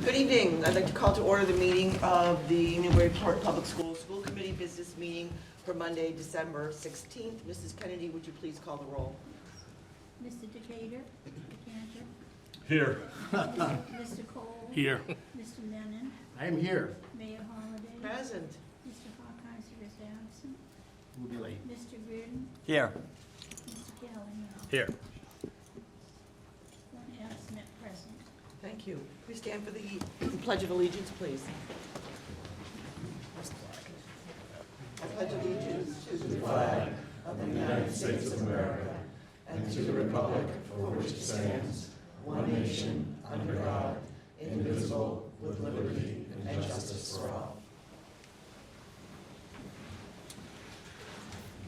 Good evening. I'd like to call to order the meeting of the Newburyport Public Schools School Committee Business Meeting for Monday, December 16th. Mrs. Kennedy, would you please call the roll? Mr. Decanter? Here. Mr. Cole? Here. Mr. Menon? I am here. Mayor Holliday? Present. Mr. Hawkeiser is absent. We'll be late. Mr. Reardon? Here. Mr. Gallinal? Here. One absent present. Thank you. Please stand for the Pledge of Allegiance, please. I pledge allegiance to the flag of the United States of America and to the republic for which it stands, one nation, under God, indivisible, with liberty and justice for all.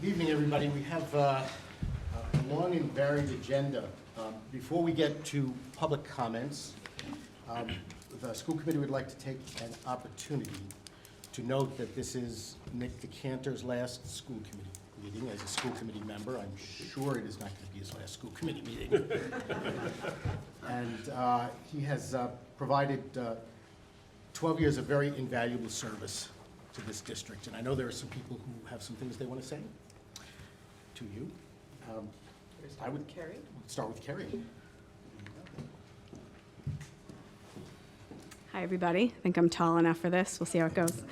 Good evening, everybody. We have a long and varied agenda. Before we get to public comments, the school committee would like to take an opportunity to note that this is Nick Decanter's last school committee meeting as a school committee member. I'm sure it is not going to be his last school committee meeting. And he has provided 12 years of very invaluable service to this district. And I know there are some people who have some things they want to say to you. I would Carrie. start with Carrie. Hi, everybody. I think I'm tall enough for this. We'll see how it goes.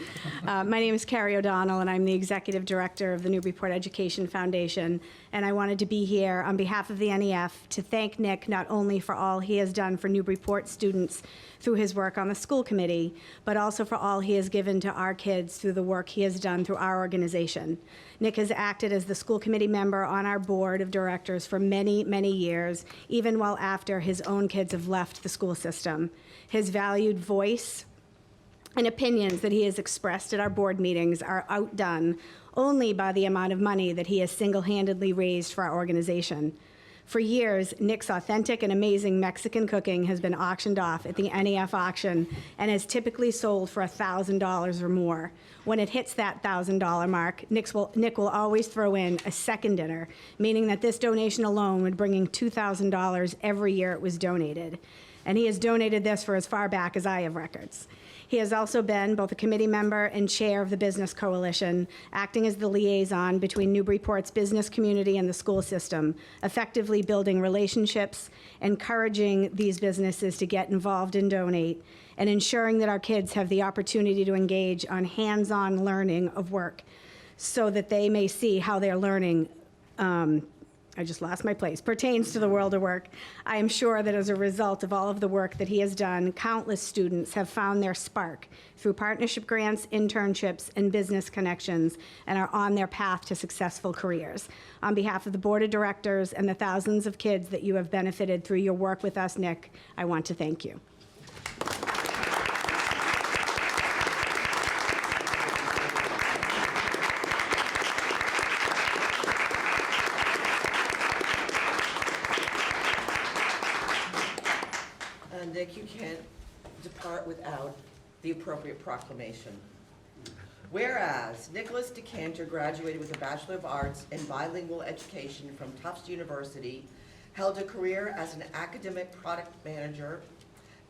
My name is Carrie ODonnell, and I'm the Executive Director of the Newburyport Education Foundation. And I wanted to be here on behalf of the NEF to thank Nick not only for all he has done for Newburyport students through his work on the school committee, but also for all he has given to our kids through the work he has done through our organization. Nick has acted as the school committee member on our board of directors for many, many years, even while after his own kids have left the school system. His valued voice and opinions that he has expressed at our board meetings are outdone only by the amount of money that he has single-handedly raised for our organization. For years, Nick's authentic and amazing Mexican cooking has been auctioned off at the NEF auction and has typically sold for $1,000 or more. When it hits that $1,000 mark, Nick will always throw in a second dinner, meaning that this donation alone would bring in $2,000 every year it was donated. And he has donated this for as far back as I have records. He has also been both a committee member and chair of the Business Coalition, acting as the liaison between Newburyport's business community and the school system, effectively building relationships, encouraging these businesses to get involved and donate, and ensuring that our kids have the opportunity to engage on hands-on learning of work so that they may see how their learning I just lost my place, pertains to the world of work. I am sure that as a result of all of the work that he has done, countless students have found their spark through partnership grants, internships, and business connections, and are on their path to successful careers. On behalf of the board of directors and the thousands of kids that you have benefited through your work with us, Nick, I want to thank you. Nick, you can't depart without the appropriate proclamation. Whereas Nicholas Decanter graduated with a Bachelor of Arts in Bilingual Education from Tufts University, held a career as an academic product manager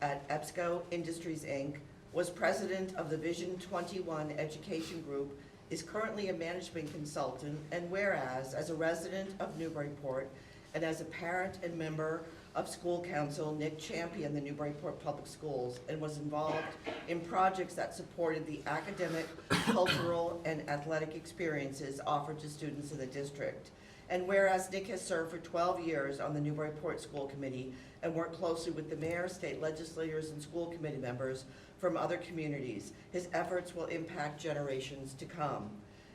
at EBSCO Industries, Inc., was president of the Vision 21 Education Group, is currently a management consultant, and whereas, as a resident of Newburyport and as a parent and member of school council, Nick championed the Newburyport Public Schools and was involved in projects that supported the academic, cultural, and athletic experiences offered to students in the district. And whereas Nick has served for 12 years on the Newburyport School Committee and worked closely with the mayor, state legislators, and school committee members from other communities, his efforts will impact generations to come.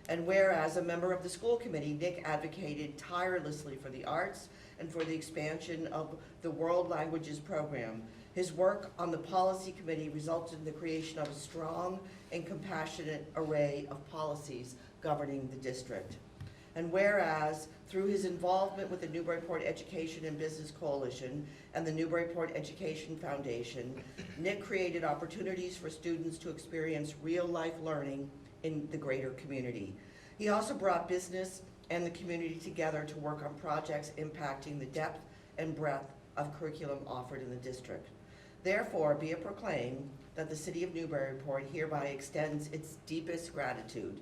And whereas a member of the school committee, Nick advocated tirelessly for the arts and for the expansion of the World Languages program. His work on the policy committee resulted in the creation of a strong and compassionate array of policies governing the district. And whereas, through his involvement with the Newburyport Education and Business Coalition and the Newburyport Education Foundation, Nick created opportunities for students to experience real-life learning in the greater community. He also brought business and the community together to work on projects impacting the depth and breadth of curriculum offered in the district. Therefore, be it proclaimed that the city of Newburyport hereby extends its deepest gratitude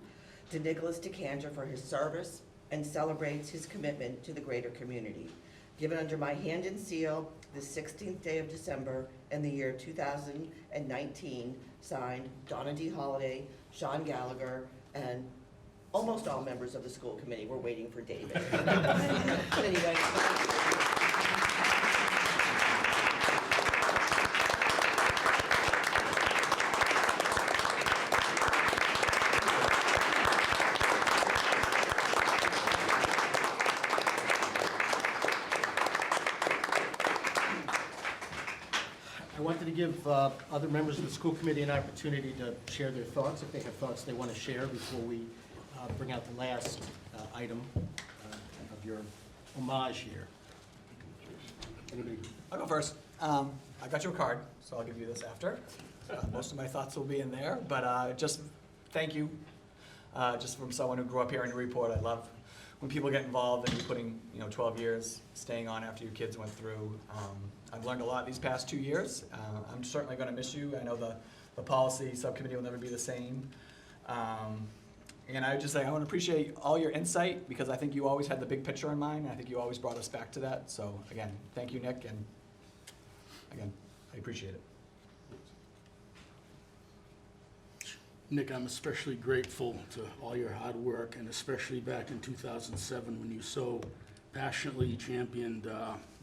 to Nicholas Decanter for his service and celebrates his commitment to the greater community. Given under my hand and seal the 16th day of December in the year 2019, signed Donna D. Holliday, Sean Gallagher, and almost all members of the school committee. We're waiting for David. Anyway. I wanted to give other members of the school committee an opportunity to share their thoughts, if they have thoughts they want to share before we bring out the last item of your homage here. Anybody? I'll go first. I got you a card, so I'll give you this after. Most of my thoughts will be in there, but just thank you. Just from someone who grew up here in Newburyport, I love when people get involved and you're putting 12 years, staying on after your kids went through. I've learned a lot these past 2 years. I'm certainly going to miss you. I know the policy subcommittee will never be the same. And I would just say I want to appreciate all your insight because I think you always had the big picture in mind. And I think you always brought us back to that. So again, thank you, Nick, and again, I appreciate it. Nick, I'm especially grateful to all your hard work, and especially back in 2007 when you so passionately championed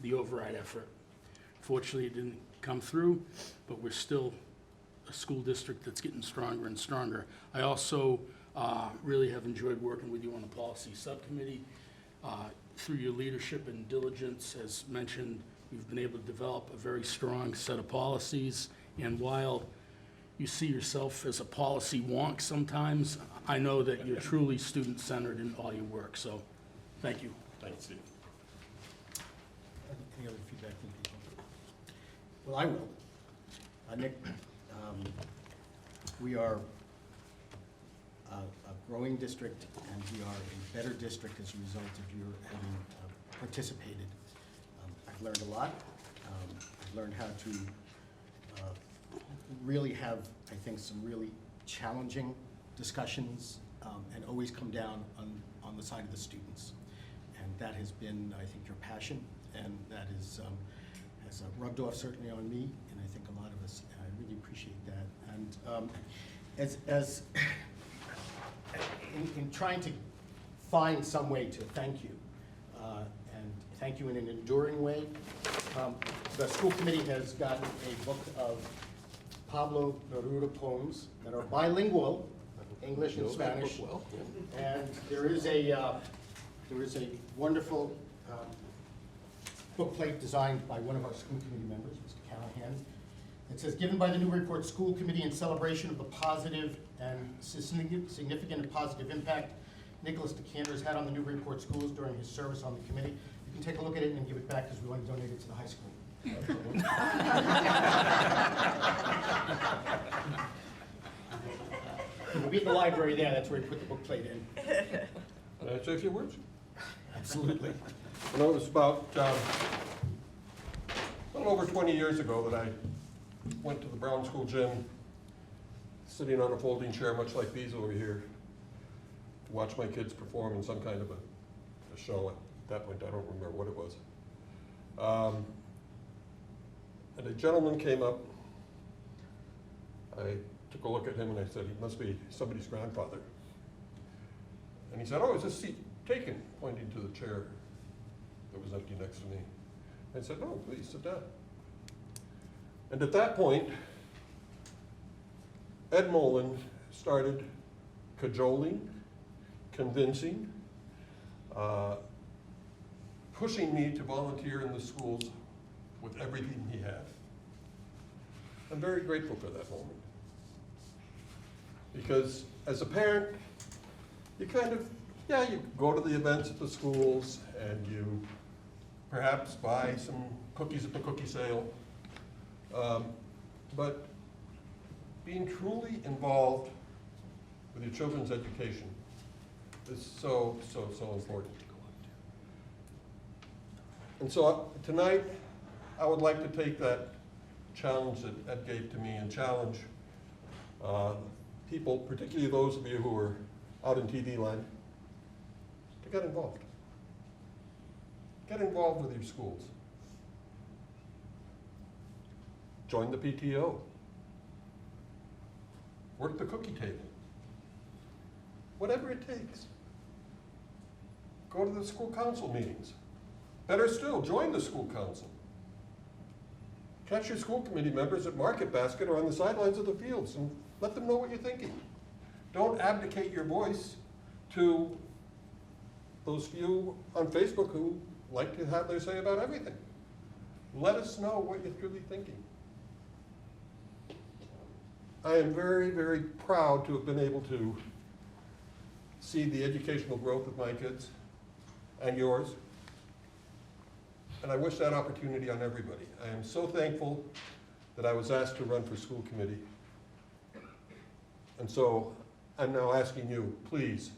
the override effort. Fortunately, it didn't come through, but we're still a school district that's getting stronger and stronger. I also really have enjoyed working with you on the policy subcommittee. Through your leadership and diligence, as mentioned, we've been able to develop a very strong set of policies, and while you see yourself as a policy wonk sometimes, I know that you're truly student-centered in all your work, so thank you. Thanks, Steve. Any other feedback from people? Well, I will. Nick, we are a growing district, and we are a better district as a result of your having participated. I've learned a lot. I've learned how to really have, I think, some really challenging discussions and always come down on the side of the students. And that has been, I think, your passion, and that is has rubbed off certainly on me, and I think a lot of us. I really appreciate that. And as in trying to find some way to thank you, and thank you in an enduring way, the school committee has gotten a book of Pablo Neruda poems that are bilingual, English and Spanish. And there is a wonderful bookplate designed by one of our school committee members, Mr. Callahan. It says, given by the Newburyport School Committee in celebration of the positive and significant and positive impact Nicholas Decanter has had on the Newburyport schools during his service on the committee. You can take a look at it and give it back because we want to donate it to the high school. We'll be at the library there, that's where we put the book plate in. Can I say a few words? Absolutely. I know it was about a little over 20 years ago that I went to the Brown School gym, sitting on a folding chair much like these over here, to watch my kids perform in some kind of a show. At that point, I don't remember what it was. And a gentleman came up. I took a look at him and I said, he must be somebody's grandfather. And he said, oh, is this seat taken? Pointing to the chair that was empty next to me. I said, no, please sit down. And at that point, Ed Mullen started cajoling, convincing, pushing me to volunteer in the schools with everything he had. I'm very grateful for that moment. Because as a parent, you kind of, you go to the events at the schools and you perhaps buy some cookies at the cookie sale. But being truly involved with your children's education is so, so, so important. And so tonight, I would like to take that challenge that Ed gave to me and challenge people, particularly those of you who are out in TD land, to get involved. Get involved with your schools. Join the PTO. Work the cookie table. Whatever it takes. Go to the school council meetings. Better still, join the school council. Catch your school committee members at Market Basket or on the sidelines of the fields and let them know what you're thinking. Don't abdicate your voice to those few on Facebook who like to have their say about everything. Let us know what you're truly thinking. I am very, very proud to have been able to see the educational growth of my kids and yours. And I wish that opportunity on everybody. I am so thankful that I was asked to run for school committee. And so I'm now asking you, please,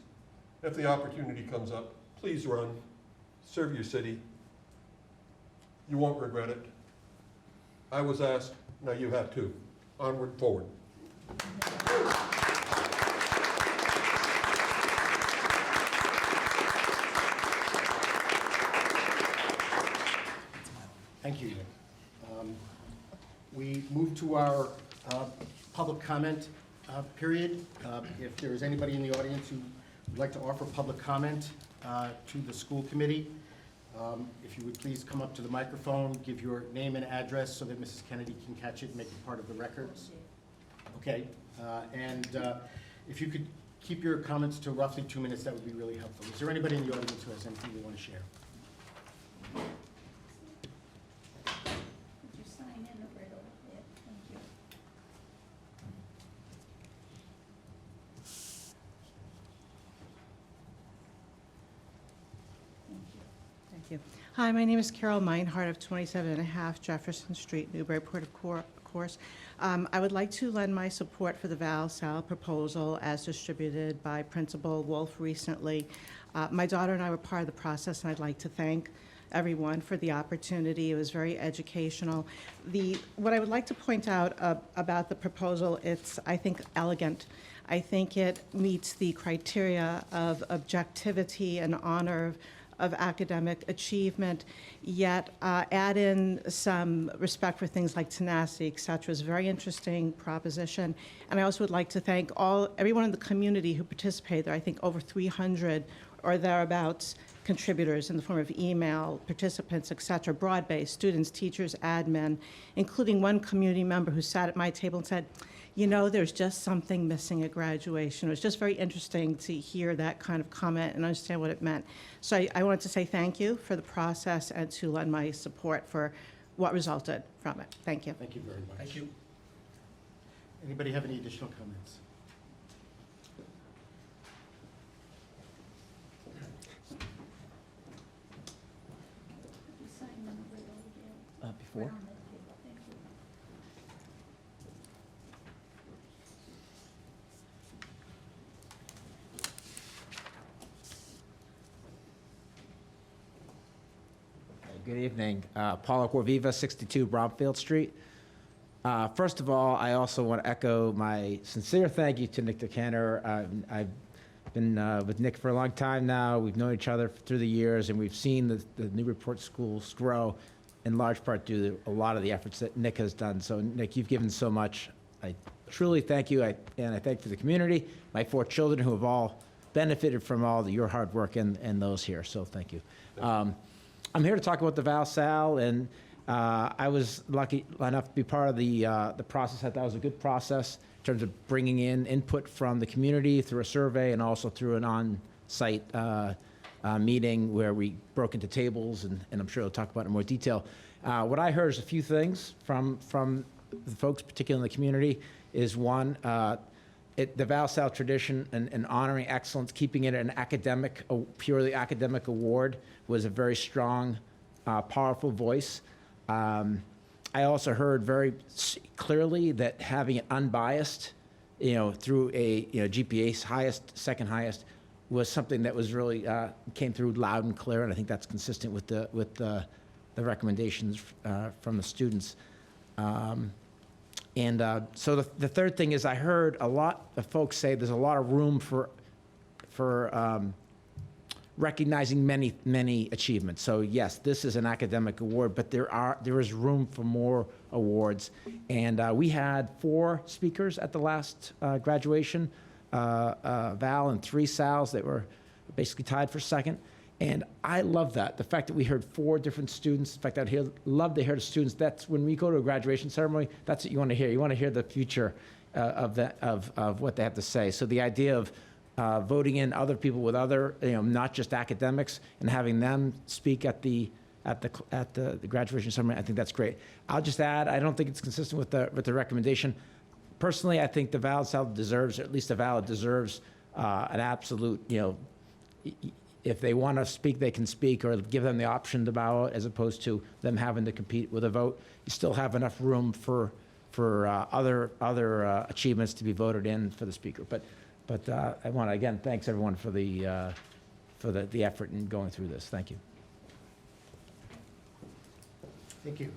if the opportunity comes up, please run, serve your city. You won't regret it. I was asked, now you have too. Onward, forward. Thank you, Nick. We move to our public comment period. If there is anybody in the audience who would like to offer public comment to the school committee, if you would please come up to the microphone, give your name and address so that Mrs. Kennedy can catch it and make it part of the records. Okay, and if you could keep your comments to roughly 2 minutes, that would be really helpful. Is there anybody in the audience who has anything they want to share? Could you sign in right over there? Thank you. Thank you. Hi, my name is Carol Mynhardt of 27.5 Jefferson Street, Newburyport, of course. I would like to lend my support for the Val-Sal proposal as distributed by Principal Wolf recently. My daughter and I were part of the process, and I'd like to thank everyone for the opportunity. It was very educational. What I would like to point out about the proposal, it's, I think, elegant. I think it meets the criteria of objectivity and honor of academic achievement, yet add in some respect for things like tenacity, et cetera. It's a very interesting proposition. And I also would like to thank everyone in the community who participated. There are, I think, over 300 or thereabouts contributors in the form of email, participants, et cetera, broad-based, students, teachers, admin, including one community member who sat at my table and said, you know, there's just something missing at graduation. It was just very interesting to hear that kind of comment and understand what it meant. So I wanted to say thank you for the process and to lend my support for what resulted from it. Thank you. Thank you very much. Thank you. Anybody have any additional comments? Could you sign in right over there? Before? Right on that table. Thank you. Good evening. Paula Corviva, 62 Bromfield Street. First of all, I also want to echo my sincere thank you to Nick Decanter. I've been with Nick for a long time now. We've known each other through the years, and we've seen the Newburyport schools grow in large part due to a lot of the efforts that Nick has done. So, Nick, you've given so much. I truly thank you, and I thank for the community, my 4 children who have all benefited from all your hard work and those here. So, thank you. I'm here to talk about the Val-Sal, and I was lucky enough to be part of the process. I thought it was a good process in terms of bringing in input from the community through a survey and also through an on-site meeting where we broke into tables, and I'm sure we'll talk about it in more detail. What I heard is a few things from the folks, particularly in the community, is one, the Val-Sal tradition and honoring excellence, keeping it an academic, a purely academic award, was a very strong, powerful voice. I also heard very clearly that having it unbiased, through a GPA highest, second highest, was something that was really came through loud and clear, and I think that's consistent with the recommendations from the students. So the third thing is I heard a lot of folks say there's a lot of room for recognizing many achievements. So yes, this is an academic award, but there is room for more awards. And we had 4 speakers at the last graduation, Val and 3 Sals that were basically tied for second. And I love that, the fact that we heard 4 different students. In fact, I'd love to hear the students. That's when we go to a graduation ceremony, that's what you want to hear. You want to hear the future of what they have to say. So the idea of voting in other people with other, not just academics, and having them speak at the graduation ceremony, I think that's great. I'll just add, I don't think it's consistent with the recommendation. Personally, I think the Valid South deserves, or at least the Valid deserves, an absolute, if they want to speak, they can speak, or give them the option to bow out, as opposed to them having to compete with a vote. You still have enough room for other achievements to be voted in for the speaker. But I want to, again, thanks everyone for the effort in going through this. Thank you. Thank you.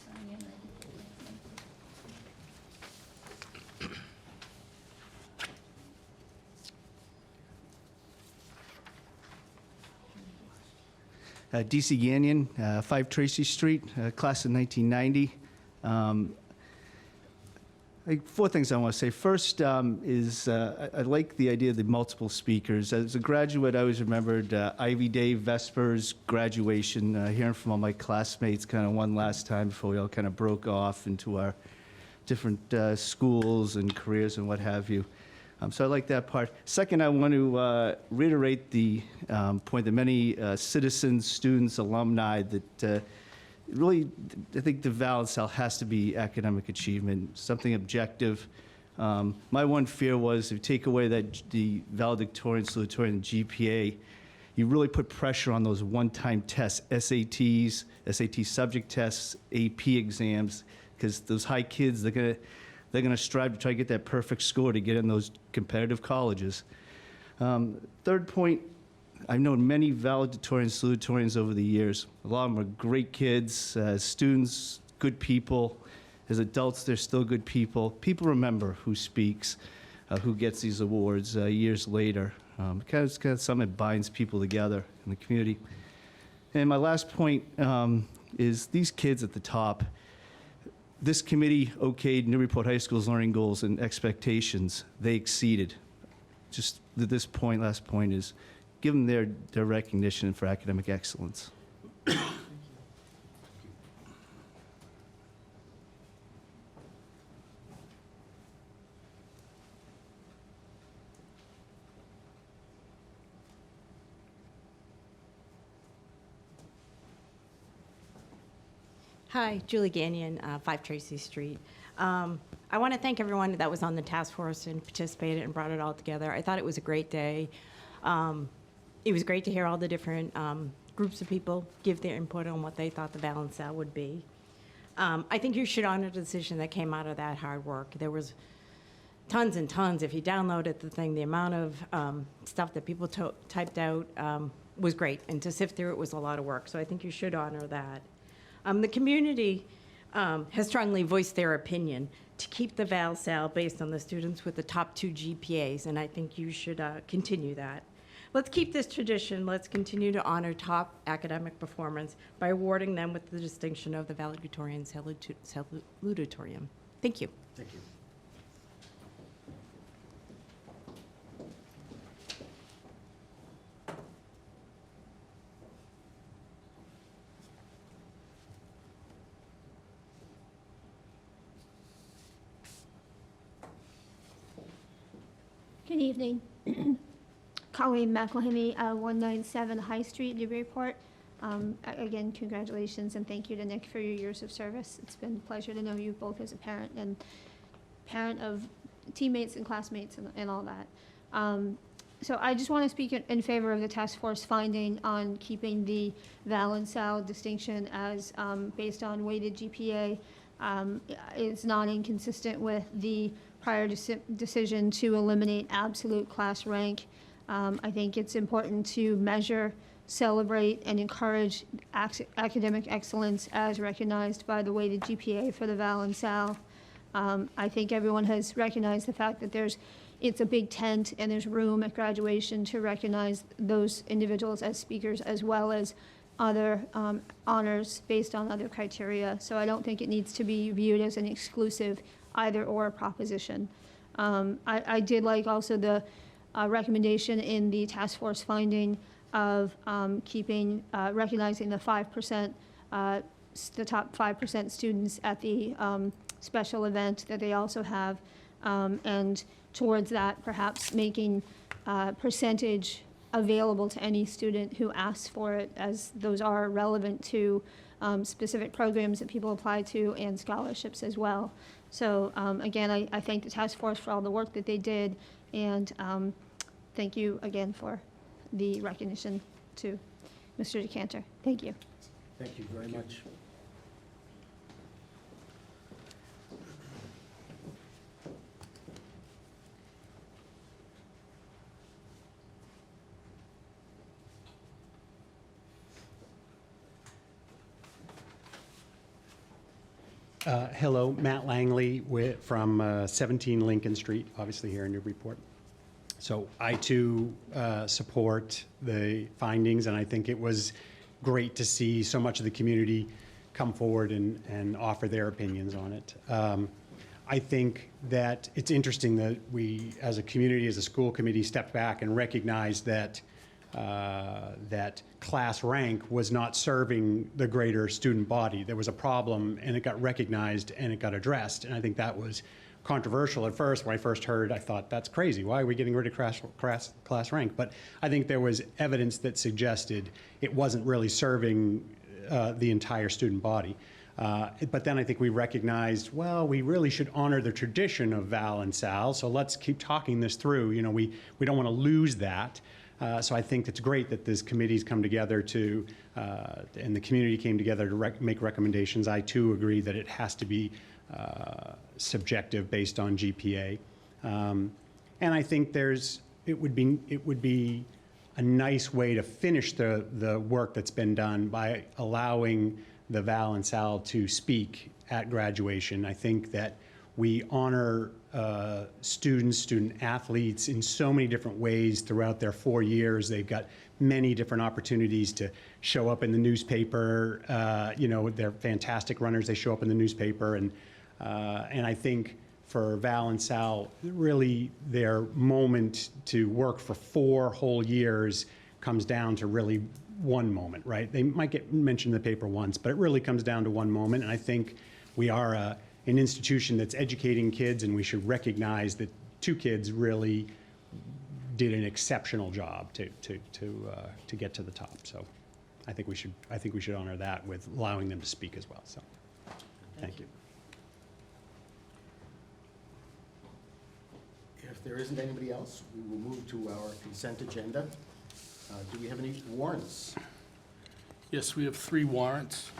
Sign in, I DC Ganyan, 5 Tracy Street, class of 1990. 4 things I want to say. First is I like the idea of the multiple speakers. As a graduate, I always remembered Ivy Day, Vespers, graduation, hearing from all my classmates kind of one last time before we all kind of broke off into our different schools and careers and what have you. So I like that part. Second, I want to reiterate the point that many citizens, students, alumni, that really, I think the Valid South has to be academic achievement, something objective. My one fear was if you take away the Valedictorian, Salutatorian, and GPA, you really put pressure on those one-time tests, SATs, SAT subject tests, AP exams, because those high kids, they're gonna strive to try to get that perfect score to get in those competitive colleges. Third point, I've known many valedictorians, salutatorians over the years. A lot of them are great kids, as students, good people. As adults, they're still good people. People remember who speaks, who gets these awards years later. It's kind of something that binds people together in the community. And my last point is these kids at the top. This committee okayed Newburyport High School's learning goals and expectations. They exceeded. Just at this point, last point is, give them their recognition for academic excellence. Hi, Julie Ganyan, 5 Tracy Street. I want to thank everyone that was on the task force and participated and brought it all together. I thought it was a great day. It was great to hear all the different groups of people give their input on what they thought the balance out would be. I think you should honor the decision that came out of that hard work. There was tons and tons. If you downloaded the thing, the amount of stuff that people typed out was great, and to sift through it was a lot of work, so I think you should honor that. The community has strongly voiced their opinion to keep the Val Sal based on the students with the top 2 GPAs, and I think you should continue that. Let's keep this tradition. Let's continue to honor top academic performance by awarding them with the distinction of the Valedictorian and Salutatorian. Thank you. Thank you. Good evening. Colleen McElhaney, 197 High Street, Newburyport. Again, congratulations and thank you to Nick for your years of service. It's been a pleasure to know you both as a parent and parent of teammates and classmates and all that. So I just want to speak in favor of the task force finding on keeping the Val and Sal distinction as based on weighted GPA. Is not inconsistent with the prior decision to eliminate absolute class rank. I think it's important to measure celebrate and encourage academic excellence as recognized by the weighted GPA for the Val and Sal. I think everyone has recognized the fact that it's a big tent and there's room at graduation to recognize those individuals as speakers as well as other honors based on other criteria. So I don't think it needs to be viewed as an exclusive either or proposition. I did like also the recommendation in the task force finding of recognizing the 5%, the top 5% students at the special event that they also have, and towards that perhaps making percentage available to any student who asks for it, as those are relevant to specific programs that people apply to and scholarships as well. So again, I thank the task force for all the work that they did, and thank you again for the recognition to Mr. Decanter. Thank you. Thank you very much. Hello, Matt Langley from 17 Lincoln Street, obviously here in Newburyport. So I too support the findings, and I think it was great to see so much of the community come forward and offer their opinions on it. I think that it's interesting that we, as a community, as a school committee, stepped back and recognized that that class rank was not serving the greater student body. There was a problem, and it got recognized and it got addressed. And I think that was controversial at first. When I first heard, I thought, that's crazy. Why are we getting rid of class rank? But I think there was evidence that suggested it wasn't really serving the entire student body. But then I think we recognized, well, we really should honor the tradition of Val and Sal, so let's keep talking this through. You know, we don't want to lose that. So I think it's great that this committee's come together to, and the community came together to make recommendations. I too agree that it has to be subjective based on GPA. And I think it would be a nice way to finish the work that's been done by allowing the Val and Sal to speak at graduation. I think that we honor student athletes in so many different ways throughout their 4 years. They've got many different opportunities to show up in the newspaper. You know, they're fantastic runners. They show up in the newspaper. And I think for Val and Sal, really their moment to work for 4 whole years comes down to really one moment, right? They might get mentioned in the paper once, but it really comes down to one moment. And I think we are an institution that's educating kids, and we should recognize that 2 kids really did an exceptional job to get to the top. So I think we should honor that with allowing them to speak as well. So thank you. If there isn't anybody else, we will move to our consent agenda. Do we have any warrants? Yes, we have 3 warrants.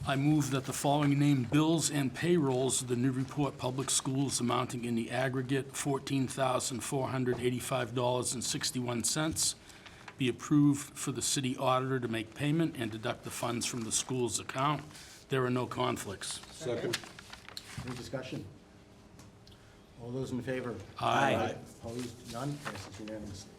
I move that the following named bills and payrolls of the Newburyport Public Schools amounting in the aggregate $14,485.61 be approved for the city auditor to make payment and deduct the funds from the school's account. There are no conflicts. Second. Any discussion? All those in favor? Aye. Opposed? None? Passes unanimously.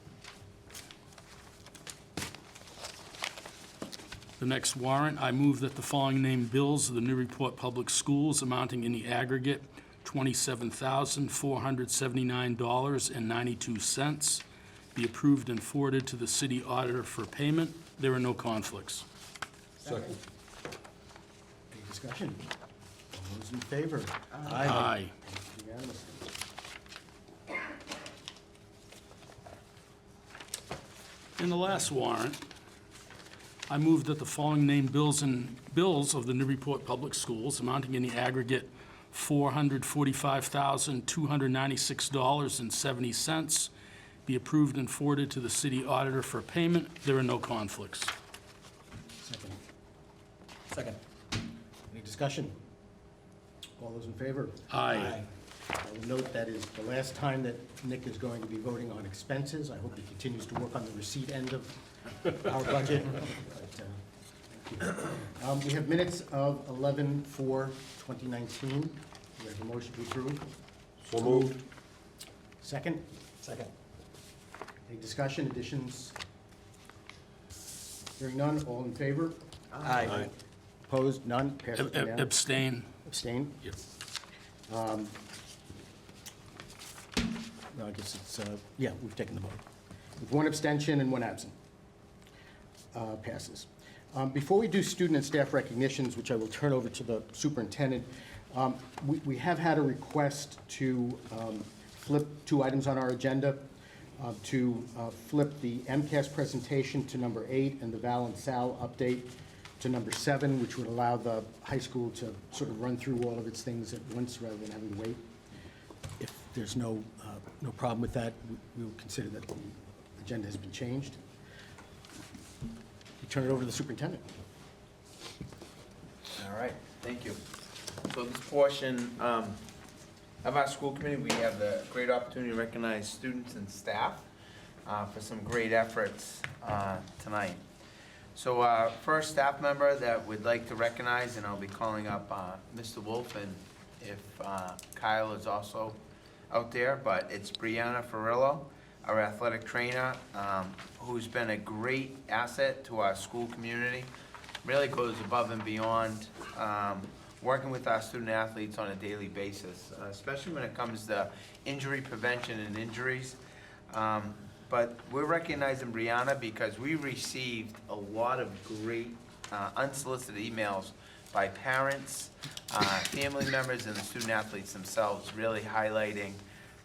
The next warrant, I move that the following named bills of the Newburyport Public Schools amounting in the aggregate $27,479.92 be approved and forwarded to the city auditor for payment. There are no conflicts. Second. Any discussion? All those in favor? Aye. Passes unanimously. In the last warrant, I move that the following named bills of the Newburyport Public Schools amounting in the aggregate $445,296.70 be approved and forwarded to the city auditor for payment. There are no conflicts. Second. Second. Any discussion? All those in favor? Aye. I will note that is the last time that Nick is going to be voting on expenses. I hope he continues to work on the receipt end of our budget. But, we have minutes of 11/4/2019. We have a motion to approve. So moved. Second? Second. Any discussion, additions? Hearing none, all in favor? Aye. Opposed, none, passes unanimously. Abstain. Abstain? Yep. No, I guess it's, yeah, we've taken the vote. With one abstention and one absent. Passes. Before we do student and staff recognitions, which I will turn over to the superintendent, we have had a request to flip two items on our agenda, to flip the MCAS presentation to number 8 and the Val and Sal update to number 7, which would allow the high school to sort of run through all of its things at once rather than having to wait. If there's no problem with that, we will consider that the agenda has been changed. We turn it over to the superintendent. All right, thank you. So this portion of our school committee, we have the great opportunity to recognize students and staff for some great efforts tonight. So first staff member that we'd like to recognize, and I'll be calling up Mr. Wolf, and if Kyle is also out there, but it's Brianna Ferrillo, our athletic trainer, who's been a great asset to our school community. Really goes above and beyond working with our student athletes on a daily basis, especially when it comes to injury prevention and injuries. But we're recognizing Brianna because we received a lot of great unsolicited emails by parents, family members, and the student athletes themselves, really highlighting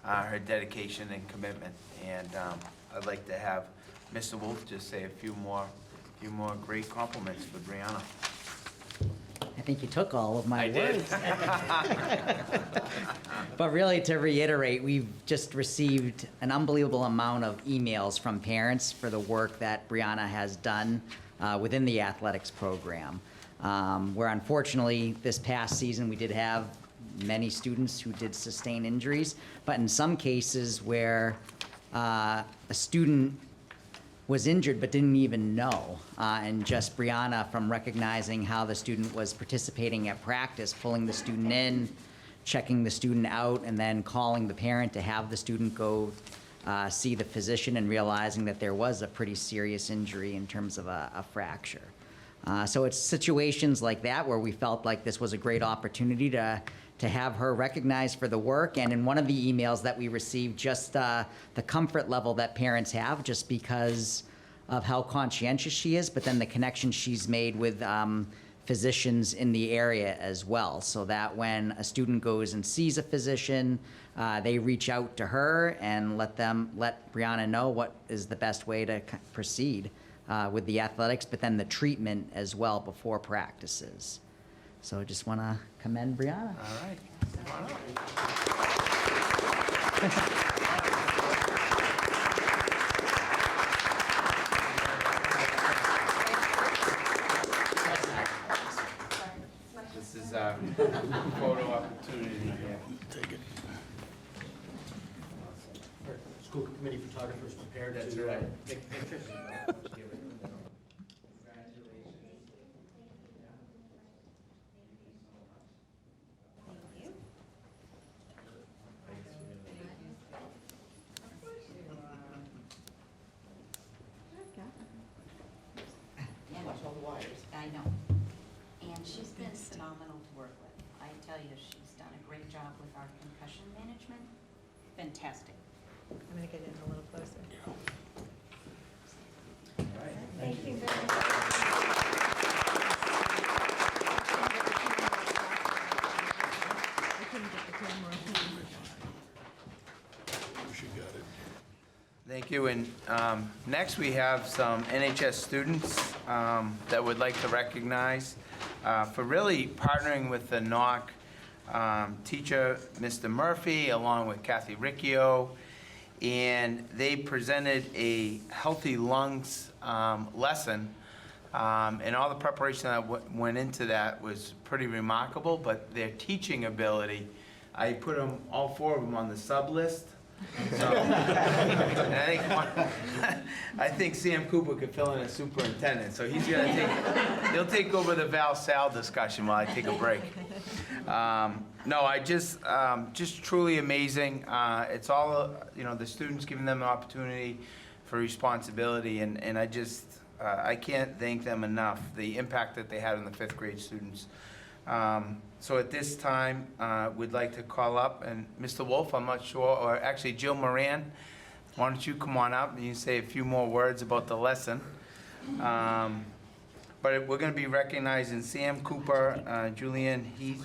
her dedication and commitment. And I'd like to have Mr. Wolf just say a few more great compliments for Brianna. I think you took all of my I did. words. But really, to reiterate, we've just received an unbelievable amount of emails from parents for the work that Brianna has done within the athletics program. Where unfortunately, this past season, we did have many students who did sustain injuries, but in some cases where a student was injured but didn't even know. And just Brianna, from recognizing how the student was participating at practice, pulling the student in, checking the student out, and then calling the parent to have the student go see the physician, and realizing that there was a pretty serious injury in terms of a fracture. So it's situations like that where we felt like this was a great opportunity to have her recognized for the work. And in one of the emails that we received, just the comfort level that parents have just because of how conscientious she is, but then the connection she's made with physicians in the area as well, so that when a student goes and sees a physician, they reach out to her and let Brianna know what is the best way to proceed with the athletics, but then the treatment as well before practices. So I just want to commend Brianna. All right. This is a photo opportunity here. Take it. School committee photographers prepared That's to right. take pictures. I know. And she's been phenomenal to work with. I tell you, she's done a great job with our concussion management. Fantastic. I'm going to get in a little closer. All right. Thank you very much. I couldn't get the camera. Wish you got it. Thank you, and next we have some NHS students that would like to recognize for really partnering with the NOC teacher, Mr. Murphy, along with Kathy Riccio, and they presented a healthy lungs lesson, and all the preparation that went into that was pretty remarkable, but their teaching ability I put them, all 4 of them on the sub list. So, and I think Sam Cooper could fill in as superintendent, so he'll take over the Val Sal discussion while I take a break. No, I just truly amazing. It's all, the students giving them an opportunity for responsibility, and I can't thank them enough, the impact that they had on the 5th grade students. So at this time, we'd like to call up, and Mr. Wolf, I'm not sure, or actually Jill Moran, why don't you come on up and you say a few more words about the lesson. But we're going to be recognizing Sam Cooper, Julianne Heath,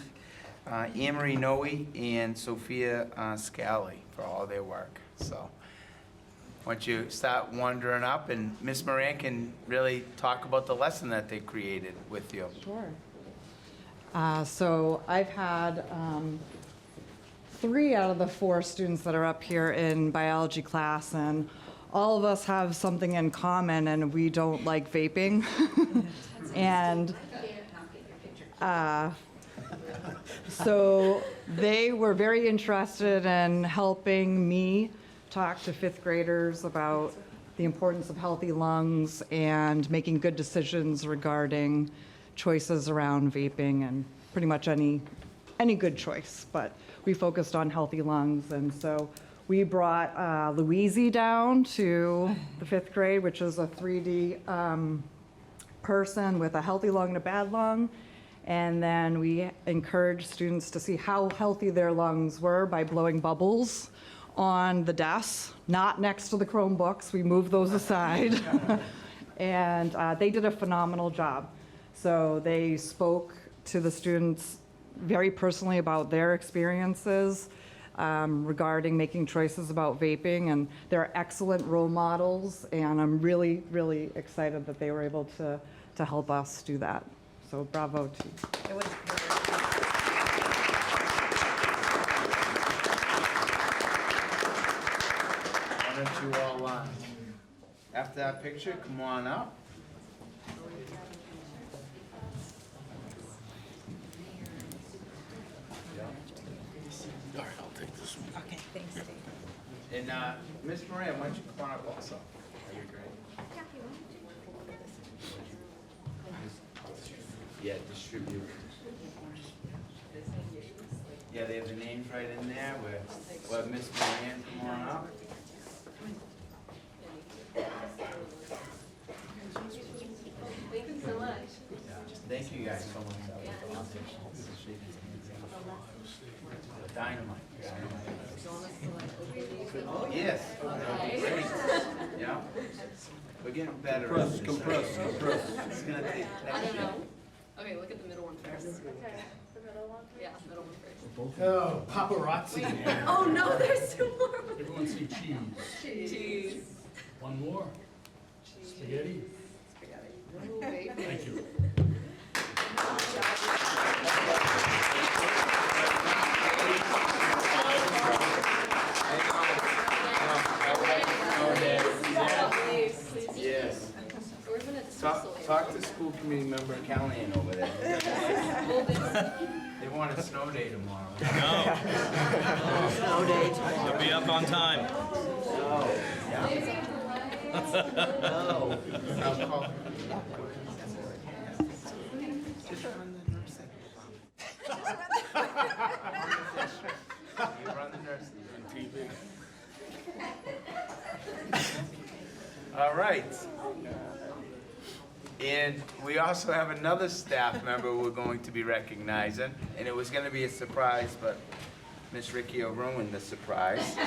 Amory Noe, and Sophia Scally for all their work. So why don't you start wandering up, and Miss Moran can really talk about the lesson that they created with you. Sure. So I've had 3 out of the 4 students that are up here in biology class, and all of us have something in common, and we don't like vaping. And so they were very interested in helping me talk to 5th graders about the importance of healthy lungs and making good decisions regarding choices around vaping and pretty much any good choice, but we focused on healthy lungs. And so we brought Louise down to the 5th grade, which is a 3D person with a healthy lung and a bad lung. And then we encouraged students to see how healthy their lungs were by blowing bubbles on the desks, not next to the Chromebooks. We moved those aside. And they did a phenomenal job. So they spoke to the students very personally about their experiences regarding making choices about vaping, and they're excellent role models, and I'm really, really excited that they were able to help us do that. So bravo to you. It was Why don't you all, after that picture, come on up. All right, I'll take this one. Okay, thanks, Steve. And Ms. Moran, why don't you come on up also? That'd be great. Yeah, distribute. Yeah, they have the names right in there. We'll have Ms. Moran come on up. Thank you so much. Thank you guys so much. Dynamite. Yes. Great. Yeah. We're getting better. Compress. It's gonna take I next don't year. know. Okay, look at the middle one first. Okay, the middle one? Yeah, middle one first. Oh, paparazzi. Oh, no, there's 2 more. Everyone say cheese. Cheese. One more. Spaghetti. Thank you. Yes. We're gonna dismissal here. Talk to school committee member Callahan over there. They want a snow day tomorrow. Snow day tomorrow. You'll be up on time. No. I'll call. Just run the nursing. You run the nursing on TV. All right. And we also have another staff member we're going to be recognizing, and it was going to be a surprise, but Miss Riccio ruined the surprise.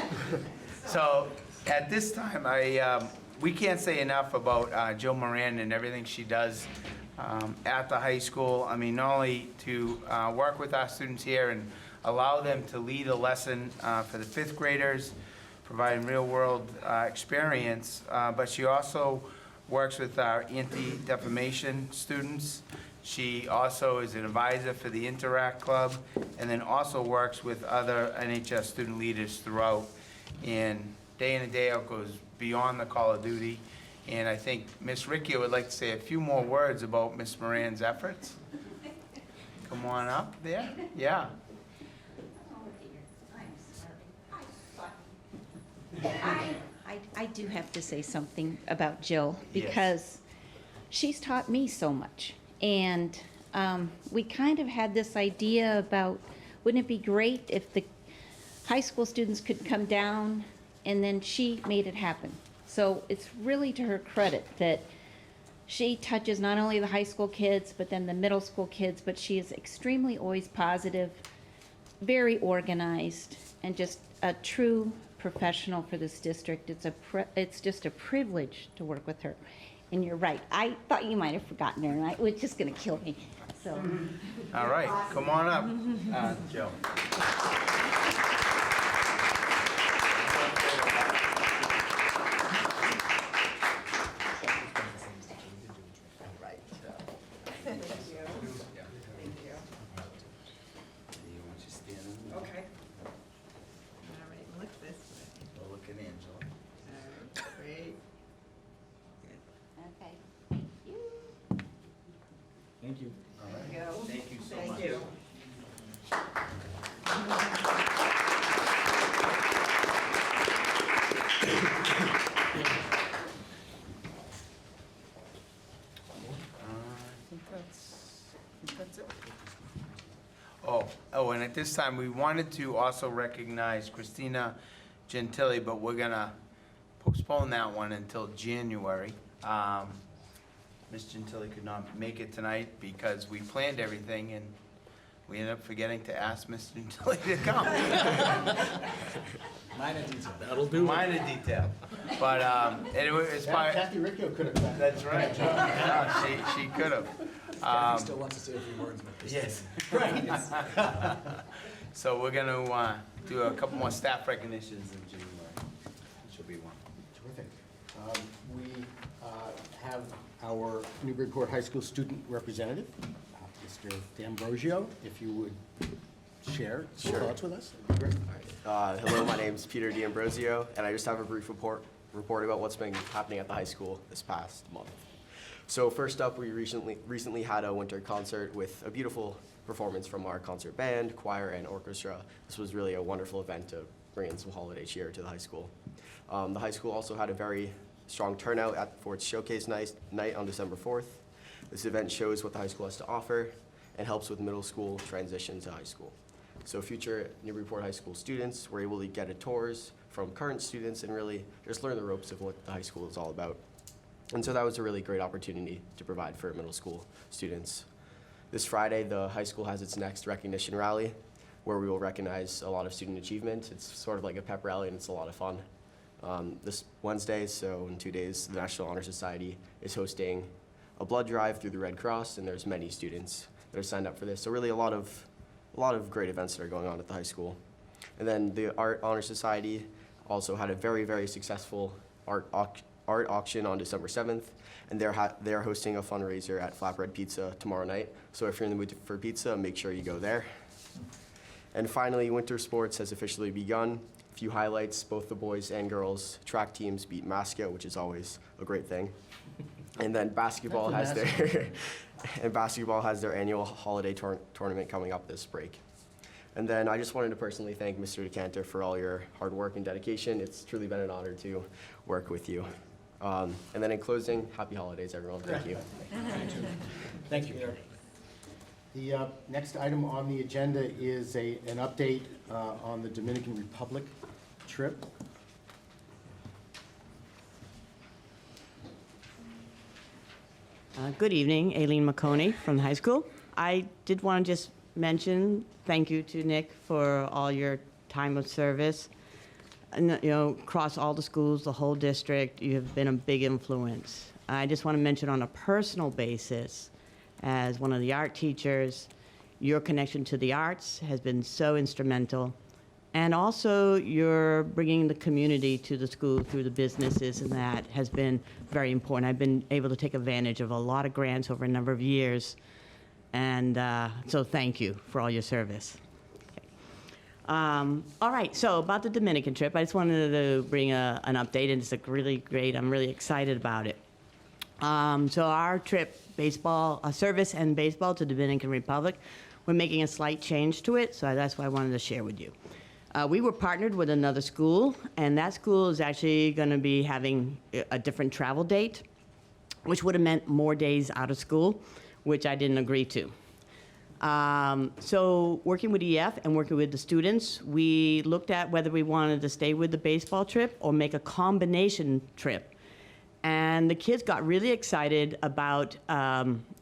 So at this time, we can't say enough about Jill Moran and everything she does at the high school. I mean, not only to work with our students here and allow them to lead a lesson for the 5th graders, providing real-world experience, but she also works with our anti-defamation students. She also is an advisor for the Interact Club, and then also works with other NHS student leaders throughout. And day in and day out goes beyond the call of duty. And I think Ms. Riccio would like to say a few more words about Ms. Moran's efforts. Come on up there. Yeah. I do have to say something about Jill, Yes. because she's taught me so much. And we kind of had this idea about, wouldn't it be great if the high school students could come down, and then she made it happen. So it's really to her credit that she touches not only the high school kids, but then the middle school kids, but she is extremely always positive, very organized, and just a true professional for this district. It's just a privilege to work with her. And you're right, I thought you might have forgotten her, and it was just gonna kill me, so. All right, come on up, Joe. Okay. All right, look this way. We'll look at Angela. All right, great. Okay, thank you. Thank you. All right. There you go. Thank you so Thank much. you. I think that's it. Oh, and at this time, we wanted to also recognize Christina Gentili, but we're gonna postpone that one until January. Ms. Gentili could not make it tonight because we planned everything and we ended up forgetting to ask Ms. Gentili to come. Minor detail. That'll do it. Minor detail, but, anyway, it's part. Kathy Riccio could have done. That's right. No, she could have. Kathy still wants to say a few words about this. Yes. Right. So we're gonna do a couple more staff recognitions in January. Should be one. Terrific. We have our Newburyport High School student representative, Mr. D'Ambrosio. If you would share some thoughts with us, that'd be great. Hello, my name is Peter D'Ambrosio, and I just have a brief report about what's been happening at the high school this past month. So first up, we recently had a winter concert with a beautiful performance from our concert band, choir, and orchestra. This was really a wonderful event to bring in some holiday cheer to the high school. The high school also had a very strong turnout for its showcase night on December 4th. This event shows what the high school has to offer and helps with middle school transition to high school. So future Newburyport High School students were able to get tours from current students and really just learn the ropes of what the high school is all about. And so that was a really great opportunity to provide for middle school students. This Friday, the high school has its next recognition rally where we will recognize a lot of student achievement. It's sort of like a pep rally and it's a lot of fun. This Wednesday, so in 2 days, the National Honor Society is hosting a blood drive through the Red Cross, and there's many students that are signed up for this. So really a lot of great events that are going on at the high school. And then the Art Honor Society also had a very, very successful art auction on December 7th, and they're hosting a fundraiser at Flatbread Pizza tomorrow night. So if you're in the mood for pizza, make sure you go there. And finally, winter sports has officially begun. A few highlights: both the boys and girls track teams beat Masco, which is always a great thing. And then basketball has their annual holiday tournament coming up this break. And then I just wanted to personally thank Mr. Decanter for all your hard work and dedication. It's truly been an honor to work with you. And then in closing, happy holidays, everyone. Thank you. Thank you. The next item on the agenda is an update on the Dominican Republic trip. Good evening, Aileen Maconie from the high school. I did want to just mention thank you to Nick for all your time of service. And, you know, across all the schools, the whole district, you have been a big influence. I just want to mention on a personal basis, as one of the art teachers, your connection to the arts has been so instrumental. And also, you're bringing the community to the school through the businesses, and that has been very important. I've been able to take advantage of a lot of grants over a number of years, and so thank you for all your service. Okay. All right, so about the Dominican trip, I just wanted to bring an update, and it's a really great, I'm really excited about it. So our trip, baseball, service and baseball to Dominican Republic, we're making a slight change to it, so that's what I wanted to share with you. We were partnered with another school, and that school is actually going to be having a different travel date, which would have meant more days out of school, which I didn't agree to. So working with EF and working with the students, we looked at whether we wanted to stay with the baseball trip or make a combination trip. And the kids got really excited about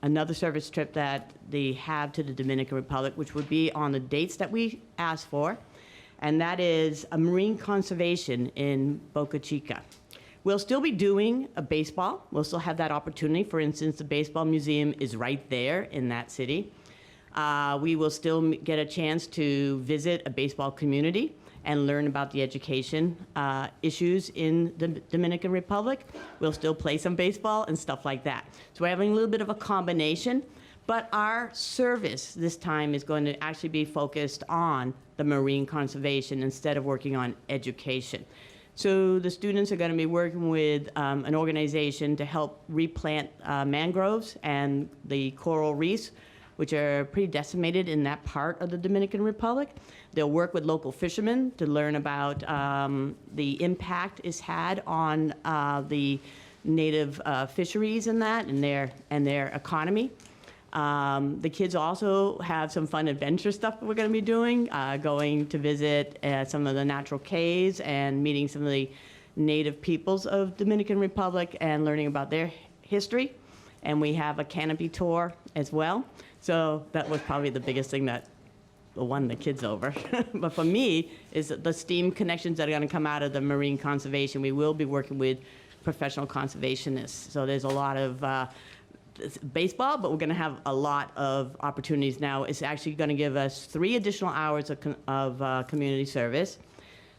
another service trip that they have to the Dominican Republic, which would be on the dates that we asked for, and that is a marine conservation in Boca Chica. We'll still be doing a baseball. We'll still have that opportunity. For instance, the baseball museum is right there in that city. We will still get a chance to visit a baseball community and learn about the education issues in the Dominican Republic. We'll still play some baseball and stuff like that. So we're having a little bit of a combination, but our service this time is going to actually be focused on the marine conservation instead of working on education. So the students are going to be working with an organization to help replant mangroves and the coral reefs, which are pretty decimated in that part of the Dominican Republic. They'll work with local fishermen to learn about the impact it's had on the native fisheries and that, and their economy. The kids also have some fun adventure stuff that we're going to be doing, going to visit some of the natural caves and meeting some of the native peoples of Dominican Republic and learning about their history. And we have a canopy tour as well. So that was probably the biggest thing that won the kids over. But for me, is the STEAM connections that are going to come out of the marine conservation. We will be working with professional conservationists. So there's a lot of baseball, but we're going to have a lot of opportunities now. It's actually going to give us 3 additional hours of community service.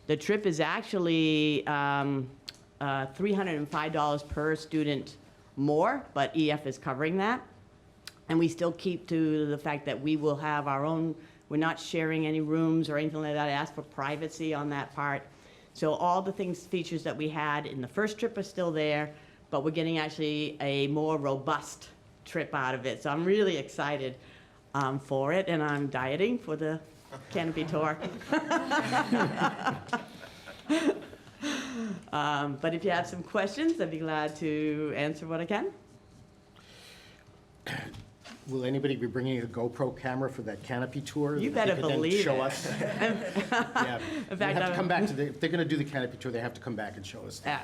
The trip is actually $305 per student more, but EF is covering that. And we still keep to the fact that we will have our own, we're not sharing any rooms or anything like that. I ask for privacy on that part. So all the features that we had in the first trip are still there, but we're getting actually a more robust trip out of it. So I'm really excited for it, and I'm dieting for the canopy tour. But if you have some questions, I'd be glad to answer what I can. Will anybody be bringing a GoPro camera for that canopy tour? You that better they could then believe show it. us? Yeah. In They fact, have to come back to if they're going to do the canopy tour, they have to come back and show us. Yeah,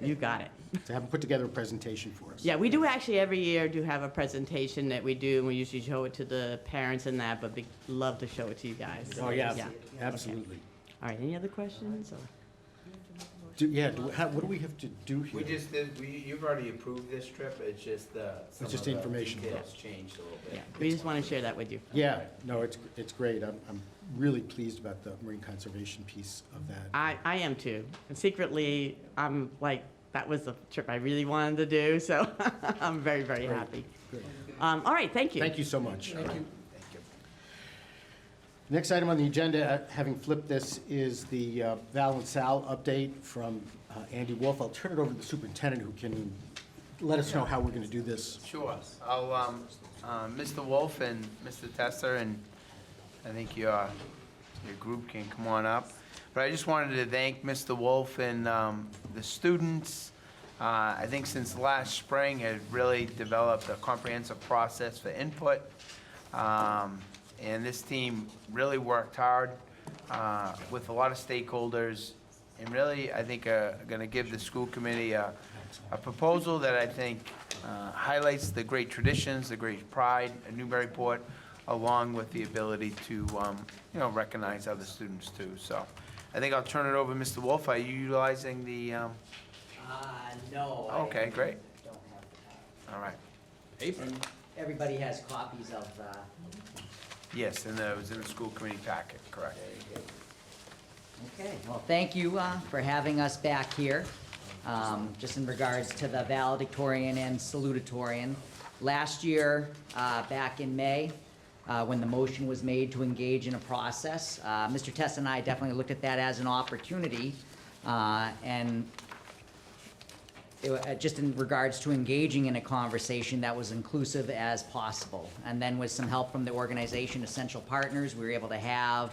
you got it. To have them put together a presentation for us. Yeah, we do actually every year do have a presentation that we do, and we usually show it to the parents and that, but we love to show it to you guys. Oh, yeah, absolutely. Okay. All right, any other questions? Or? What do we have to do here? We just did, you've already approved this trip, it's just some just of the information. details changed a little bit. Yeah, we just want to share that with you. Yeah, no, it's great. I'm really pleased about the marine conservation piece of that. I am too. And secretly, I'm like, that was the trip I really wanted to do, so I'm very, very happy. Good. All right, thank you. Thank you so much. Thank you. Next item on the agenda, having flipped this, is the Val and Sal update from Andy Wolf. I'll turn it over to the superintendent, who can let us know how we're going to do this. Sure. I'll, Mr. Wolf and Mr. Tester, and I think your group can come on up. But I just wanted to thank Mr. Wolf and the students. I think since last spring, had really developed a comprehensive process for input. And this team really worked hard with a lot of stakeholders, and really, I think, going to give the school committee a proposal that I think highlights the great traditions, the great pride of Newburyport, along with the ability to, recognize other students too. So, I think I'll turn it over to Mr. Wolf. Are you utilizing the? No. Okay, great. I don't have the All right. And everybody has copies of. Yes, and it was in the school committee packet, correct. Okay, well, thank you for having us back here. Just in regards to the Valedictorian and Salutatorian. Last year, back in May, when the motion was made to engage in a process, Mr. Test and I definitely looked at that as an opportunity, and just in regards to engaging in a conversation that was inclusive as possible. And then with some help from the organization Essential Partners, we were able to have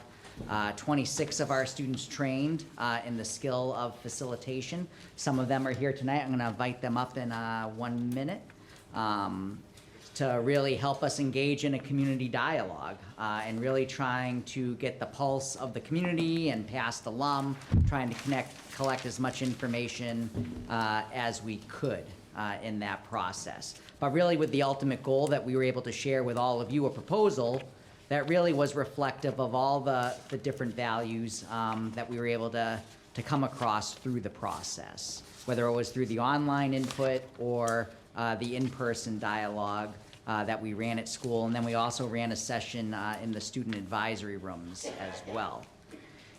26 of our students trained in the skill of facilitation. Some of them are here tonight. I'm going to invite them up in 1 minute to really help us engage in a community dialogue and really trying to get the pulse of the community and past alum, trying to collect as much information as we could in that process. But really with the ultimate goal that we were able to share with all of you a proposal that really was reflective of all the different values that we were able to come across through the process, whether it was through the online input or the in-person dialogue that we ran at school. And then we also ran a session in the student advisory rooms as well.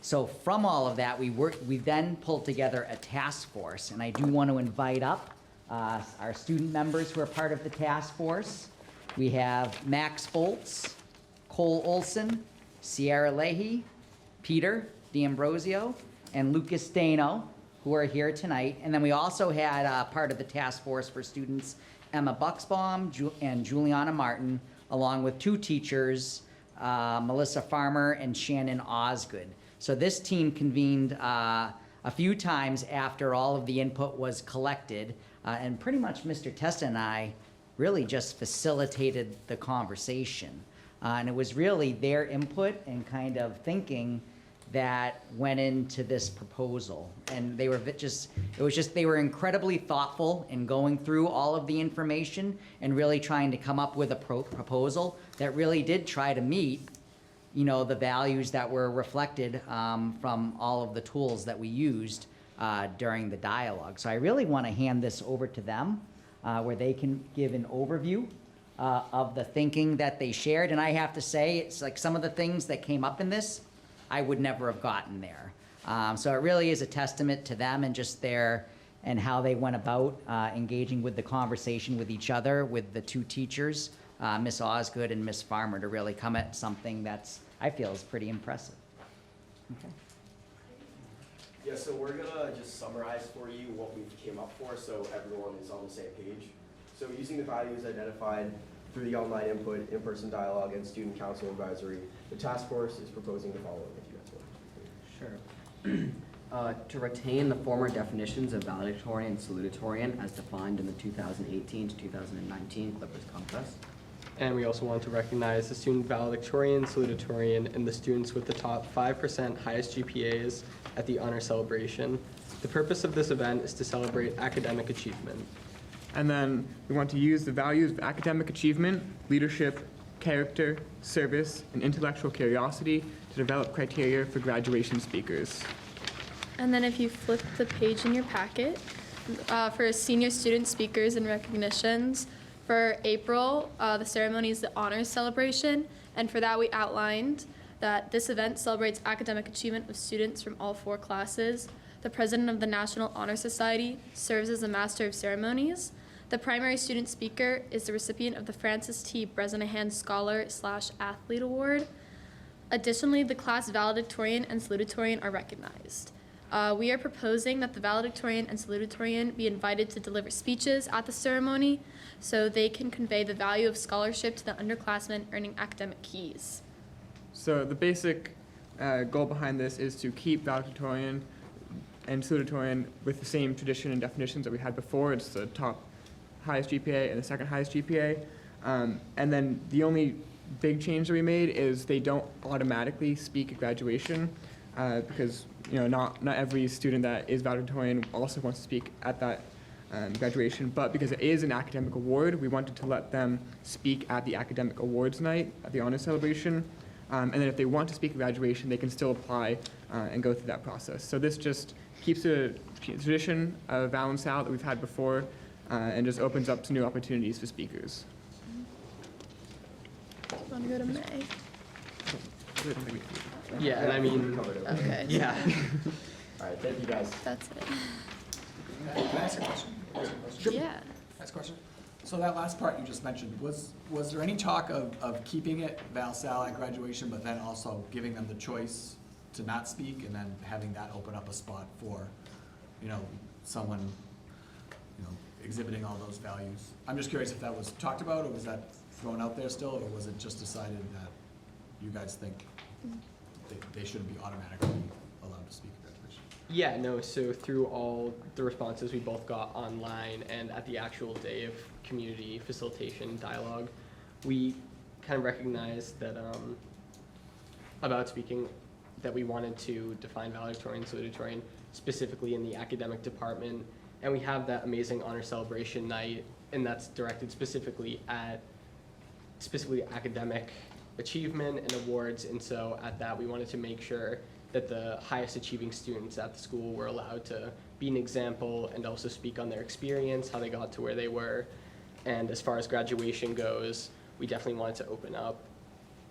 So from all of that, we then pulled together a task force, and I do want to invite up our student members who are part of the task force. We have Max Foltz, Cole Olson, Sierra Leahy, Peter D'Ambrosio, and Lucas Dano, who are here tonight. And then we also had part of the task force for students, Emma Buxbaum and Juliana Martin, along with 2 teachers, Melissa Farmer and Shannon Osgood. So this team convened a few times after all of the input was collected, and pretty much Mr. Testa and I really just facilitated the conversation. And it was really their input and kind of thinking that went into this proposal. And they were they were incredibly thoughtful in going through all of the information and really trying to come up with a proposal that really did try to meet, you know, the values that were reflected from all of the tools that we used during the dialogue. So I really want to hand this over to them where they can give an overview of the thinking that they shared. And I have to say, it's like some of the things that came up in this, I would never have gotten there. So it really is a testament to them and just and how they went about engaging with the conversation with each other, with the 2 teachers, Miss Osgood and Miss Farmer, to really come at something I feel is pretty impressive. Okay. Yeah, so we're gonna just summarize for you what we came up for so everyone is on the same page. So using the values identified through the online input, in-person dialogue, and student council advisory, the task force is proposing the following, if you guys want. Sure. To retain the former definitions of valedictorian and salutatorian as defined in the 2018 to 2019 Clippers contest. And we also want to recognize the student valedictorian, salutatorian, and the students with the top 5% highest GPAs at the honor celebration. The purpose of this event is to celebrate academic achievement. And then we want to use the values of academic achievement, leadership, character, service, and intellectual curiosity to develop criteria for graduation speakers. And then if you flip the page in your packet, for senior student speakers and recognitions, for April, the ceremony is the honors celebration, and for that we outlined that this event celebrates academic achievement of students from all 4 classes. The president of the National Honor Society serves as the master of ceremonies. The primary student speaker is the recipient of the Francis T. Bresnahan Scholar/Athlete Award. Additionally, the class valedictorian and salutatorian are recognized. We are proposing that the valedictorian and salutatorian be invited to deliver speeches at the ceremony so they can convey the value of scholarship to the underclassmen earning academic keys. So the basic goal behind this is to keep valedictorian and salutatorian with the same tradition and definitions that we had before. It's the top highest GPA and the second highest GPA. And then the only big change that we made is they don't automatically speak at graduation because not every student that is valedictorian also wants to speak at that graduation, but because it is an academic award, we wanted to let them speak at the academic awards night at the honor celebration. And then if they want to speak at graduation, they can still apply and go through that process. So this just keeps the tradition of Val and Sal that we've had before and just opens up to new opportunities for speakers. Want to go to May? Yeah, and I mean, Okay. yeah. All right, thank you guys. That's it. Can I ask a question? Yeah. Next question. So that last part you just mentioned, was there any talk of keeping it Val-Sal at graduation, but then also giving them the choice to not speak and then having that open up a spot for, someone, exhibiting all those values? I'm just curious if that was talked about, or was that thrown out there still, or was it just decided that you guys think they shouldn't be automatically allowed to speak at graduation. Yeah, no, so through all the responses we both got online and at the actual day of community facilitation dialogue, we kind of recognized that about speaking, that we wanted to define valedictorian, salutatorian specifically in the academic department. And we have that amazing honor celebration night, and that's directed specifically at academic achievement and awards. And so at that, we wanted to make sure that the highest achieving students at the school were allowed to be an example and also speak on their experience, how they got to where they were. And as far as graduation goes, we definitely wanted to open up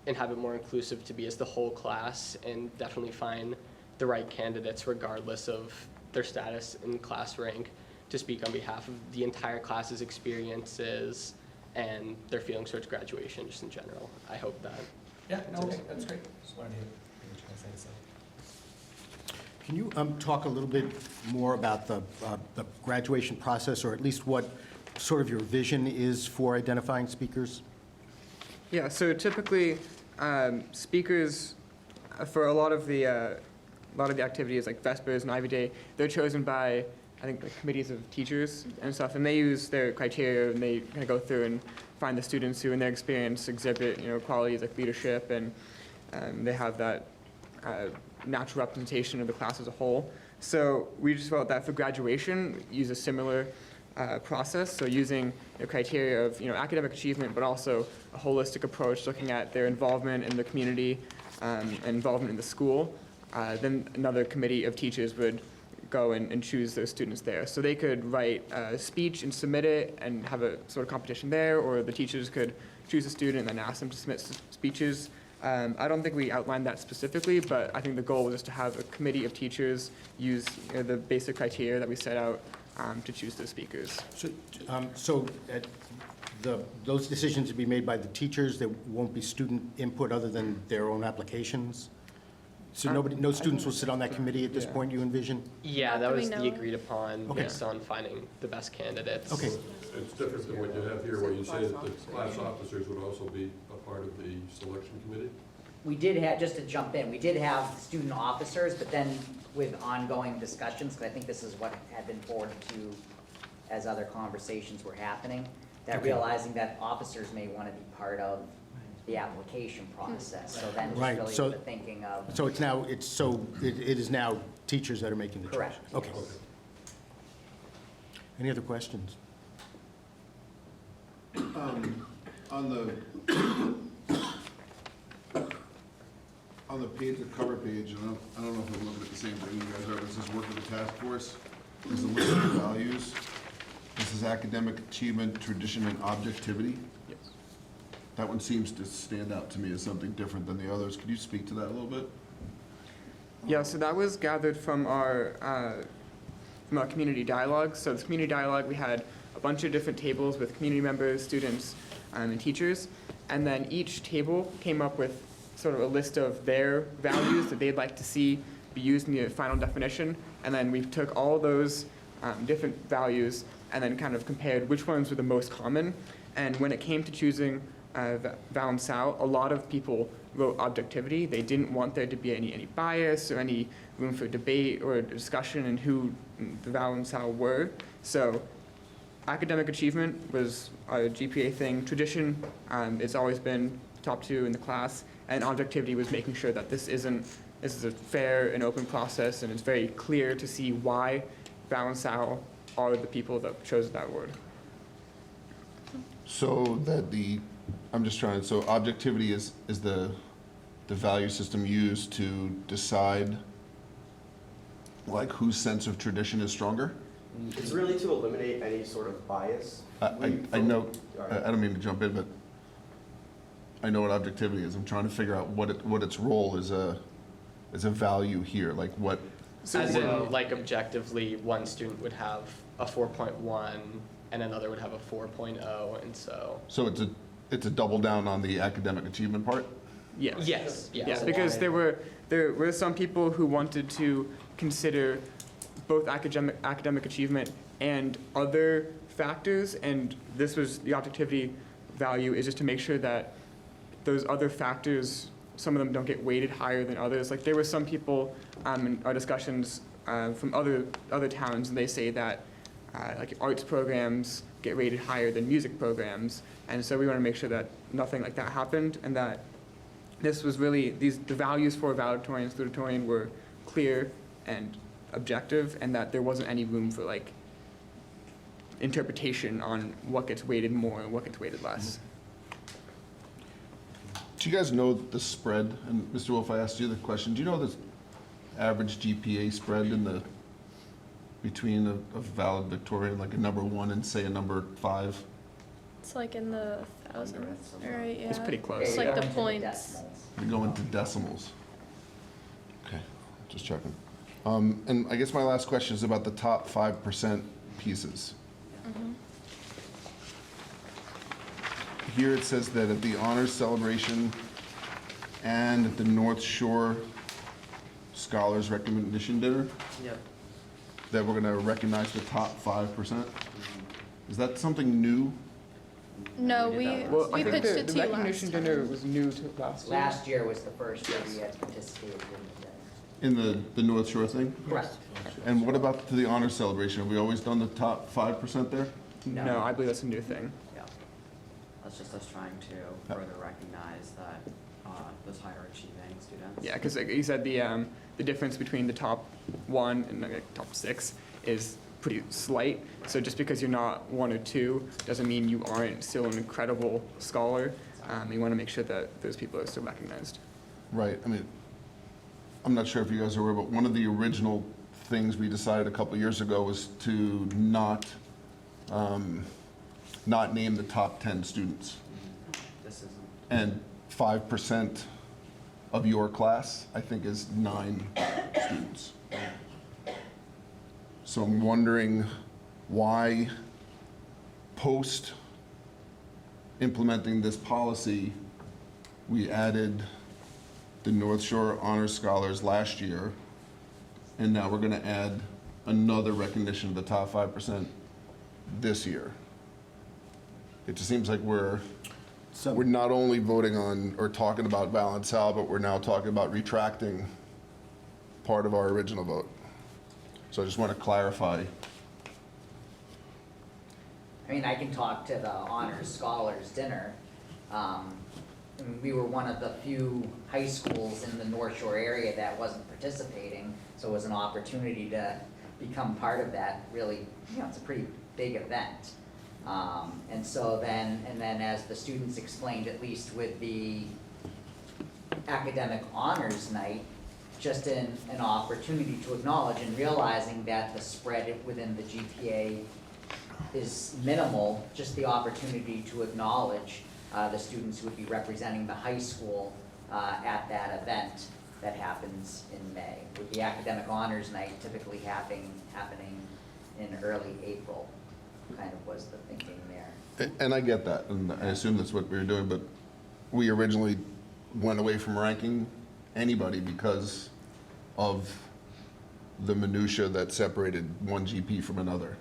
and have it more inclusive to be as the whole class, and definitely find the right candidates regardless of their status in class rank to speak on behalf of the entire class's experiences and their feelings towards graduation just in general. I hope that. Yeah, no, that's great. Just wanted to hear what you guys say. Can you talk a little bit more about the graduation process, or at least what sort of your vision is for identifying speakers? Yeah, so typically, speakers for a lot of the activities like Vespers and Ivy Day, they're chosen by, I think, the committees of teachers and stuff, and they use their criteria, and they kind of go through and find the students who, in their experience, exhibit, qualities like leadership, and they have that natural representation of the class as a whole. So we just felt that for graduation, use a similar process, so using the criteria of academic achievement, but also a holistic approach, looking at their involvement in the community and involvement in the school. Then another committee of teachers would go and choose those students there. So they could write a speech and submit it and have a sort of competition there, or the teachers could choose a student and then ask them to submit speeches. I don't think we outlined that specifically, but I think the goal was just to have a committee of teachers use the basic criteria that we set out to choose the speakers. So those decisions will be made by the teachers. There won't be student input other than their own applications? So no students will sit on that committee at this point, you envision? Yeah, that was the agreed upon based on finding the best candidates. Okay. It's different than what you have here, where you say that the class officers would also be a part of the selection committee? We did have, just to jump in, we did have student officers, but then with ongoing discussions, because I think this is what had been forwarded to as other conversations were happening, that realizing that officers may want to be part of the application process. So then just really so, the thinking of. So it is now teachers that are making the choice? Correct. Okay. Any other questions? On the page, the cover page, and I don't know if I'm looking at the same thing you guys are, but it says work with the task force. There's a list of values. This is academic achievement, tradition, and objectivity. Yes. That one seems to stand out to me as something different than the others. Could you speak to that a little bit? Yeah, so that was gathered from our community dialogue. So this community dialogue, we had a bunch of different tables with community members, students, and teachers. And then each table came up with sort of a list of their values that they'd like to see be used in the final definition. And then we took all those different values and then kind of compared which ones were the most common. And when it came to choosing Val and Sal, a lot of people wrote objectivity. They didn't want there to be any bias or any room for debate or discussion in who the Val and Sal were. So academic achievement was a GPA thing. Tradition, it's always been top 2 in the class. And objectivity was making sure that this is a fair and open process, and it's very clear to see why Val and Sal are the people that chose that word. So that so objectivity is the value system used to decide like whose sense of tradition is stronger? It's really to eliminate any sort of bias. I know, I don't mean to jump in, but I know what objectivity is. I'm trying to figure out what its role is a value here, like what. As in, like, objectively, one student would have a 4.1 and another would have a 4.0, and so. So it's a double down on the academic achievement part? Yes. Because there were some people who wanted to consider both academic achievement and other factors, and this was the objectivity value, is just to make sure that those other factors some of them don't get weighted higher than others. Like there were some people in our discussions from other towns, and they say that like arts programs get rated higher than music programs, and so we want to make sure that nothing like that happened, and that this was really the values for valedictorian and salutatorian were clear and objective, and that there wasn't any room for like interpretation on what gets weighted more and what gets weighted less. Do you guys know the spread? And Mr. Wolf, I asked you the question. Do you know the average GPA spread in the between a valedictorian, like a number 1 and say a number 5? It's like in the thousands, right? Yeah. It's pretty close. It's like the points. We go into decimals. Okay, just checking. And I guess my last question is about the top 5% pieces. Here it says that at the honors celebration and at the North Shore Scholars Recognition Dinner, Yep. that we're gonna recognize the top 5%. Is that something new? No, we I think pitched it the to you recognition last dinner time. was new to last year. Last year was the first year we had participated in the In the North Shore thing? Correct. And what about to the honors celebration? Have we always done the top 5% there? No, I believe that's a new thing. Yeah. That's just us trying to further recognize that those higher achieving students. Yeah, because like you said, the difference between the top 1 and the top 6 is pretty slight. So just because you're not 1 or 2 doesn't mean you aren't still an incredible scholar. You want to make sure that those people are still recognized. Right. I mean, I'm not sure if you guys are aware, but one of the original things we decided a couple years ago was to not name the top 10 students. This isn't. And 5% of your class, I think, is 9 students. So I'm wondering why post implementing this policy, we added the North Shore Honor Scholars last year, and now we're gonna add another recognition of the top 5% this year. It just seems like we're not only voting on or talking about Val and Sal, but we're now talking about retracting part of our original vote. So I just want to clarify. I mean, I can talk to the Honors Scholars Dinner. We were one of the few high schools in the North Shore area that wasn't participating, so it was an opportunity to become part of that. Really, it's a pretty big event. And then as the students explained, at least with the academic honors night, just an opportunity to acknowledge and realizing that the spread within the GPA is minimal, just the opportunity to acknowledge the students who would be representing the high school at that event that happens in May, with the academic honors night typically happening in early April, kind of was the thinking there. And I get that, and I assume that's what we were doing, but we originally went away from ranking anybody because of the minutia that separated one GPA from another.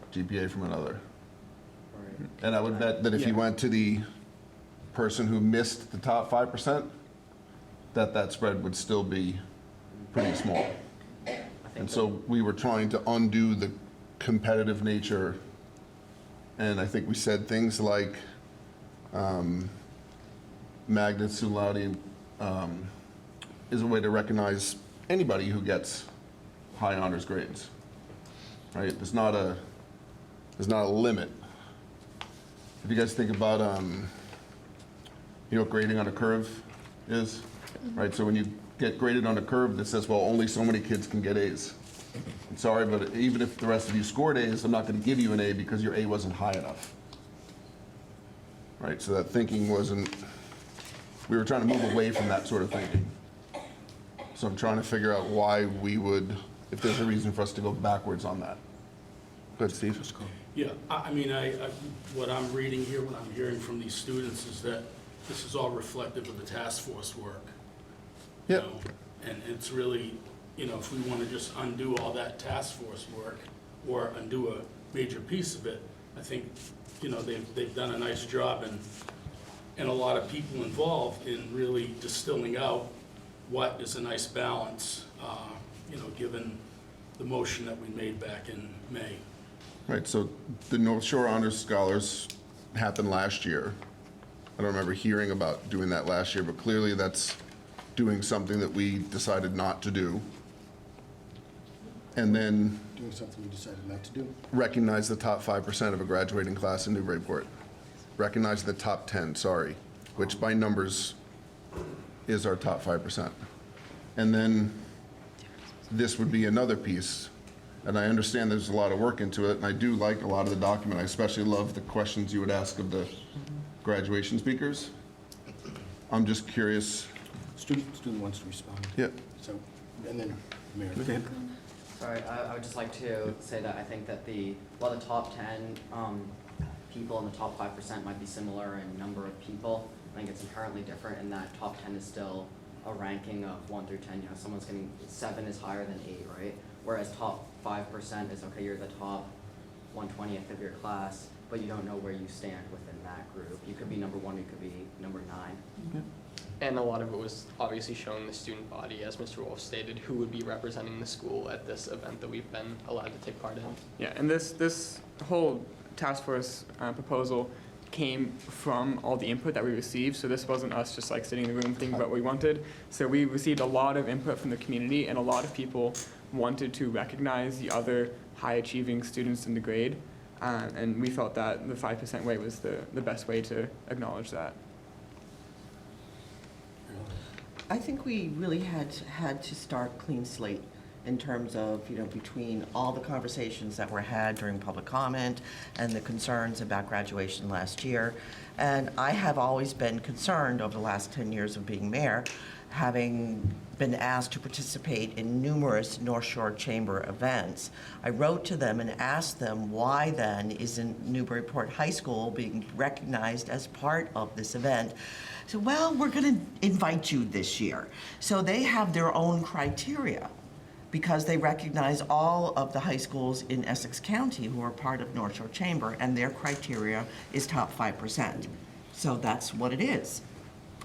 And I would bet that if you went to the person who missed the top 5%, that spread would still be pretty small. And so we were trying to undo the competitive nature, and I think we said things like magna cum laude is a way to recognize anybody who gets high honors grades, right? There's not a limit. If you guys think about, you know what grading on a curve is, right? So when you get graded on a curve that says, well, only so many kids can get A's. I'm sorry, but even if the rest of you scored A's, I'm not going to give you an A because your A wasn't high enough, right? So that thinking wasn't, we were trying to move away from that sort of thinking. So I'm trying to figure out why we would, if there's a reason for us to go backwards on that. Go ahead, Steve. Yeah, I mean, what I'm reading here, what I'm hearing from these students is that this is all reflective of the task force work. Yep. You know, and it's really, you know, if we want to just undo all that task force work or undo a major piece of it, I think, you know, they've done a nice job and a lot of people involved in really distilling out what is a nice balance, given the motion that we made back in May. Right, so the North Shore Honors Scholars happened last year. I don't remember hearing about doing that last year, but clearly that's doing something that we decided not to do. And then Doing something we decided not to do. recognize the top 5% of a graduating class in Newburyport. Recognize the top 10, sorry, which by numbers is our top 5%. And then this would be another piece. And I understand there's a lot of work into it, and I do like a lot of the document. I especially love the questions you would ask of the graduation speakers. I'm just curious. Student wants to respond. Yeah. So, and then Mayor. Go ahead. Sorry, I would just like to say that I think that while the top 10 people and the top 5% might be similar in number of people, I think it's inherently different in that top 10 is still a ranking of 1 through 10. Someone's getting 7 is higher than 8, right? Whereas top 5% is, okay, you're the top 120th of your class, but you don't know where you stand within that group. You could be number 1, you could be number 9. And a lot of it was obviously showing the student body, as Mr. Wolf stated, who would be representing the school at this event that we've been allowed to take part in. Yeah, and this whole task force proposal came from all the input that we received, so this wasn't us just like sitting in the room thinking about what we wanted. So we received a lot of input from the community, and a lot of people wanted to recognize the other high-achieving students in the grade, and we felt that the 5% way was the best way to acknowledge that. I think we really had to start clean slate in terms of, between all the conversations that were had during public comment and the concerns about graduation last year. And I have always been concerned over the last 10 years of being mayor, having been asked to participate in numerous North Shore Chamber events. I wrote to them and asked them why then isn't Newburyport High School being recognized as part of this event? So, well, we're going to invite you this year. So they have their own criteria because they recognize all of the high schools in Essex County who are part of North Shore Chamber, and their criteria is top 5%. So that's what it is.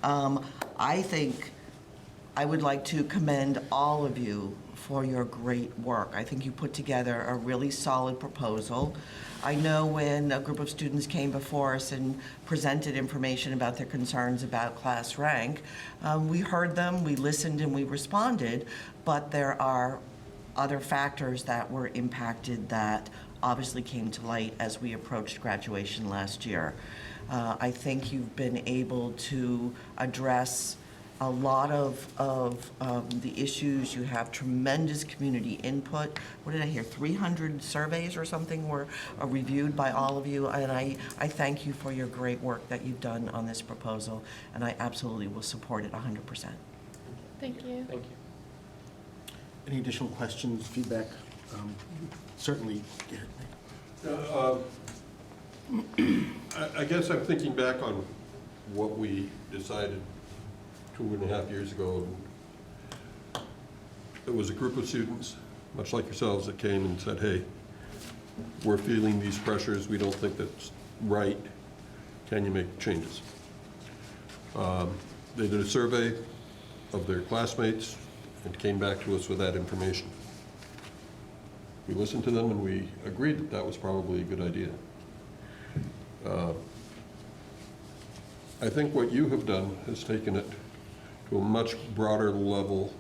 I think I would like to commend all of you for your great work. I think you put together a really solid proposal. I know when a group of students came before us and presented information about their concerns about class rank, we heard them, we listened, and we responded, but there are other factors that were impacted that obviously came to light as we approached graduation last year. I think you've been able to address a lot of the issues. You have tremendous community input. What did I hear? 300 surveys or something were reviewed by all of you, and I thank you for your great work that you've done on this proposal, and I absolutely will support it 100%. Thank you. Thank you. Any additional questions, feedback? Certainly. I guess I'm thinking back on what we decided 2.5 years ago. There was a group of students, much like yourselves, that came and said, hey, we're feeling these pressures, we don't think that's right, can you make changes? They did a survey of their classmates and came back to us with that information. We listened to them and we agreed that that was probably a good idea. I think what you have done is taken it to a much broader level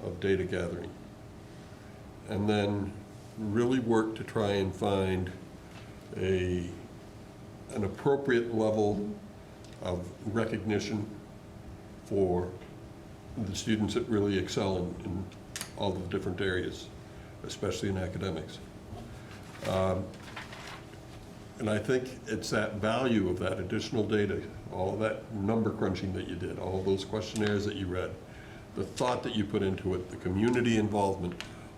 of data gathering, and then really work to try and find an appropriate level of recognition for the students that really excel in all the different areas, especially in academics. And I think it's that value of that additional data, all of that number crunching that you did, all of those questionnaires that you read, the thought that you put into it, the community involvement,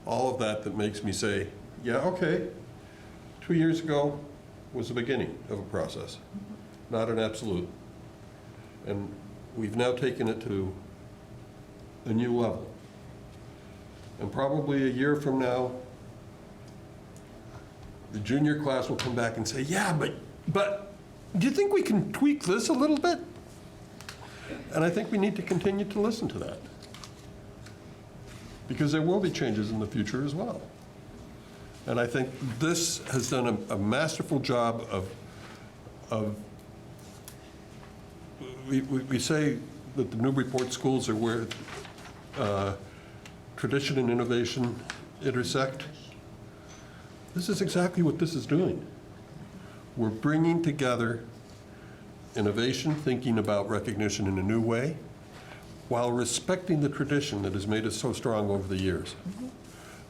all of that that makes me say, yeah, okay, 2 years ago was the beginning of a process, not an absolute. And we've now taken it to a new level. And probably a year from now, the junior class will come back and say, yeah, but do you think we can tweak this a little bit? And I think we need to continue to listen to that. because there will be changes in the future as well. And I think this has done a masterful job of we say that the Newburyport schools are where tradition and innovation intersect. This is exactly what this is doing. We're bringing together innovation, thinking about recognition in a new way, while respecting the tradition that has made us so strong over the years.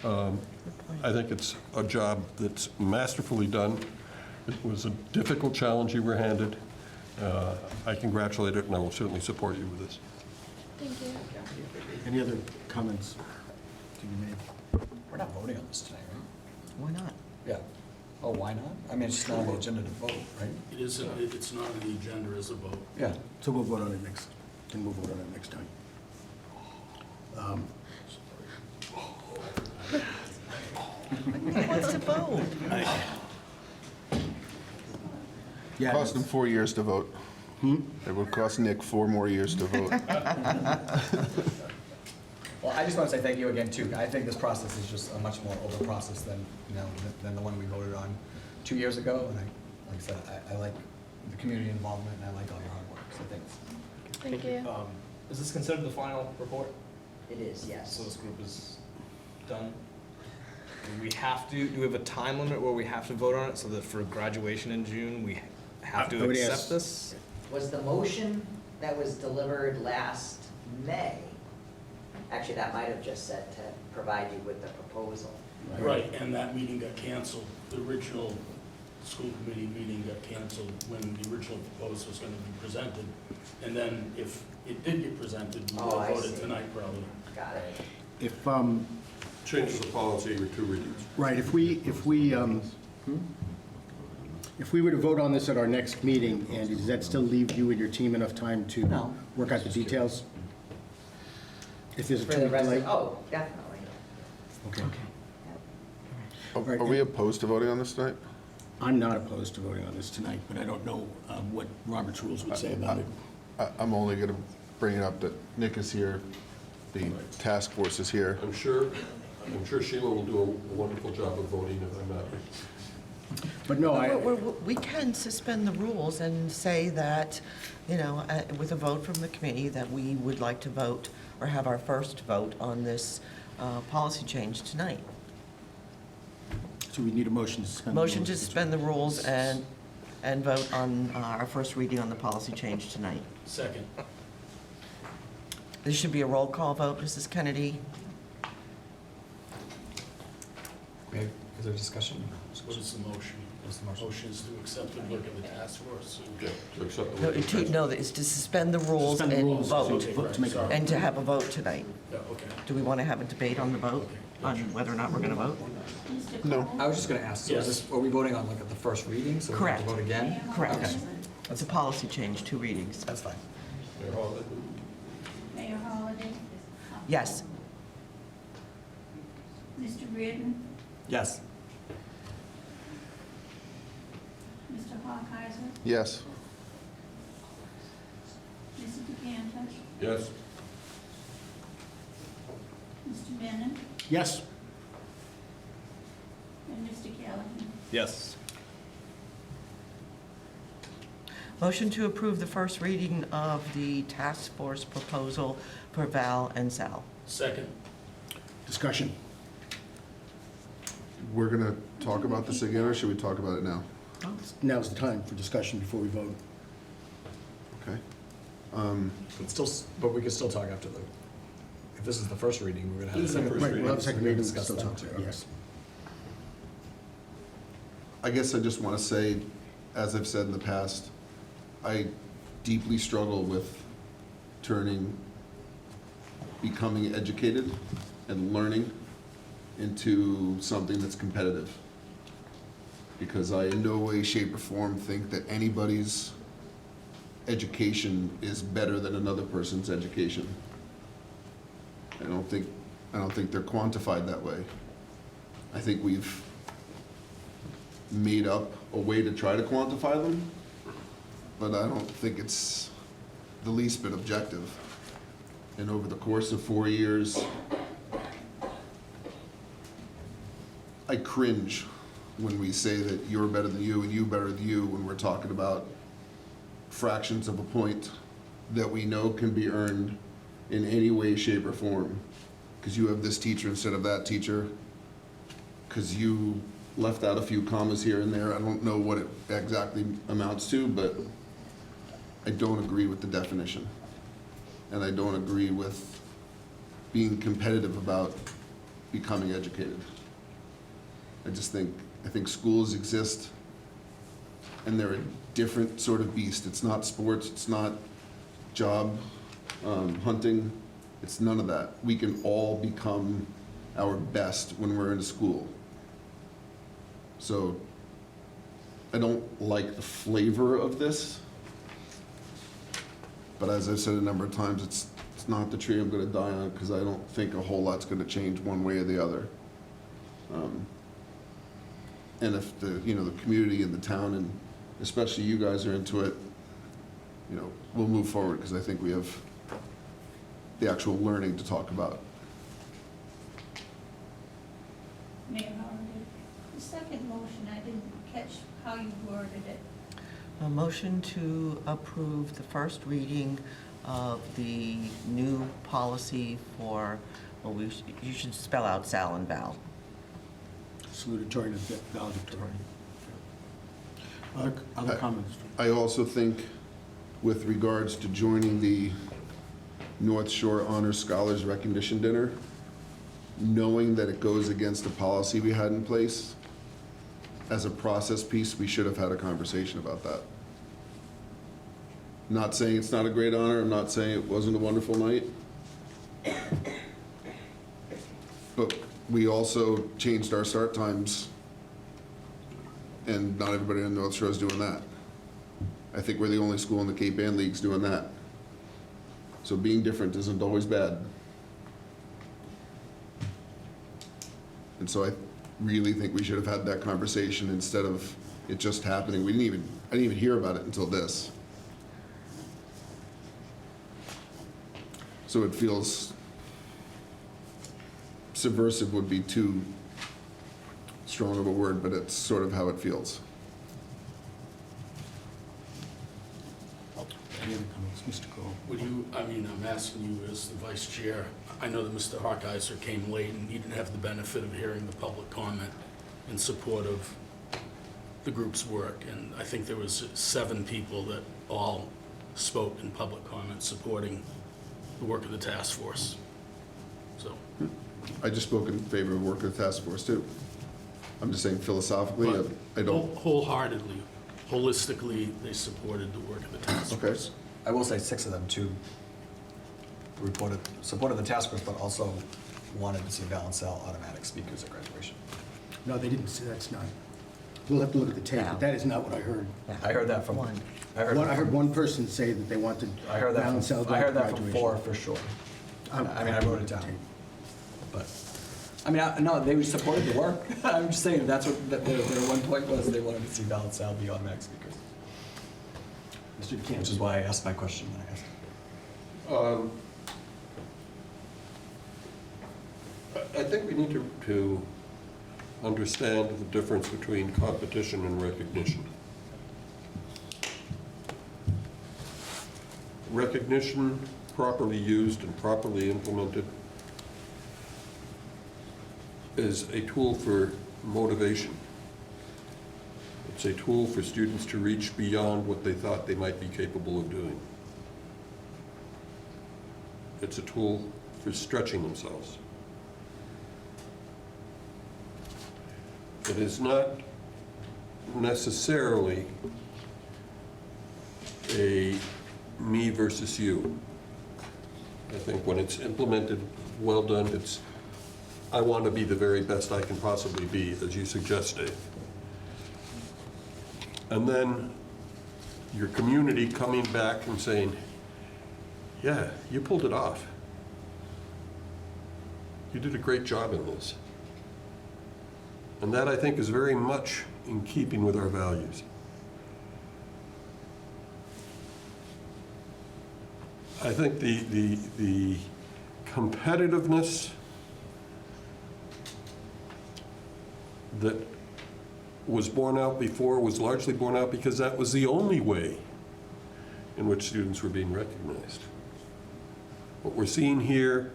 I think it's a job that's masterfully done. It was a difficult challenge you were handed. I congratulate it, and I will certainly support you with this. Thank you. Any other comments to be made? We're not voting on this tonight, right? Why not? Yeah. Oh, why not? I mean, it's just not on the agenda to vote, right? It isn't, it's not on the agenda as a vote. Yeah. So we'll vote on it next, and we'll vote on it next time. Who wants to vote? Yeah. Cost him 4 years to vote. It would cost Nick 4 more years to vote. Well, I just want to say thank you again, too. I think this process is just a much more open process than, than the one we voted on 2 years ago. And like I said, I like the community involvement, and I like all your hard work, so thanks. Thank you. Is this considered the final report? It is, yes. So this group is done? Do we have to, do we have a time limit where we have to vote on it, so that for graduation in June, we have I to would ask- accept this? Was the motion that was delivered last May, actually, that might have just said to provide you with the proposal. Right, and that meeting got canceled. The original school committee meeting got canceled when the original proposal was going to be presented. And then if it did get presented, we would Oh, I have voted see. tonight probably. Got it. If, Changes the policy every 2 readings. right, if we were to vote on this at our next meeting, Andy, does that still leave you and your team enough time to No. work out the details? If there's a For the two-week rest delay? of, oh, definitely. Okay. Are we opposed to voting on this tonight? I'm not opposed to voting on this tonight, but I don't know what Robert's rules would say about it. I'm only going to bring it up that Nick is here, the task force is here. I'm sure Sheila will do a wonderful job of voting if I'm not. But no, We can suspend the rules and say that, with a vote from the committee, that we would like to vote or have our first vote on this policy change tonight. So we need a motion to suspend. Motion to suspend the rules and vote on our first reading on the policy change tonight. Second. This should be a roll call vote, Mrs. Kennedy. Okay, is there discussion? What is the motion? Motion is to accept the work of the task force. Yeah, to accept the No, legislation. it's to suspend the rules Suspend the and rules vote, to make a- and to have a vote tonight. Yeah, okay. Do we want to have a debate on the vote, on whether or not we're going to vote? No. I was just going to ask, so is this, are we voting on like at the first reading, so we have Correct. to vote again? Correct. Okay, It's a policy change, 2 readings. that's fine. Mayor Holiday? Mayor Holliday, Yes. Mr. Reardon, Yes. Mr. Hawkeizer, Yes. Mrs. Decanter, Yes. Mr. Menon, Yes. and Mr. Callahan. Yes. Motion to approve the first reading of the task force proposal for Val and Sal. Second. Discussion. We're going to talk about this again, or should we talk about it now? Now's the time for discussion before we vote. Okay. But we can still talk after the, if this is the first reading, we're going to have a second. Right, we'll have a second We're reading, gonna we'll still discuss talk that about it, too. yes. I guess I just want to say, as I've said in the past, I deeply struggle with becoming educated and learning into something that's competitive. Because I in no way, shape, or form think that anybody's education is better than another person's education. I don't think they're quantified that way. I think we've made up a way to try to quantify them, but I don't think it's the least bit objective. And over the course of 4 years, I cringe when we say that you're better than you and you better than you when we're talking about fractions of a point that we know can be earned in any way, shape, or form. Because you have this teacher instead of that teacher. Because you left out a few commas here and there. I don't know what it exactly amounts to, but I don't agree with the definition. And I don't agree with being competitive about becoming educated. I think schools exist and they're a different sort of beast. It's not sports, it's not job hunting, it's none of that. We can all become our best when we're in a school. So I don't like the flavor of this, but as I've said a number of times, it's not the tree I'm gonna die on, because I don't think a whole lot's gonna change one way or the other. And if the community and the town, and especially you guys are into it, we'll move forward, because I think we have the actual learning to talk about. Mayor Holiday, the second motion, I didn't catch how you worded it. A motion to approve the first reading of the new policy for, you should spell out Sal and Val. Salutatorian and valedictorian. Other comments? I also think with regards to joining the North Shore Honor Scholars Recognition Dinner, knowing that it goes against the policy we had in place, as a process piece, we should have had a conversation about that. Not saying it's not a great honor, I'm not saying it wasn't a wonderful night, but we also changed our start times, and not everybody on North Shore is doing that. I think we're the only school in the Cape Ann League's doing that. So being different isn't always bad. And so I really think we should have had that conversation instead of it just happening. I didn't even hear about it until this. So it feels, subversive would be too strong of a word, but it's sort of how it feels. Any other comments? Mr. Cole? I'm asking you as the vice chair, I know that Mr. Hawkeiser came late and he didn't have the benefit of hearing the public comment in support of the group's work. And I think there was 7 people that all spoke in public comment supporting the work of the task force. So I just spoke in favor of work of the task force too. I'm just saying philosophically, but I don't. wholeheartedly, holistically, they supported the work of the task force. I will say 6 of them too supported the task force, but also wanted to see Val and Sal automatic speakers at graduation. No, they didn't say that's not. We'll have to look at the tape, but that is not what I heard. I heard that from one. I heard one person say that they wanted Val and Sal to I heard that from graduation. 4 for sure. I wrote it down. But, no, they supported the work. I'm just saying, that's what their one point was, they wanted to see Val and Sal be automatic speakers. Mr. Decanter. Which is why I asked my question when I asked. I think we need to understand the difference between competition and recognition. Recognition, properly used and properly implemented, is a tool for motivation. It's a tool for students to reach beyond what they thought they might be capable of doing. It's a tool for stretching themselves. It is not necessarily a me versus you. I think when it's implemented, well done, it's I want to be the very best I can possibly be, as you suggest, Dave. And then your community coming back and saying, yeah, you pulled it off. You did a great job in this. And that, I think, is very much in keeping with our values. I think the competitiveness that was borne out before was largely borne out because that was the only way in which students were being recognized. What we're seeing here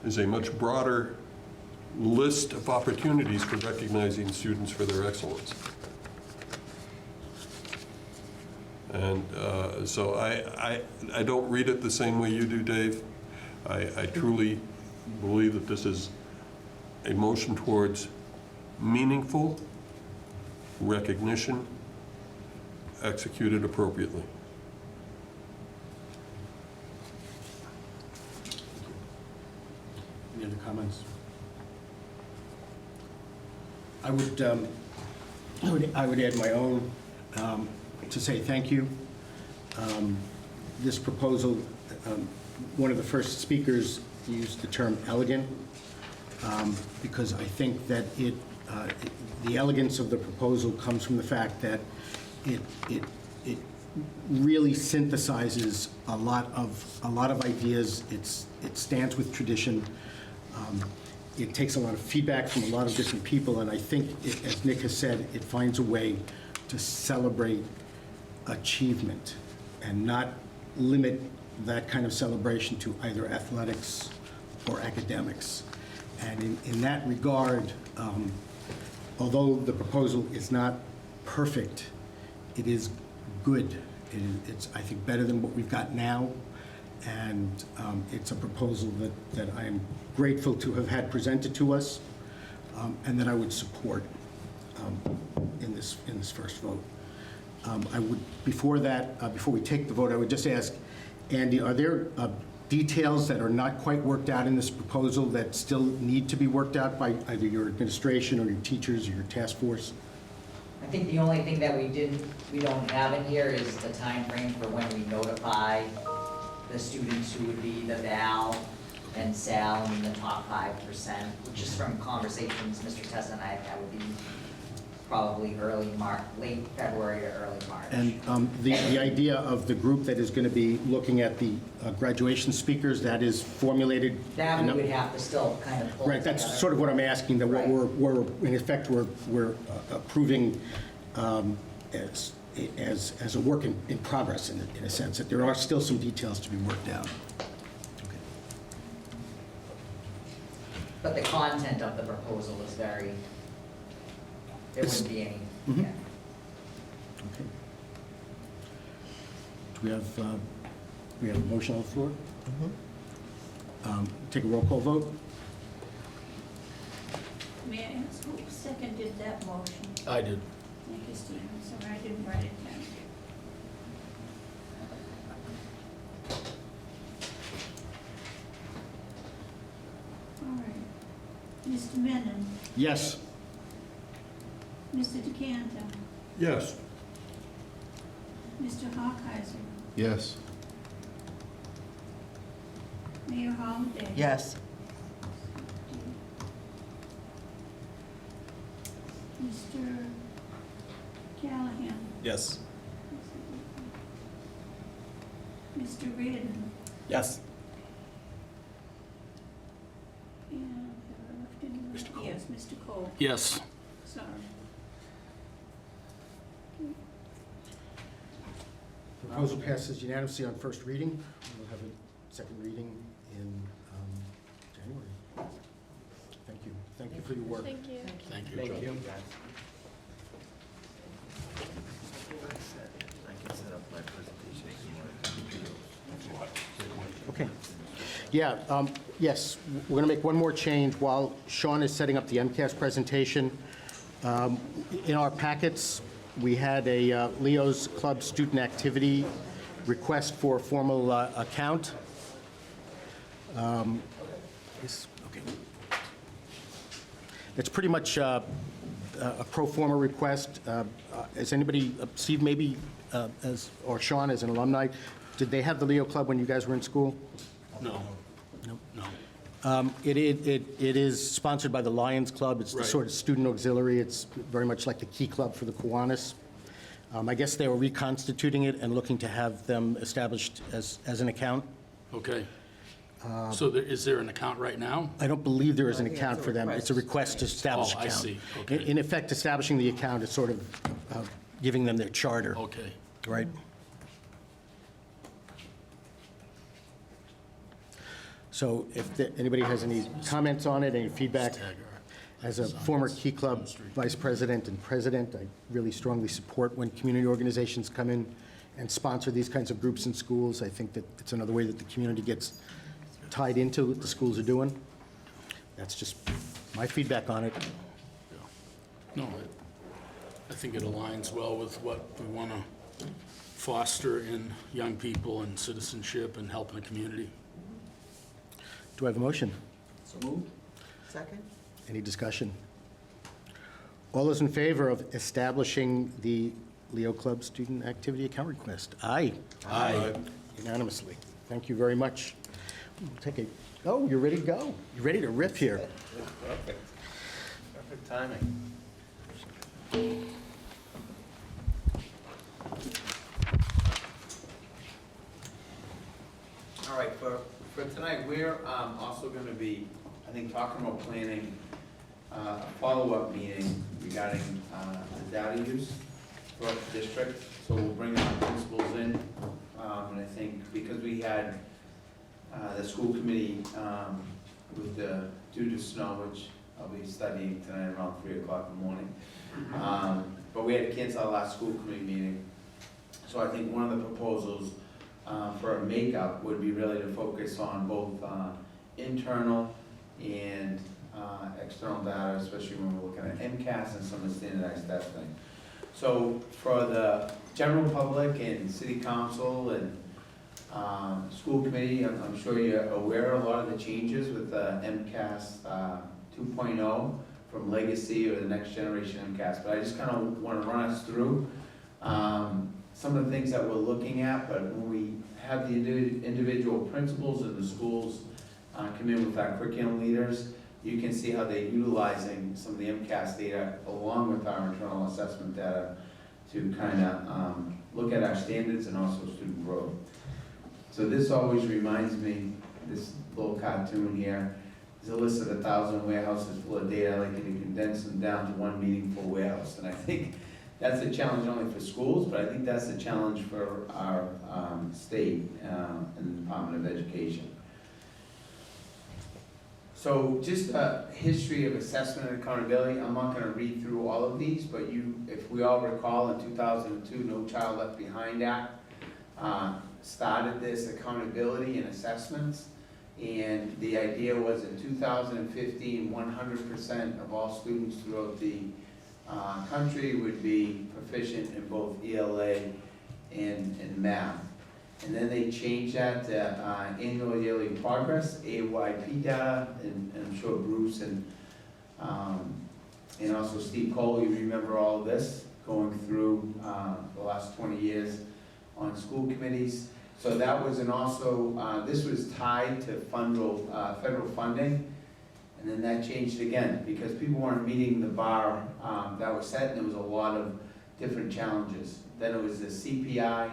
is a much broader list of opportunities for recognizing students for their excellence. And so I don't read it the same way you do, Dave. I truly believe that this is a motion towards meaningful recognition executed appropriately. Any other comments? I would add my own to say thank you. This proposal, one of the first speakers used the term elegant because I think that the elegance of the proposal comes from the fact that it really synthesizes a lot of ideas. It stands with tradition. It takes a lot of feedback from a lot of different people, and I think, as Nick has said, it finds a way to celebrate achievement and not limit that kind of celebration to either athletics or academics. And in that regard, although the proposal is not perfect, it is good. It's, I think, better than what we've got now. And it's a proposal that I am grateful to have had presented to us and that I would support in this first vote. I would, before we take the vote, I would just ask, Andy, are there details that are not quite worked out in this proposal that still need to be worked out by either your administration or your teachers or your task force? I think the only thing that we don't have in here is the time frame for when we notify the students who would be the Val and Sal in the top 5%, which is from conversations Mr. Tessa and I have had, would be probably late February or early March. And the idea of the group that is going to be looking at the graduation speakers, that is formulated? That we would have to still kind of pull Right, together. that's sort of what I'm asking, that what we're in effect, we're approving as a work in progress, in a sense, that there are still some details to be worked out. But the content of the proposal is very, there wouldn't be any. Mhm. Yeah. Okay. Do we have a motion on the floor? Take a roll call vote? May I ask who seconded that motion? I did. Thank you, Stephen. Sorry, I didn't write it down. All right. Mr. Menon, Yes. Mr. Decanter, Yes. Mr. Hawkeizer, Yes. Mayor Holliday. Yes. Mr. Callahan, Yes. Mr. Reardon, Yes. and have I left anyone? Mr. Cole. Yes, Mr. Cole. Yes. Sorry. Proposal passes unanimously on first reading. We'll have a second reading in January. Thank you. Thank you for your work. Thank you. Thank you. Thank you. Okay. Yeah, yes, we're going to make one more change while Sean is setting up the MCAS presentation. In our packets, we had a Leo's Club student activity request for a formal account. Okay. It's pretty much a pro forma request. Has anybody, Steve maybe, or Sean as an alumni, did they have the Leo Club when you guys were in school? No. No. It is sponsored by the Lions Club. It's the Right. sort of student auxiliary. It's very much like the Key Club for the Kiwanis. I guess they were reconstituting it and looking to have them established as an account. Okay. So is there an account right now? I don't believe there is an I think account it's a for them. It's a request to establish Oh, account. I see. Okay. In effect, establishing the account is sort of giving them their charter, Okay. right? So if anybody has any comments on it, any feedback, as a former Key Club vice president and president, I really strongly support when community organizations come in and sponsor these kinds of groups in schools. I think that it's another way that the community gets tied into what the schools are doing. That's just my feedback on it. No, I think it aligns well with what we want to foster in young people and citizenship and helping the community. Do I have a motion? So moved. Second? Any discussion? All those in favor of establishing the Leo Club student activity account request? Aye. Aye. Unanimously. Thank you very much. We'll take a, oh, you're ready to go. You're ready to rip here. Perfect. Perfect timing. All right, for tonight, we're also going to be, I think, talking about planning a follow-up meeting regarding the data use throughout the district. So we'll bring our principals in, and I think because we had the school committee with due to snow, which I'll be studying tonight around 3 o'clock in the morning. But we had to cancel our last school committee meeting. So I think one of the proposals for a makeup would be really to focus on both internal and external data, especially when we're looking at MCAS and some of the standardized testing. So for the general public and city council and school committee, I'm sure you're aware of a lot of the changes with the MCAS 2.0 from legacy or the next generation MCAS. But I just kind of want to run us through some of the things that we're looking at. But when we have the individual principals in the schools come in with our curriculum leaders, you can see how they're utilizing some of the MCAS data along with our internal assessment data to kind of look at our standards and also student growth. So this always reminds me, this little cartoon here, is a list of 1,000 warehouses full of data. I like you to condense them down to one meaningful warehouse. And I think that's a challenge not only for schools, but I think that's a challenge for our state and the Department of Education. So just a history of assessment and accountability. I'm not going to read through all of these, but if we all recall, in 2002, No Child Left Behind Act started this accountability and assessments. And the idea was in 2015, 100% of all students throughout the country would be proficient in both ELA and math. And then they changed that to annual yearly progress, AYP data, and I'm sure Bruce and also Steve Cole, you remember all of this, going through the last 20 years on school committees. So that was, and also, this was tied to federal funding, and then that changed again, because people weren't meeting the bar that was set, and there was a lot of different challenges. Then it was the CPI,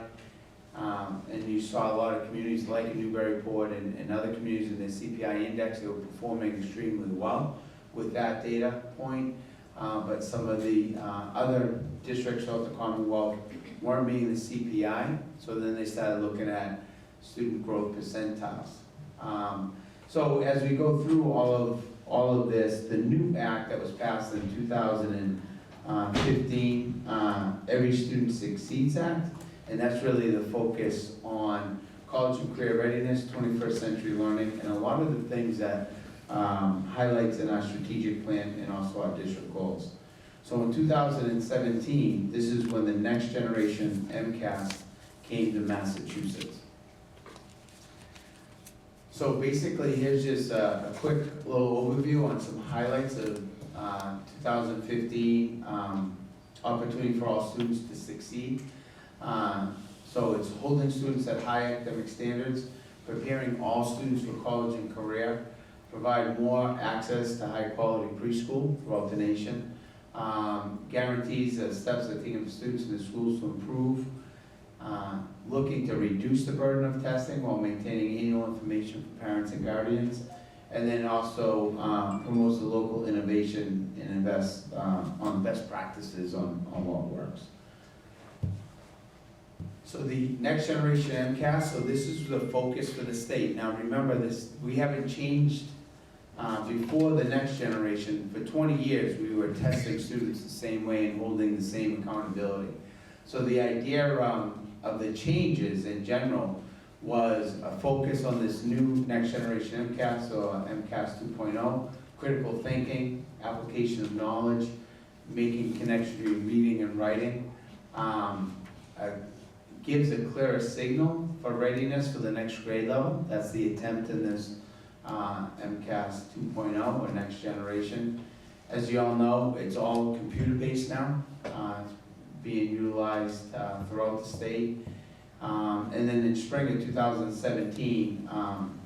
and you saw a lot of communities like in Newburyport and other communities in the CPI index, they were performing extremely well with that data point. But some of the other districts throughout the Commonwealth weren't meeting the CPI, so then they started looking at student growth percentiles. So as we go through all of this, the new act that was passed in 2015, Every Student Succeeds Act, and that's really the focus on college and career readiness, 21st century learning, and a lot of the things that highlights in our strategic plan and also our district goals. So in 2017, this is when the next generation MCAS came to Massachusetts. So basically, here's just a quick little overview on some highlights of 2015 opportunity for all students to succeed. So it's holding students at high academic standards, preparing all students for college and career, provide more access to high quality preschool throughout the nation, guarantees the steps that taken for students in the schools to improve looking to reduce the burden of testing while maintaining annual information for parents and guardians, and then also promotes the local innovation and invest on best practices on what works. So the next generation MCAS, so this is the focus for the state. Now remember this, we haven't changed before the next generation. For 20 years, we were testing students the same way and holding the same accountability. So the idea of the changes in general was a focus on this new next generation MCAS, or MCAS 2.0, critical thinking, application of knowledge, making connection between reading and writing, gives a clearer signal for readiness for the next grade level. That's the attempt in this MCAS 2.0, or next generation. As you all know, it's all computer-based now, being utilized throughout the state. And then in spring of 2017,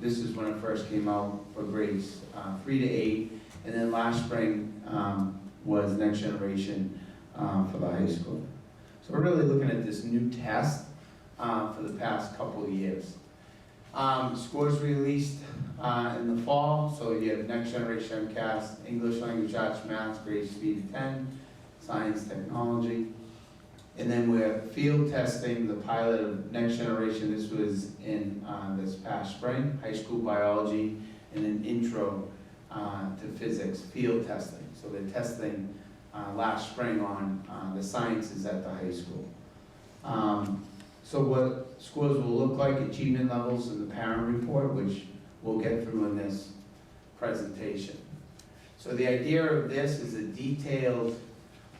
this is when it first came out for grades 3 to 8, and then last spring was next generation for the high school. So we're really looking at this new test for the past couple of years. Scores released in the fall, so you have next generation MCAS, English language arts, math, grades 3 to 10, science, technology. And then we're field testing the pilot of next generation. This was in this past spring, high school biology and an intro to physics field testing. So they're testing last spring on the sciences at the high school. So what scores will look like, achievement levels in the parent report, which we'll get through in this presentation. So the idea of this is a detailed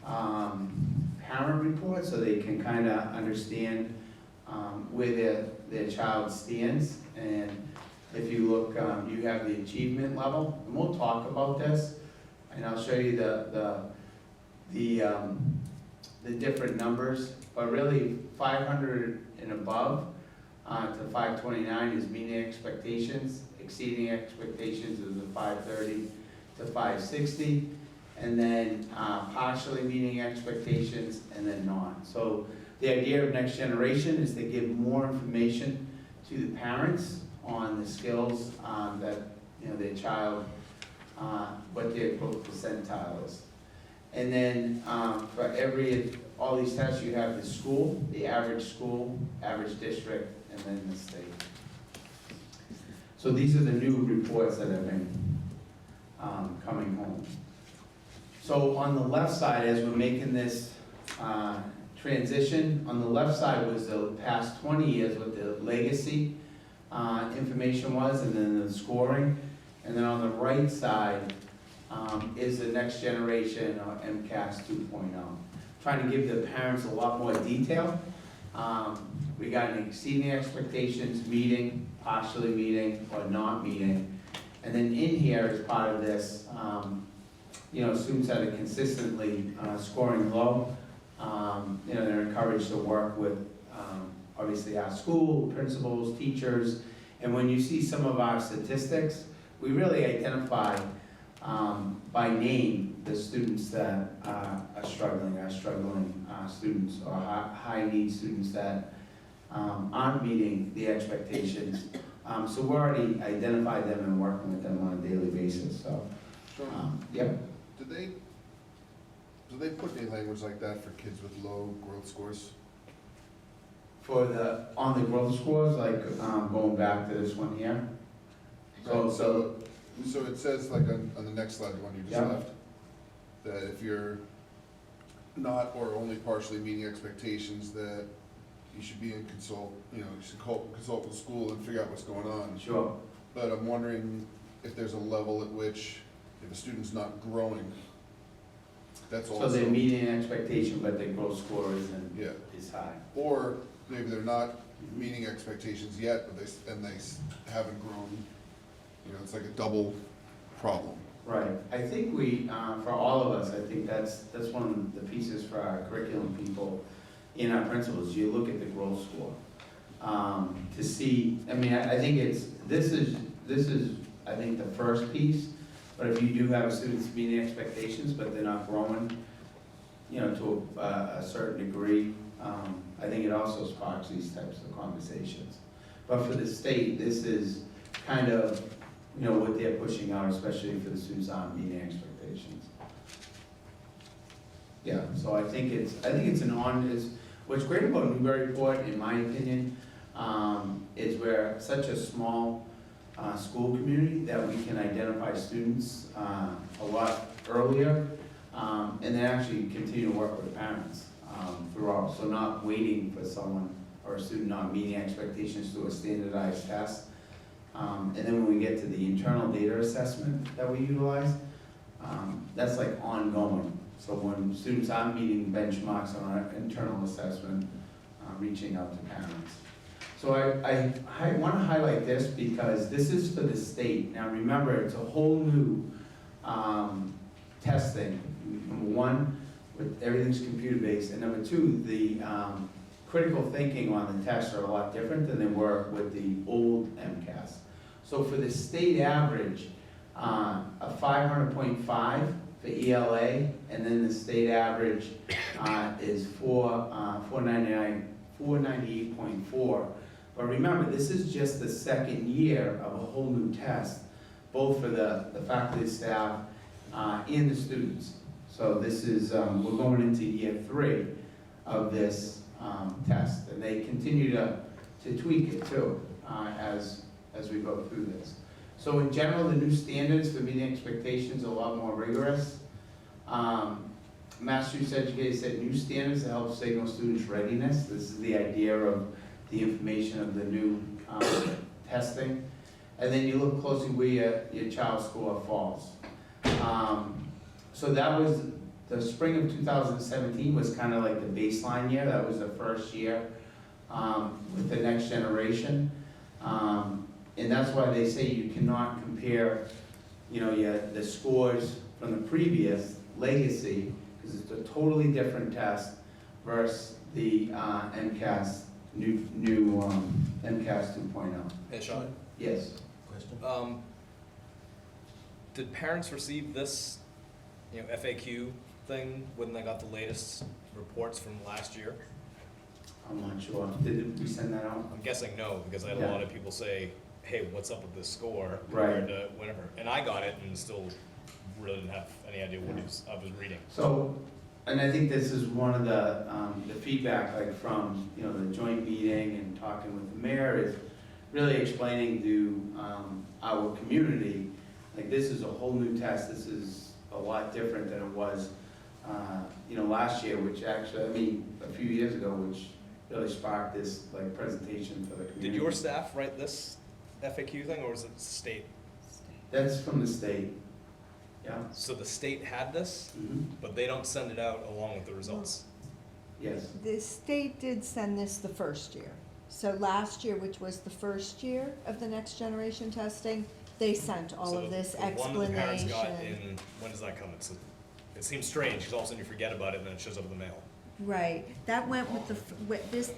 parent report, so they can kind of understand where their child stands. And if you look, you have the achievement level, and we'll talk about this, and I'll show you the different numbers. But really, 500 and above to 529 is meeting expectations. Exceeding expectations is the 530 to 560. And then partially meeting expectations, and then not. So the idea of next generation is to give more information to the parents on the skills that their child, what their growth percentile is. And then for all these tests, you have the school, the average school, average district, and then the state. So these are the new reports that have been coming home. So on the left side, as we're making this transition, on the left side was the past 20 years, what the legacy information was, and then the scoring. And then on the right side is the next generation, or MCAS 2.0. Trying to give the parents a lot more detail. We got an exceeding expectations, meeting, partially meeting, or not meeting. And then in here, as part of this, students that are consistently scoring low, they're encouraged to work with, obviously, our school, principals, teachers. And when you see some of our statistics, we really identify by name the students that are struggling students, or high-need students that aren't meeting the expectations. So we already identified them and working with them on a daily basis, so. Yep. Do they put any language like that for kids with low growth scores? On the growth scores, like going back to this one here. So it says, like on the next slide, the one you just left, that if you're not or only partially meeting expectations, that you should be in consult with school and figure out what's going on. Sure. But I'm wondering if there's a level at which, if a student's not growing, that's also. So they're meeting an expectation, but their growth score isn't is high. Or maybe they're not meeting expectations yet, but they haven't grown. It's like a double problem. Right. I think for all of us, I think that's one of the pieces for our curriculum people and our principals. You look at the growth score to see. I mean, I think this is I think the first piece. But if you do have students meeting expectations, but they're not growing, to a certain degree, I think it also sparks these types of conversations. But for the state, this is kind of, you know, what they're pushing out, especially for the students aren't meeting expectations. Yeah, so I think it's what's great about Newburyport, in my opinion, is we're such a small school community that we can identify students a lot earlier, and then actually continue to work with parents throughout. So not waiting for someone or a student not meeting expectations through a standardized test. And then when we get to the internal data assessment that we utilize, that's like ongoing. So when students aren't meeting benchmarks on our internal assessment, reaching out to parents. So I want to highlight this because this is for the state. Now remember, it's a whole new testing. Number one, with everything's computer-based, and number two, the critical thinking on the tests are a lot different than they were with the old MCAS. So for the state average, a 500.5 for ELA, and then the state average is 498.4. But remember, this is just the second year of a whole new test, both for the faculty, staff, and the students. So this is, we're going into year 3 of this test, and they continue to tweak it too as we go through this. So in general, the new standards for meeting expectations are a lot more rigorous. Massachusetts educators set new standards to help signal students' readiness. This is the idea of the information of the new testing. And then you look closely where your child's score falls. So that was, the spring of 2017 was kind of like the baseline year. That was the first year with the next generation. And that's why they say you cannot compare, you know, the scores from the previous legacy, because it's a totally different test versus the MCAS, new MCAS 2.0. Hey, Sean? Yes. Question? Did parents receive this, you know, FAQ thing when they got the latest reports from last year? I'm not sure. Did we send that out? I'm guessing no, because I had a lot of people say, hey, what's up with this score Right. compared to whatever. And I got it and still really didn't have any idea what I was reading. So, and I think this is one of the feedback, like from, you know, the joint meeting and talking with the mayor, is really explaining to our community, like, this is a whole new test. This is a lot different than it was, you know, last year, which actually, I mean, a few years ago, which really sparked this, like, presentation for the community. Did your staff write this FAQ thing, or was it state? That's from the state. Yeah. So the state had this, but they don't send it out along with the results? Yes. The state did send this the first year. So last year, which was the first year of the next generation testing, they sent all of this the one that the parents got explanation. in, when does that come? It seems strange, because all of a sudden you forget about it and then it shows up in the mail. Right, that went with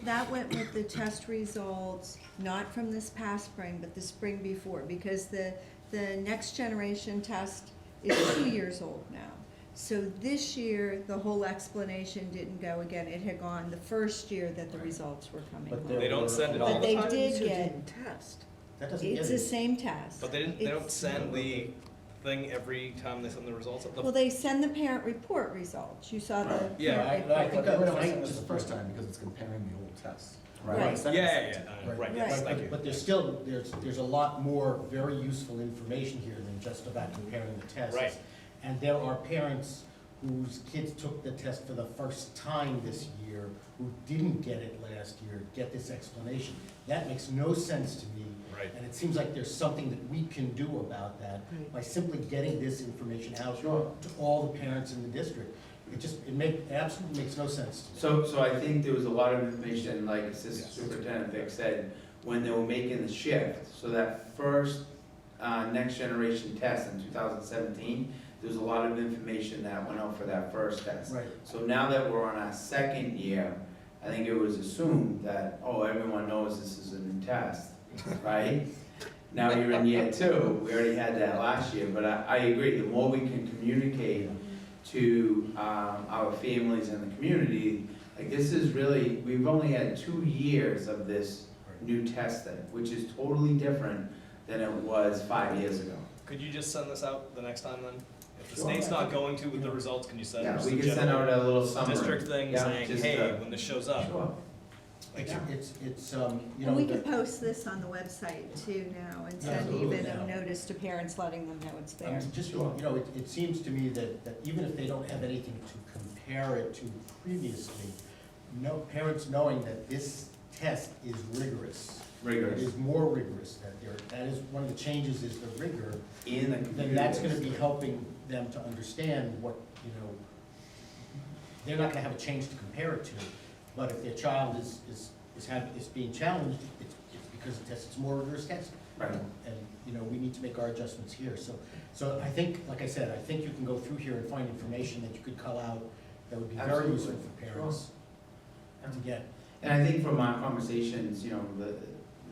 that went with the test results, not from this past spring, but the spring before, because the next generation test is 2 years old now. So this year, the whole explanation didn't go again. It had gone the first year that the results were coming. But home. They don't send it all But the they time? did get, Test. That doesn't it's get the it. same test. But they don't It's- send the thing every time they send the results? Well, they send the parent report results. You saw the Yeah, parent I report. think I This might, is the first time because it's comparing the old tests. Right. Right, yes, Right. thank you. But there's still, there's a lot more very useful information here than just about comparing the tests. Right. And there are parents whose kids took the test for the first time this year, who didn't get it last year, get this explanation. That makes no sense to me. Right. And it seems like there's something that we can do about that by simply getting this information out to all the parents in the district. It absolutely makes no sense to me. So I think there was a lot of information, like Assistant Superintendent Vic said, when they were making the shift. So that first next generation test in 2017, there was a lot of information that went out for that first test. Right. So now that we're on our second year, I think it was assumed that, oh, everyone knows this is a new test, right? Now you're in year 2, we already had that last year, but I agree, the more we can communicate to our families and the community, Like, this is really, we've only had 2 years of this new testing, which is totally different than it was 5 years ago. Could you just send this out the next time then? If the Sure. state's not going to with the results, can you send Yeah, just we a could send general out a little summary. district thing Yeah, saying, just, hey, when this shows up? Sure. Thank you. It's, you know. And we the- could post this on the website too now and send Absolutely, even yeah. a notice to parents letting them know it's there. Just, you know, it seems to me that even if they don't have anything to compare it to previously, no, parents knowing that this test is rigorous. Rigorous. It is more rigorous, that is, one of the changes is the rigor. In the Then that's gonna computers. be helping them to understand what, you know, they're not gonna have a change to compare it to, but if their child is being challenged, it's because the test, it's a more rigorous test. Right. And, you know, we need to make our adjustments here, so I think, like I said, I think you can go through here and find information that you could call out that would be very Absolutely. useful for parents to get. And I think from our conversations, you know,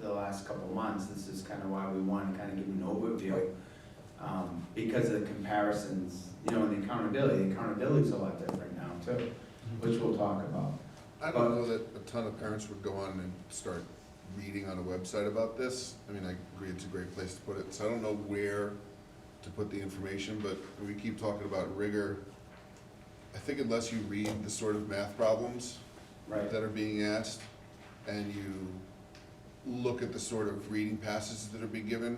the last couple of months, this is kind of why we want to kind of give an overview. Because of the comparisons, you know, and the accountability is a lot different now too, which we'll talk about. I don't know that a ton of parents would go on and start reading on a website about this. I mean, I agree it's a great place to put it, so I don't know where to put the information, but we keep talking about rigor. I think unless you read the sort of math problems that are being asked, and you look at the sort of reading passages that are being given,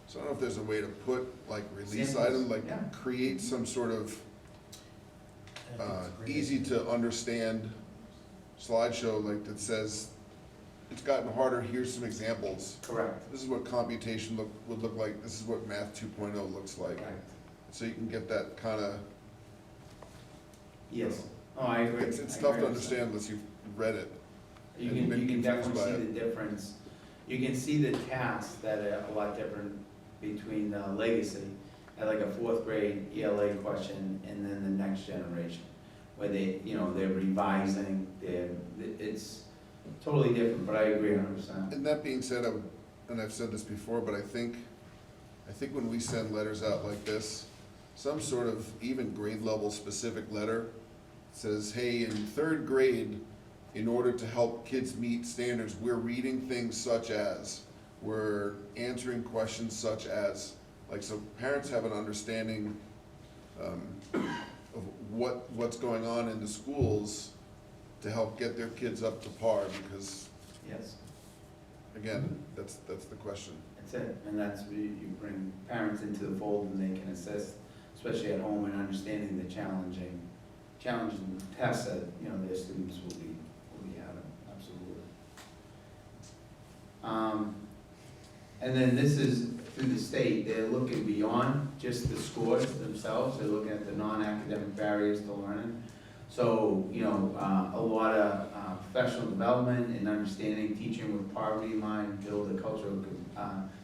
so I don't know if there's a way to put, like, release Samples, item, like, yeah. create some sort of easy to understand slideshow, like, that says, it's gotten harder, here's some examples. Correct. This is what computation would look like, this is what math 2.0 looks like. Right. So you can get that kind of. Yes. Oh, I agree. It's I tough agree to with understand that. unless you've read it. You and can been confused definitely by see it. the difference. You can see the tasks that are a lot different between legacy, at like a 4th grade ELA question, and then the next generation, where they, you know, they're revising, it's totally different, but I agree 100%. And that being said, and I've said this before, but I think when we send letters out like this, some sort of even grade level specific letter says, hey, in 3rd grade, in order to help kids meet standards, we're reading things such as, we're answering questions such as, like, so parents have an understanding of what's going on in the schools to help get their kids up to par, because, Yes. again, that's the question. That's it, and that's where you bring parents into the fold and they can assist, especially at home, in understanding the challenging tests that, you know, their students will be having, absolutely. And then this is through the state, they're looking beyond just the scores themselves, they're looking at the non-academic barriers to learning. So, you know, a lot of professional development and understanding, teaching with poverty in mind, build a culture of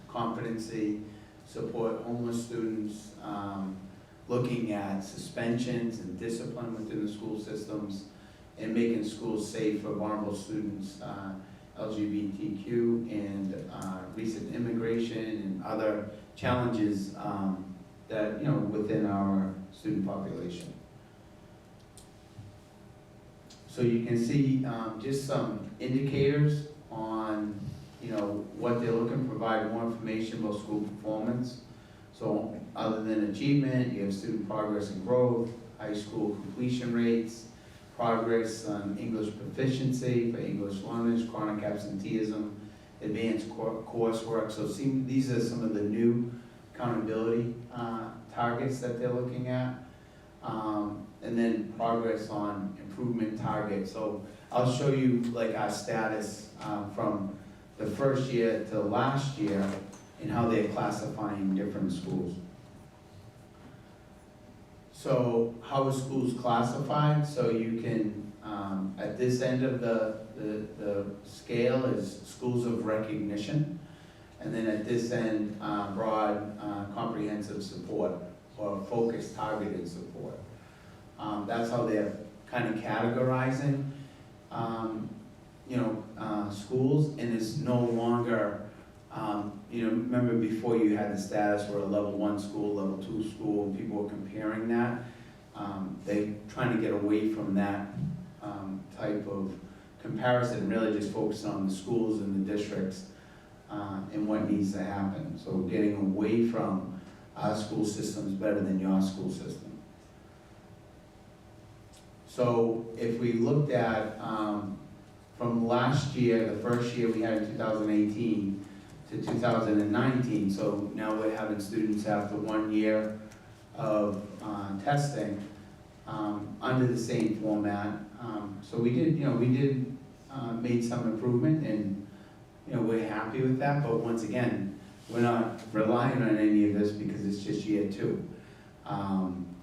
competency, support homeless students, looking at suspensions and discipline within the school systems, and making schools safe for vulnerable students, LGBTQ, and recent immigration and other challenges that, you know, within our student population. So you can see just some indicators on, you know, what they're looking to provide more information about school performance. So other than achievement, you have student progress and growth, high school completion rates, progress on English proficiency for English learners, chronic absenteeism, advanced coursework. So these are some of the new accountability targets that they're looking at. And then progress on improvement targets. So I'll show you like our status from the first year to last year and how they're classifying different schools. So how are schools classified? So you can, at this end of the scale is schools of recognition. And then at this end, broad comprehensive support or focused targeted support. That's how they're kind of categorizing, you know, schools, and it's no longer, you know, remember before you had the status where a level 1 school, level 2 school, and people were comparing that. They're trying to get away from that type of comparison, really just focusing on the schools and the districts and what needs to happen. So getting away from our school system's better than your school system. So if we looked at from last year, the first year we had in 2018 to 2019, so now we're having students after 1 year of testing under the same format. So we did, made some improvement, and we're happy with that. But once again, we're not relying on any of this because it's just year 2.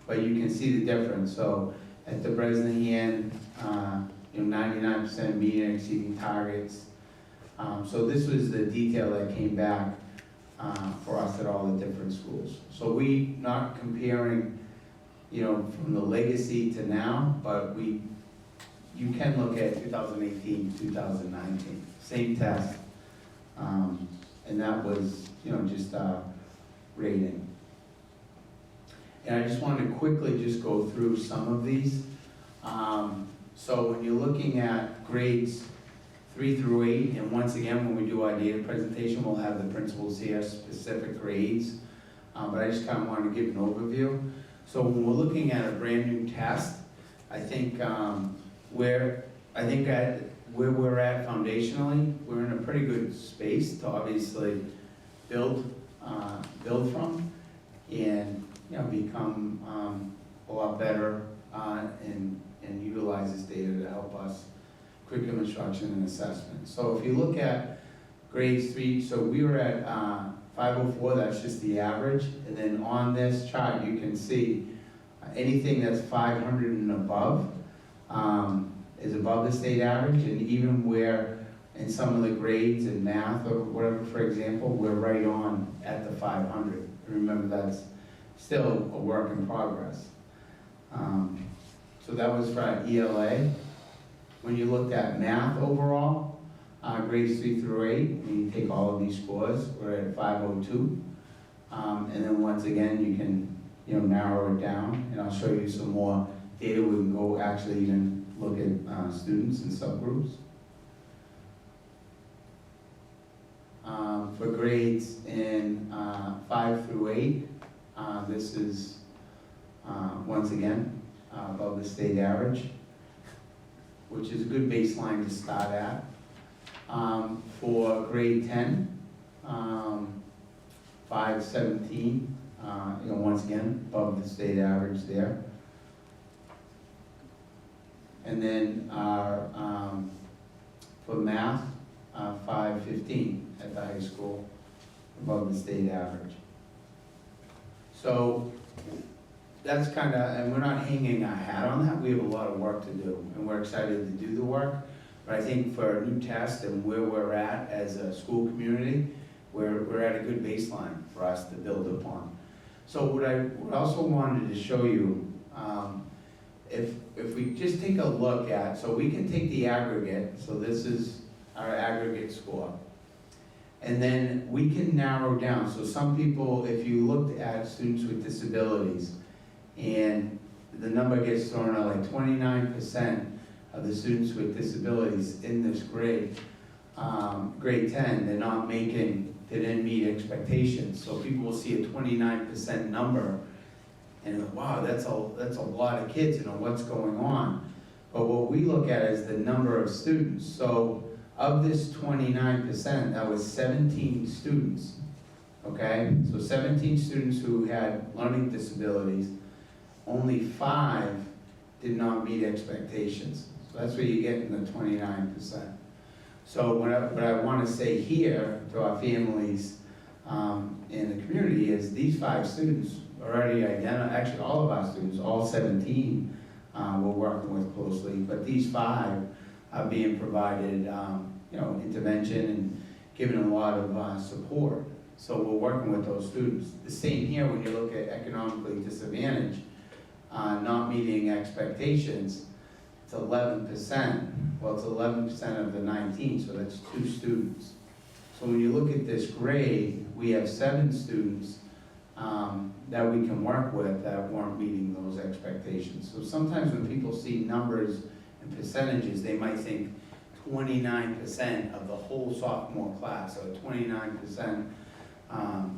But you can see the difference. So at the Bresnahan, 99% meeting and exceeding targets. So this was the detail that came back for us at all the different schools. So we not comparing, from the legacy to now, but you can look at 2018 to 2019, same test, and that was, just rating. And I just wanted to quickly just go through some of these. So when you're looking at grades 3 through 8, and once again, when we do our data presentation, we'll have the principals here, specific grades. But I just kind of wanted to give an overview. So when we're looking at a brand new test, I think where we're at foundationally, we're in a pretty good space to obviously build from, and become a lot better and utilize this data to help us curriculum instruction and assessment. So if you look at grades 3, so we were at 504, that's just the average, and then on this chart you can see anything that's 500 and above is above the state average, and even where in some of the grades in math or whatever, for example, we're right on at the 500. Remember, that's still a work in progress. So that was for our ELA. When you looked at math overall, grades 3 through 8, when you take all of these scores, we're at 502. And then once again, you can narrow it down, and I'll show you some more data. We can go actually even look at students and subgroups. For grades in 5 through 8, this is once again above the state average, which is a good baseline to start at. For grade 10, 517, once again above the state average there. And then for math, 515 at the high school, above the state average. So that's kind of, and we're not hanging our hat on that. We have a lot of work to do, and we're excited to do the work. But I think for a new test and where we're at as a school community, we're at a good baseline for us to build upon. So what I also wanted to show you, if we just take a look at, so we can take the aggregate, so this is our aggregate score, and then we can narrow down. So some people, if you looked at students with disabilities, and the number gets thrown out, like 29% of the students with disabilities in this grade, grade 10, they didn't meet expectations. So people will see a 29% number and wow, that's a lot of kids, what's going on. But what we look at is the number of students. So of this 29%, that was 17 students, okay? So 17 students who had learning disabilities, only 5 did not meet expectations. So that's where you get in the 29%. So what I want to say here to our families in the community is these 5 students already identified, actually all of our students, all 17 we're working with closely, but these 5 are being provided intervention and given a lot of support. So we're working with those students. The same here when you look at economically disadvantaged, not meeting expectations, it's 11%. Well, it's 11% of the 19, so that's 2 students. So when you look at this grade, we have 7 students that we can work with that weren't meeting those expectations. So sometimes when people see numbers in percentages, they might think 29% of the whole sophomore class, or 29%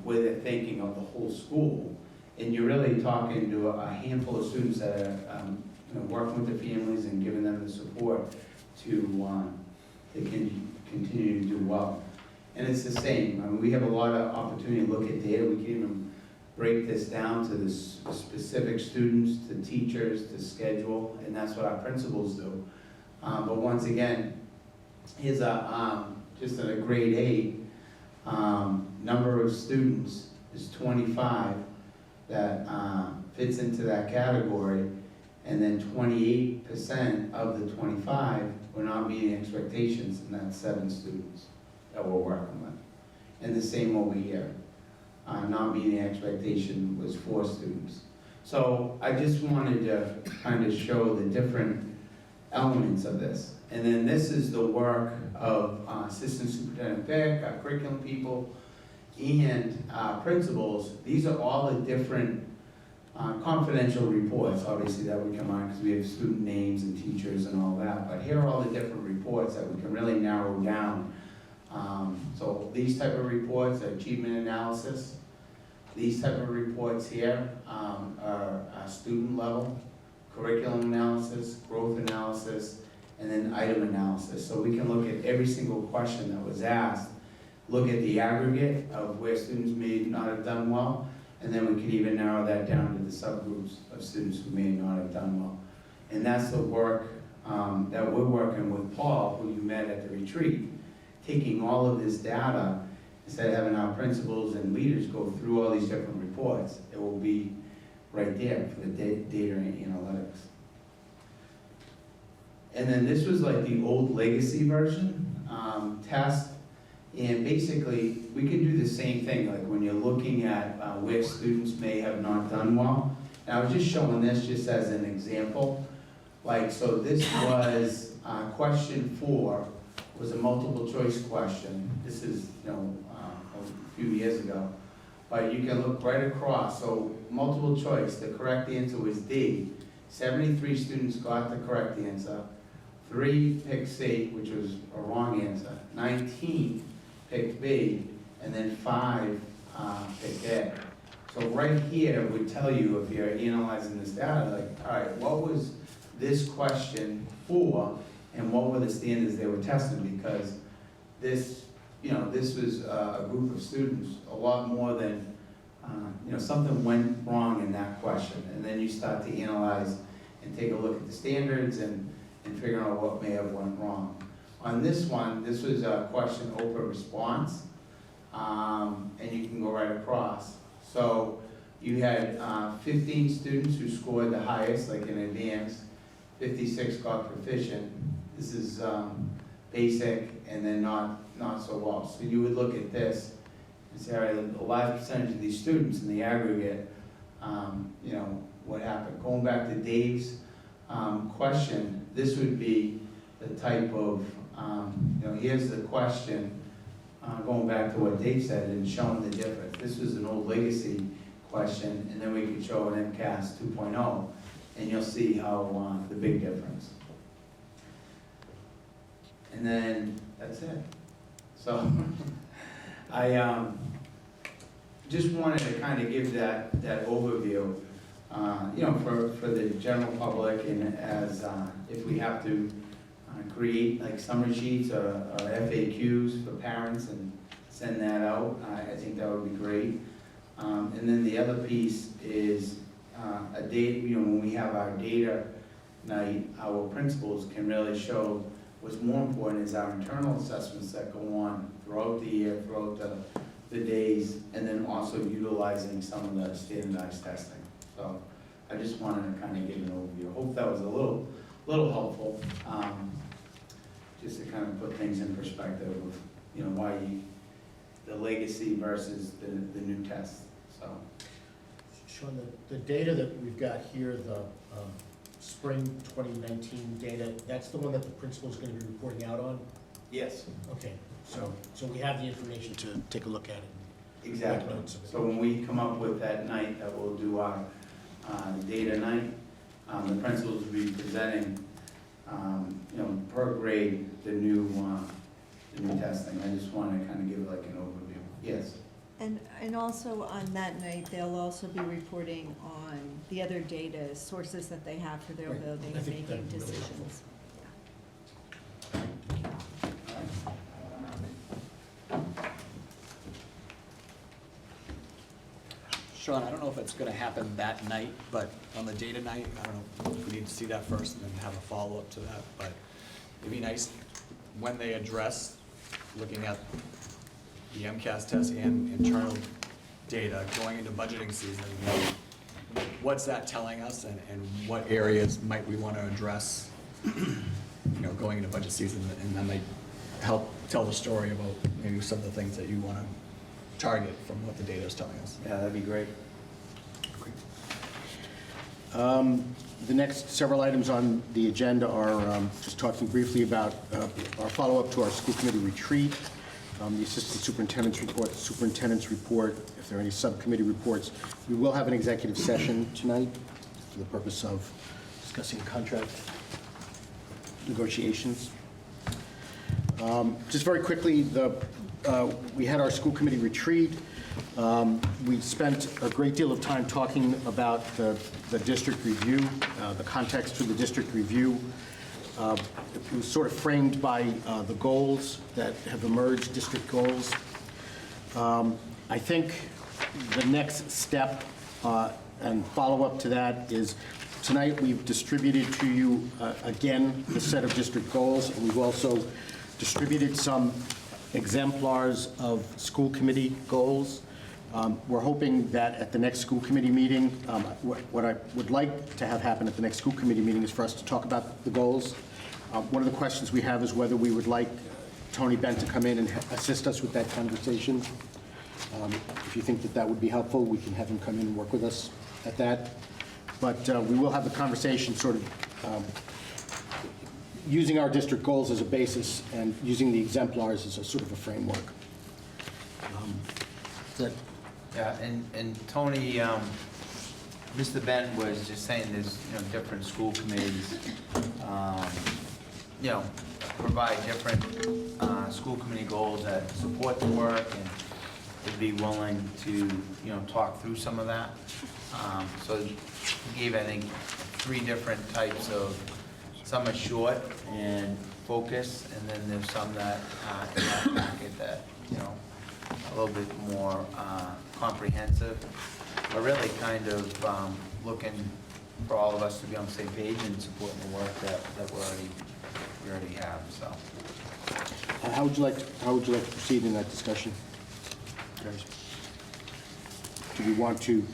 where they're thinking of the whole school. And you're really talking to a handful of students that are working with the families and giving them the support to continue to do well. And it's the same. I mean, we have a lot of opportunity to look at data. We can even break this down to the specific students, to teachers, to schedule, and that's what our principals do. But once again, here's just at a grade 8, number of students is 25 that fits into that category, and then 28% of the 25 were not meeting expectations, and that's 7 students that we're working with. And the same over here. Not meeting expectation was 4 students. So I just wanted to kind of show the different elements of this. And then this is the work of Assistant Superintendent Beck, our curriculum people, and principals. These are all the different confidential reports, obviously, that we come on because we have student names and teachers and all that. But here are all the different reports that we can really narrow down. So these type of reports are achievement analysis. These type of reports here are student level, curriculum analysis, growth analysis, and then item analysis. So we can look at every single question that was asked, look at the aggregate of where students may not have done well, and then we can even narrow that down to the subgroups of students who may not have done well. And that's the work that we're working with Paul, who you met at the retreat, taking all of this data, instead of having our principals and leaders go through all these different reports, it will be right there for the data analytics. And then this was like the old legacy version test. And basically, we can do the same thing, like when you're looking at where students may have not done well. And I was just showing this just as an example. Like, so this was question 4, was a multiple choice question. This is, a few years ago. But you can look right across. So multiple choice, the correct answer was D. 73 students got the correct answer. 3 picked C, which was a wrong answer. 19 picked B, and then 5 picked A. So right here would tell you, if you're analyzing this data, like, all right, what was this question for, and what were the standards they were testing? Because this, this was a group of students, a lot more than, something went wrong in that question. And then you start to analyze and take a look at the standards and figure out what may have went wrong. On this one, this was a question open response, and you can go right across. So you had 15 students who scored the highest, like in advanced, 56 got proficient. This is basic, and then not so well. So you would look at this and say, all right, a large percentage of these students in the aggregate, what happened? Going back to Dave's question, this would be the type of, here's the question, going back to what Dave said and showing the difference. This was an old legacy question, and then we could show an MCAS 2.0, and you'll see how the big difference. And then that's it. So I just wanted to kind of give that overview, for the general public, and as if we have to create like summary sheets or FAQs for parents and send that out, I think that would be great. And then the other piece is a date, when we have our data night, our principals can really show what's more important is our internal assessments that go on throughout the year, throughout the days, and then also utilizing some of the standardized testing. So I just wanted to kind of give an overview. I hope that was a little helpful, just to kind of put things in perspective of, why the legacy versus the new test. So, Sean, the data that we've got here, the spring 2019 data, that's the one that the principal is going to be reporting out on? Yes. Okay, so we have the information to take a look at it. Exactly. So when we come up with that night that we'll do our data night, the principals will be presenting per grade, the new testing. I just want to kind of give like an overview. Yes. And also on that night, they'll also be reporting on the other data sources that they have for their Right. building I and think making that'd be really decisions. Sean, I don't know if it's gonna happen that night, but on the data night, I don't know, if we need to see that first and then have a follow-up to that, but it'd be nice when they address looking at the MCAS test and internal data going into budgeting season, what's that telling us and what areas might we wanna address, going into budget season, and that might help tell the story about maybe some of the things that you wanna target from what the data is telling us. Yeah, that'd be great. The next several items on the agenda are just talking briefly about our follow-up to our school committee retreat, the assistant superintendent's report, the superintendent's report, if there are any subcommittee reports. We will have an executive session tonight for the purpose of discussing contract negotiations. Just very quickly, we had our school committee retreat. We spent a great deal of time talking about the district review, the context for the district review. It was sort of framed by the goals that have emerged, district goals. I think the next step and follow-up to that is tonight we've distributed to you again the set of district goals, and we've also distributed some exemplars of school committee goals. We're hoping that at the next school committee meeting, what I would like to have happen at the next school committee meeting is for us to talk about the goals. One of the questions we have is whether we would like Tony Bent to come in and assist us with that conversation. If you think that that would be helpful, we can have him come in and work with us at that. But we will have the conversation sort of using our district goals as a basis and using the exemplars as a sort of a framework. Yeah, and Tony, Mr. Bent was just saying there's, different school committees, provide different school committee goals that support the work and would be willing to, talk through some of that. So he gave, I think, 3 different types of, some are short and focused, and then there's some that, in that packet that, a little bit more comprehensive, but really kind of looking for all of us to be on the same page and supporting the work that we already have. So, how would you like to proceed in that discussion, guys? Do we want to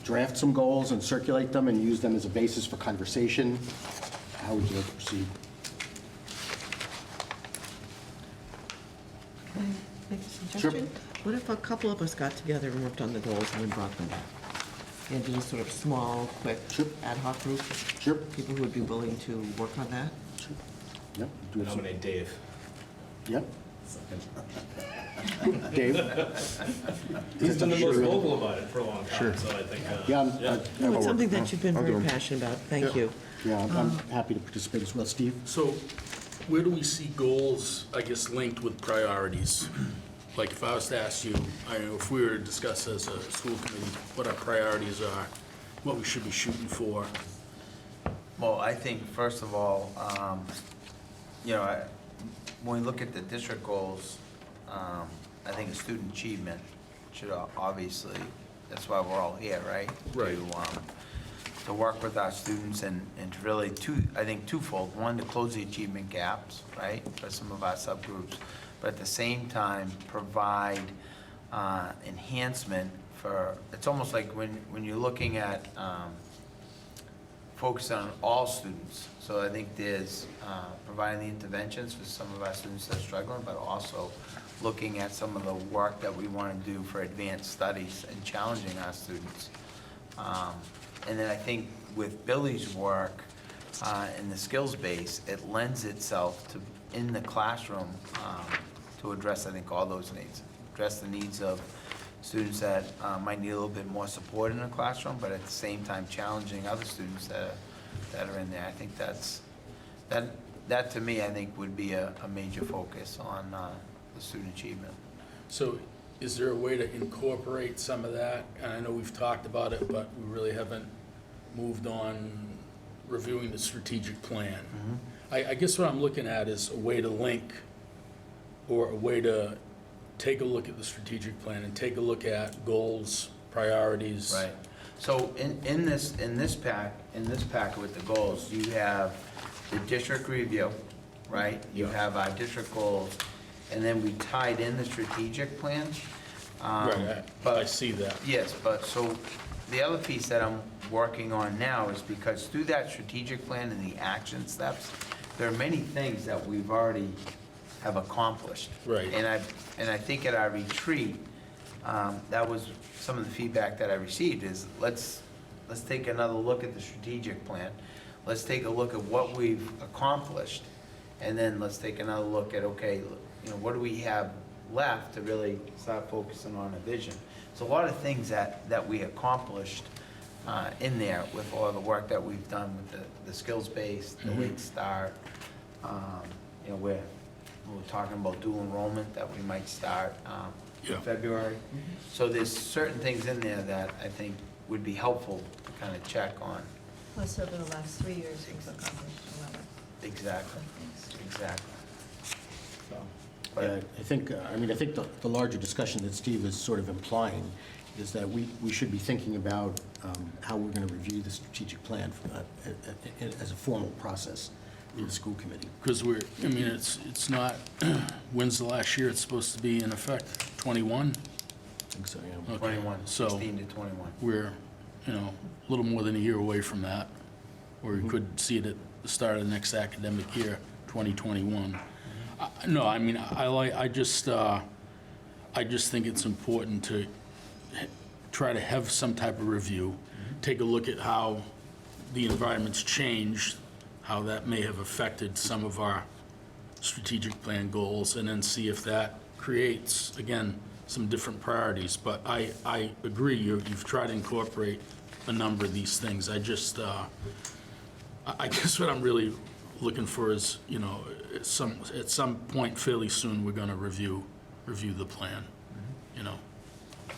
draft some goals and circulate them and use them as a basis for conversation? How would you like to proceed? Can I make a suggestion? What if a couple of us got together and worked on the goals and then brought them back? And did a sort of small, quick ad hoc group? Sure. People who would be willing to work on that? Sure. Yep. Nominate Dave. Yep. Dave? He's been the most vocal about it for a long time, Sure. so I think. No, it's something that you've been very passionate about. Thank you. Yeah, I'm happy to participate as well. Steve? So where do we see goals, I guess, linked with priorities? Like if I was to ask you, if we were to discuss as a school committee what our priorities are, what we should be shooting for. well, I think first of all, when we look at the district goals, I think student achievement should obviously, that's why we're all here, right? Right. To work with our students and to really, I think twofold. One, to close the achievement gaps, right, for some of our subgroups, but at the same time, provide enhancement for, it's almost like when you're looking at focus on all students. So I think there's providing the interventions for some of our students that are struggling, but also looking at some of the work that we want to do for advanced studies and challenging our students. And then I think with Billy's work in the skills base, it lends itself to, in the classroom, to address, I think, all those needs. Address the needs of students that might need a little bit more support in the classroom, but at the same time challenging other students that that are in there. I think that to me, I think would be a major focus on the student achievement. So is there a way to incorporate some of that? And I know we've talked about it, but we really haven't moved on reviewing the strategic plan. I guess what I'm looking at is a way to link, or a way to take a look at the strategic plan and take a look at goals, priorities. Right. So in this packet with the goals, you have the district review, right? You have our district goals, and then we tied in the strategic plan. Right, I see that. Yes, but so the other piece that I'm working on now is because through that strategic plan and the action steps, there are many things that we've already have accomplished. Right. And I think at our retreat, that was some of the feedback that I received is let's take another look at the strategic plan. Let's take a look at what we've accomplished, and then let's take another look at, okay, what do we have left to really start focusing on a vision. So a lot of things that we accomplished in there with all the work that we've done with the skills-based, the late start. We're talking about dual enrollment that we might start in February. So there's certain things in there that I think would be helpful to kind of check on. Plus, over the last 3 years, we've accomplished a lot of Exactly, exactly. Yeah, I think the larger discussion that Steve is sort of implying is that we should be thinking about how we're going to review the strategic plan as a formal process in the school committee. Because it's not, when's the last year it's supposed to be in effect? 21? I think so, yeah. Okay. 21, So 16 to 21. we're, a little more than a year away from that, or we could see it at the start of the next academic year, 2021. No, I just think it's important to try to have some type of review, take a look at how the environment's changed, how that may have affected some of our strategic plan goals, and then see if that creates, again, some different priorities. But I agree, you've tried to incorporate a number of these things. I guess what I'm really looking for is, at some point fairly soon, we're going to review the plan,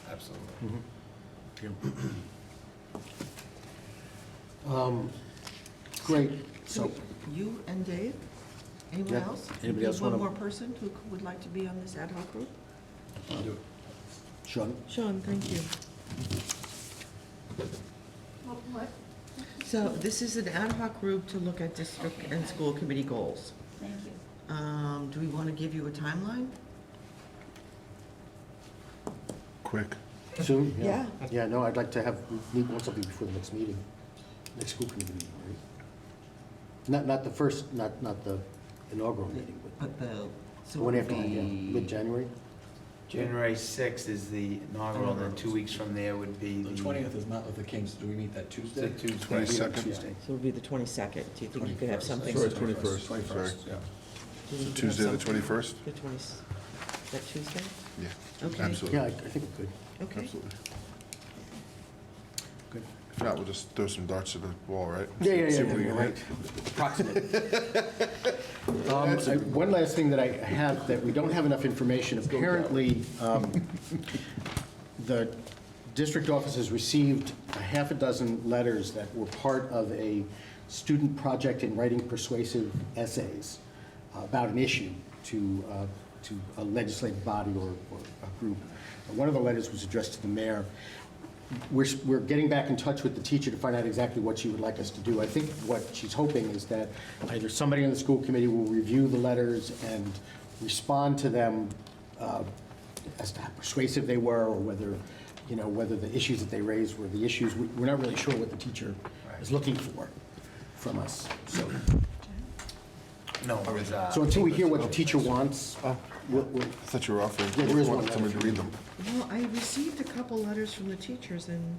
Absolutely. Great, so. You and Dave? Anyone Yeah. else? Anybody else One wanna- more person who would like to be on this ad hoc group? I'll do it. Sean? Sean, thank you. What? So this is an ad hoc group to look at district and school committee goals. Thank you. Do we want to give you a timeline? Quick. Soon? Yeah. Yeah, no, I'd like to we want something before the next meeting, next school committee meeting, right? Not the first, not the inaugural meeting, but But the, so the one it after would that, yeah, be mid-January? January 6th is the inaugural, and then 2 weeks from there would be The 20th is Martin Luther King's, do we meet that Tuesday? The Tuesday. 22nd. Tuesday. So it would be the 22nd. Do you think you could have something? Sorry, 21st. 21st, Sorry. yeah. Do you think you could have Tuesday, the something? 21st? The 20, is that Tuesday? Yeah, Okay. absolutely. Yeah, I think we could. Okay. Absolutely. Good. If not, we'll just throw some darts at the wall, right? Yeah, See what we yeah, can right. hit. Approximately. One last thing that I have, that we don't have enough information. Apparently, the district office has received a half a dozen letters that were part of a student project in writing persuasive essays about an issue to a legislative body or a group. One of the letters was addressed to the mayor. We're getting back in touch with the teacher to find out exactly what she would like us to do. I think what she's hoping is that either somebody on the school committee will review the letters and respond to them as to how persuasive they were, or whether the issues that they raised were the issues. We're not really sure what the teacher is looking for from us. So, No, it was, so until we hear what the teacher wants, I thought you were offering, Yeah, there is one somebody to read them. Well, I received a couple letters from the teachers and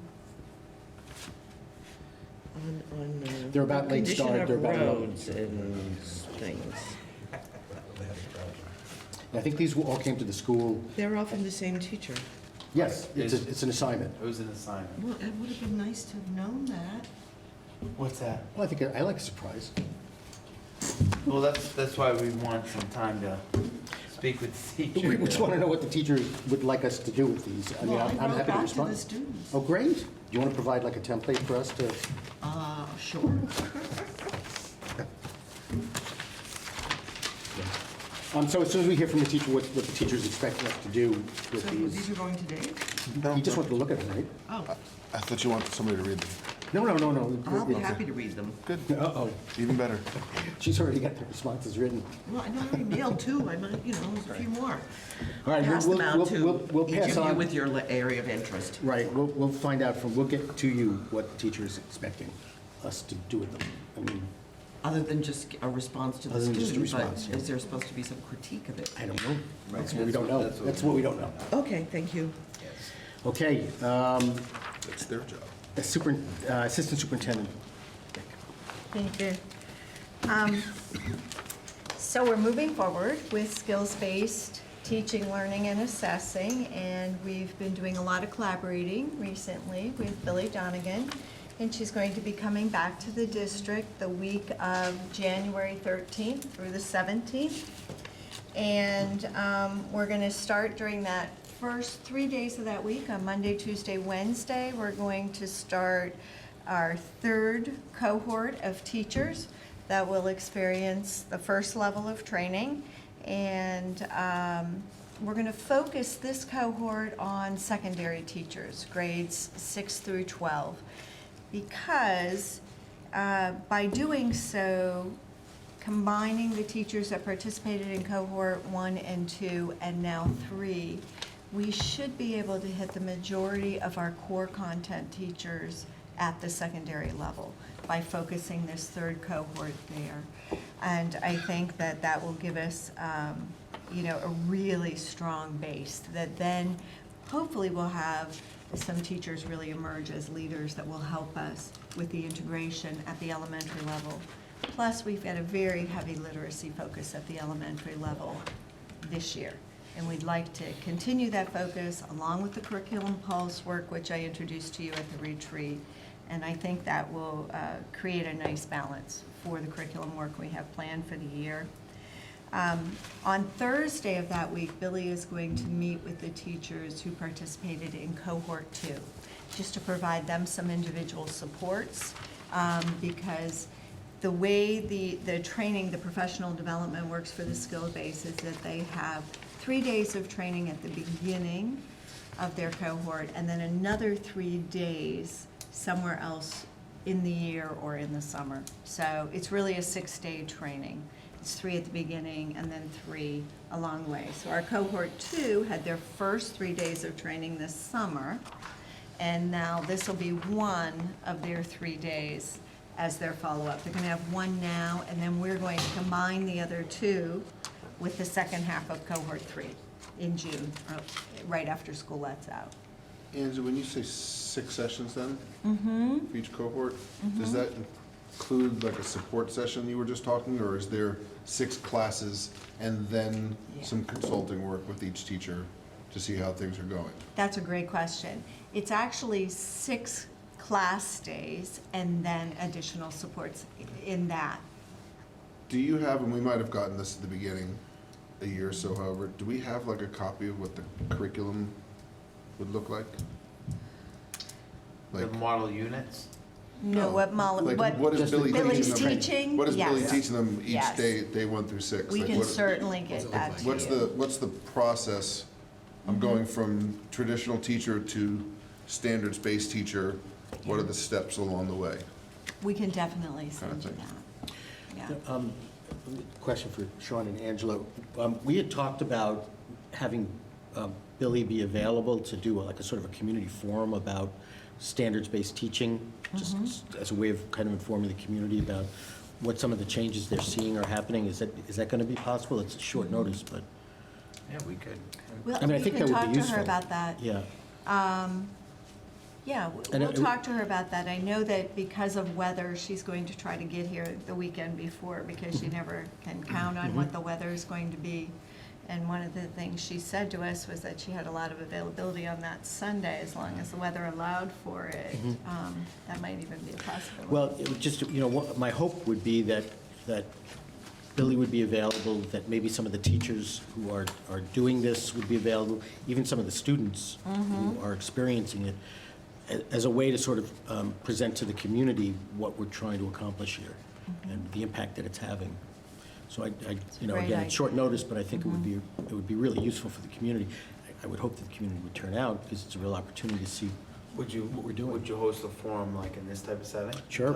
on They're about late condition start, of they're about roads and things. I think these all came to the school. They're all from the same teacher. Yes, it's an assignment. It was an assignment. Well, it would have been nice to have known that. What's that? Well, I think I like a surprise. Well, that's why we want some time to speak with the teacher. We just want to know what the teachers would like us to do with these. I mean, Well, I I'm wrote happy to back to respond. the students. Oh, great. Do you want to provide like a template for us to? Sure. So as soon as we hear from the teacher, what the teachers expect us to do with So these. these are going today? You just wanted to look at it, right? Oh, I thought you wanted somebody to read them. No. I'll be happy to read them. Good. Uh-oh. Even better. She's already got the responses written. Well, I know I mailed two, I might, there's a few more. All right, Pass them out we'll to each pass of you on. with your area of interest. Right, we'll find out we'll get to you what the teacher is expecting us to do with them. I mean, Other than just a response to the Other than student, just a response, but yeah. is there supposed to be some critique of it? I don't know. That's what we don't know. That's what we don't know. Okay, thank you. Okay, That's their job. Assistant Superintendent. Thank you. So we're moving forward with skills-based teaching, learning, and assessing, and we've been doing a lot of collaborating recently with Billy Donegan, and she's going to be coming back to the district the week of January 13th through the 17th. And we're going to start during that first 3 days of that week, on Monday, Tuesday, Wednesday. We're going to start our third cohort of teachers that will experience the first level of training. And we're going to focus this cohort on secondary teachers, grades 6 through 12, because by doing so, combining the teachers that participated in cohort 1 and 2 and now 3, we should be able to hit the majority of our core content teachers at the secondary level by focusing this third cohort there. And I think that that will give us, a really strong base that then hopefully we'll have some teachers really emerge as leaders that will help us with the integration at the elementary level. Plus, we've got a very heavy literacy focus at the elementary level this year. And we'd like to continue that focus along with the curriculum pulse work, which I introduced to you at the retreat. And I think that will create a nice balance for the curriculum work we have planned for the year. On Thursday of that week, Billy is going to meet with the teachers who participated in cohort 2, just to provide them some individual supports, because the way the training, the professional development works for the skill base is that they have 3 days of training at the beginning of their cohort, and then another 3 days somewhere else in the year or in the summer. So it's really a 6-day training. It's 3 at the beginning and then 3 along the way. So our cohort 2 had their first 3 days of training this summer, and now this will be one of their 3 days as their follow-up. They're gonna have one now, and then we're going to combine the other 2 with the second half of cohort 3 in June, right after school lets out. Angie, when you say 6 sessions then, Mm-hmm. for each cohort, does that include like a support session you were just talking, or is there 6 classes and then some consulting work with each teacher to see how things are going? That's a great question. It's actually 6 class days and then additional supports in that. Do you have, and we might have gotten this at the beginning, a year or so, however, do we have like a copy of what the curriculum would look like? The model units? No, what What is Billy Billy's teaching them? teaching? What is Billy Yes. teaching them each Yes. day 1 through 6? We Like, can what- certainly get that to What's you. what's the process? I'm going from traditional teacher to standards-based teacher. What are the steps along the way? We can definitely send you thing. that. Yeah. Question for Sean and Angela. We had talked about having Billy be available to do like a sort of a community forum about standards-based teaching, just as a way of kind of informing the community about what some of the changes they're seeing are happening. Is that going to be possible? It's short notice, but. Yeah, we could. Well, I mean, I you think can that would talk be to useful. her about that. Yeah. Yeah, And we'll it- talk to her about that. I know that because of weather, she's going to try to get here the weekend before, because she never can count on what the weather is going to be. And one of the things she said to us was that she had a lot of availability on that Sunday, as long as the weather allowed for it. That might even be a possibility. Well, it would just, my hope would be that Billy would be available, that maybe some of the teachers who are doing this would be available, even some of the students who are experiencing it, as a way to sort of present to the community what we're trying to accomplish here and the impact that it's having. So again, it's short notice, but I think it would be really useful for the community. I would hope that the community would turn out, because it's a real opportunity to see what we're doing. Would you host a forum like in this type of setting? Sure,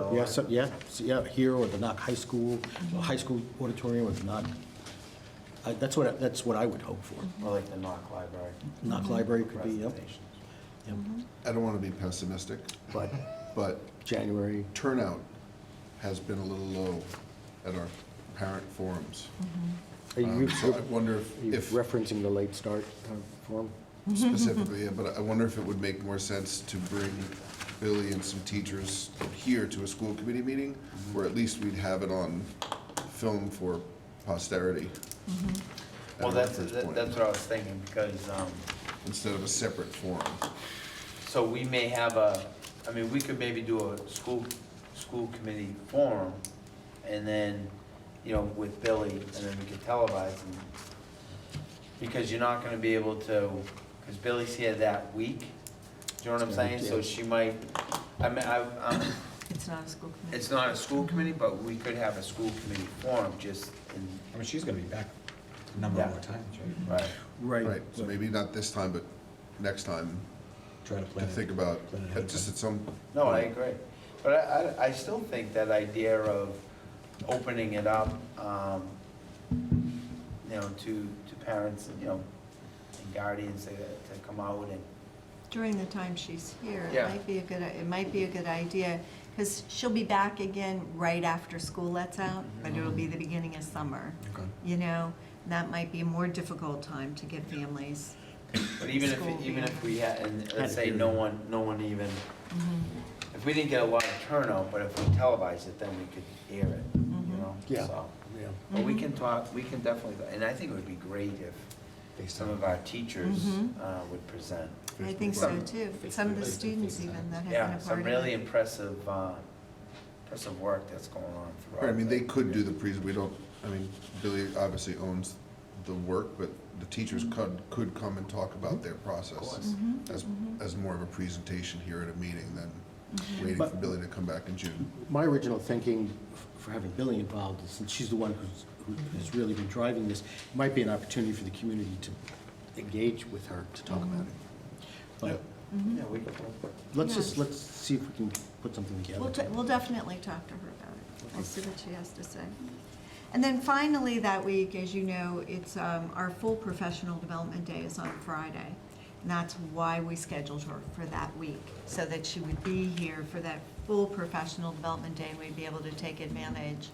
yeah, here or the Knox High School, high school auditorium or the Knox. That's what I would hope for. Or like the Knox Library. Knox Library could be, yep. I don't want to be pessimistic, but January turnout has been a little low at our parent forums. Are you So I wonder if referencing the late start forum? specifically, yeah, but I wonder if it would make more sense to bring Billy and some teachers here to a school committee meeting, where at least we'd have it on film for posterity. at Well, a that's reference point, what I was thinking, because, instead of a separate forum. so we may have we could maybe do a school committee forum, and then, with Billy, and then we could televise, and, because you're not gonna be able to, because Billy's here that week, do you know what I'm saying? So she might, It's not a school committee. it's not a school committee, but we could have a school committee forum just in. I mean, she's gonna be back a number more times, right? Right, so maybe not this time, but next time, Try to plan. think about, just at some. No, I agree. But I still think that idea of opening it up, to parents, and guardians to come out and. During the time she's here, Yeah. it might be a good idea, because she'll be back again right after school lets out, but it'll be the beginning of summer. Okay. That might be a more difficult time to get families. But even School if we had, and let's say no one even, if we didn't get a lot of turnout, but if we televised it, then we could air it, Yeah. so. But we can talk, we can definitely, and I think it would be great if some of our teachers would present. I think so too. Some of the students even that have been a Yeah, part some of really it. impressive work that's going on throughout. Right, I mean, they could do the Billy obviously owns the work, but the teachers could come and talk about their process as more of a presentation here at a meeting than waiting for Billy to come back in June. My original thinking for having Billy involved is, since she's the one who has really been driving this, it might be an opportunity for the community to engage with her to talk about it. But Yeah, we could. let's see if we can put something together. We'll definitely talk to her about it. We'll see what she has to say. And then finally that week, as you know, it's our full professional development day is on Friday. And that's why we scheduled her for that week, so that she would be here for that full professional development day, and we'd be able to take advantage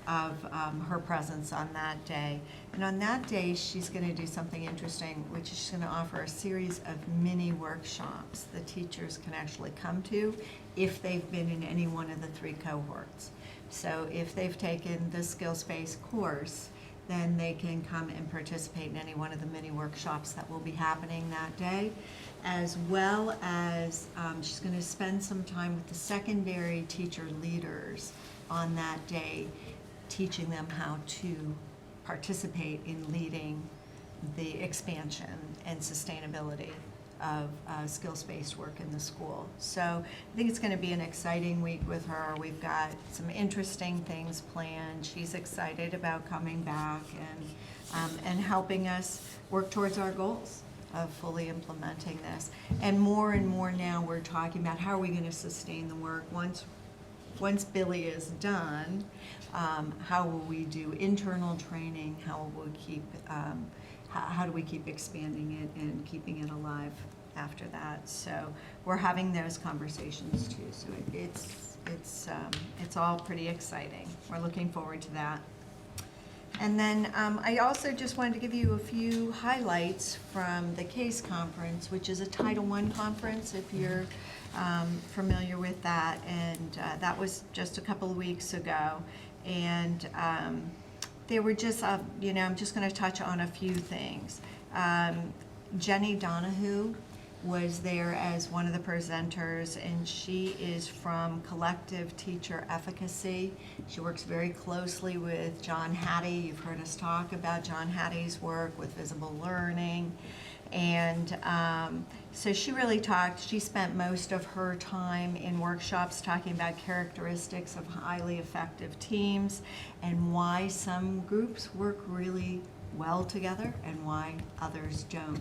of her presence on that day. And on that day, she's going to do something interesting, which is she's going to offer a series of mini workshops the teachers can actually come to if they've been in any one of the 3 cohorts. So if they've taken the skills-based course, then they can come and participate in any one of the mini workshops that will be happening that day, as well as she's going to spend some time with the secondary teacher leaders on that day, teaching them how to participate in leading the expansion and sustainability of skills-based work in the school. So I think it's going to be an exciting week with her. We've got some interesting things planned. She's excited about coming back and helping us work towards our goals of fully implementing this. And more now we're talking about how are we going to sustain the work once Billy is done. How will we do internal training? How do we keep expanding it and keeping it alive after that? So we're having those conversations too. So it's all pretty exciting. We're looking forward to that. And then I also just wanted to give you a few highlights from the CASE conference, which is a Title I conference, if you're familiar with that. And that was just a couple of weeks ago. And There were just, I'm just going to touch on a few things. Jenny Donahue was there as one of the presenters, and she is from Collective Teacher Efficacy. She works very closely with John Hattie. You've heard us talk about John Hattie's work with visible learning. And so she really she spent most of her time in workshops talking about characteristics of highly effective teams and why some groups work really well together and why others don't.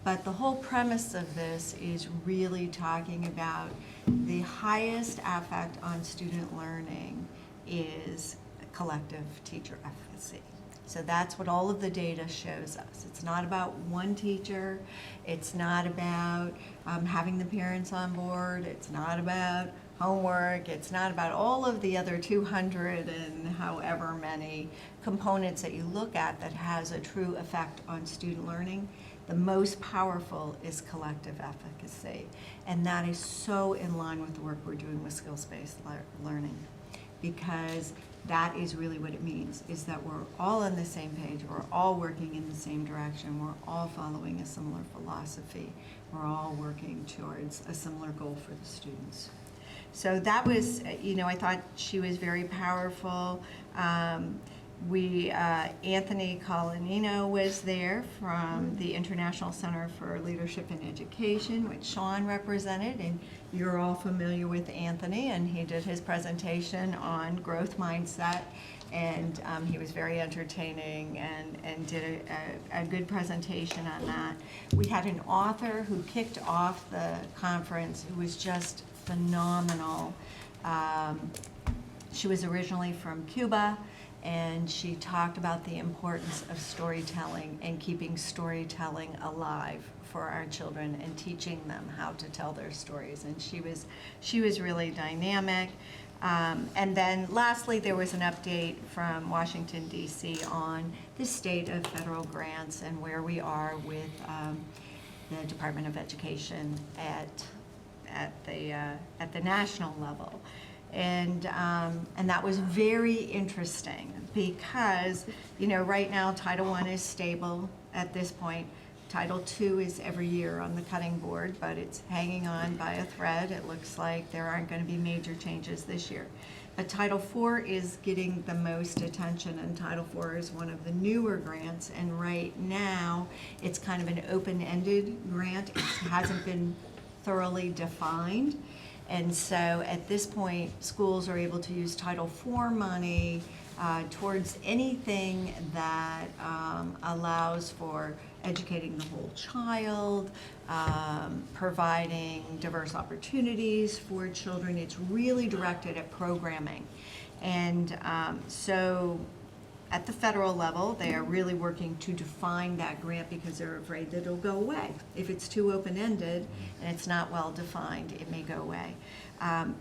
But the whole premise of this is really talking about the highest effect on student learning is collective teacher efficacy. So that's what all of the data shows us. It's not about one teacher. It's not about having the parents on board. It's not about homework. It's not about all of the other 200 and however many components that you look at that has a true effect on student learning. The most powerful is collective efficacy. And that is so in line with the work we're doing with skills-based learning, because that is really what it means, is that we're all on the same page, we're all working in the same direction, we're all following a similar philosophy, we're all working towards a similar goal for the students. So that was, I thought she was very powerful. Anthony Colanino was there from the International Center for Leadership in Education, which Sean represented, and you're all familiar with Anthony, and he did his presentation on growth mindset, and he was very entertaining and did a good presentation on that. We had an author who kicked off the conference who was just phenomenal. She was originally from Cuba, and she talked about the importance of storytelling and keeping storytelling alive for our children and teaching them how to tell their stories. And she was really dynamic. And then lastly, there was an update from Washington, D.C. on the state of federal grants and where we are with the Department of Education at the national level. And that was very interesting because, right now Title I is stable at this point. Title II is every year on the cutting board, but it's hanging on by a thread. It looks like there aren't going to be major changes this year. But Title IV is getting the most attention, and Title IV is one of the newer grants, and right now it's kind of an open-ended grant. It hasn't been thoroughly defined. And so at this point, schools are able to use Title IV money towards anything that allows for educating the whole child, providing diverse opportunities for children. It's really directed at programming. And so at the federal level, they are really working to define that grant because they're afraid that it'll go away. If it's too open-ended and it's not well defined, it may go away.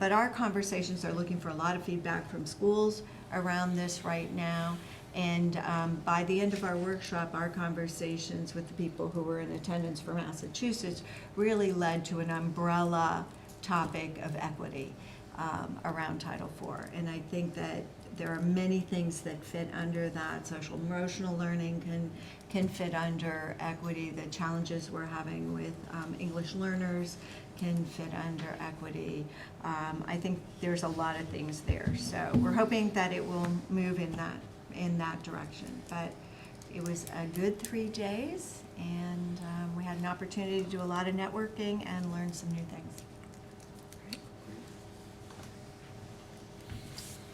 But our conversations are looking for a lot of feedback from schools around this right now. And by the end of our workshop, our conversations with the people who were in attendance for Massachusetts really led to an umbrella topic of equity around Title IV. And I think that there are many things that fit under that. Social emotional learning can fit under equity. The challenges we're having with English learners can fit under equity. I think there's a lot of things there. So we're hoping that it will move in that direction. But it was a good 3 days, and we had an opportunity to do a lot of networking and learn some new things.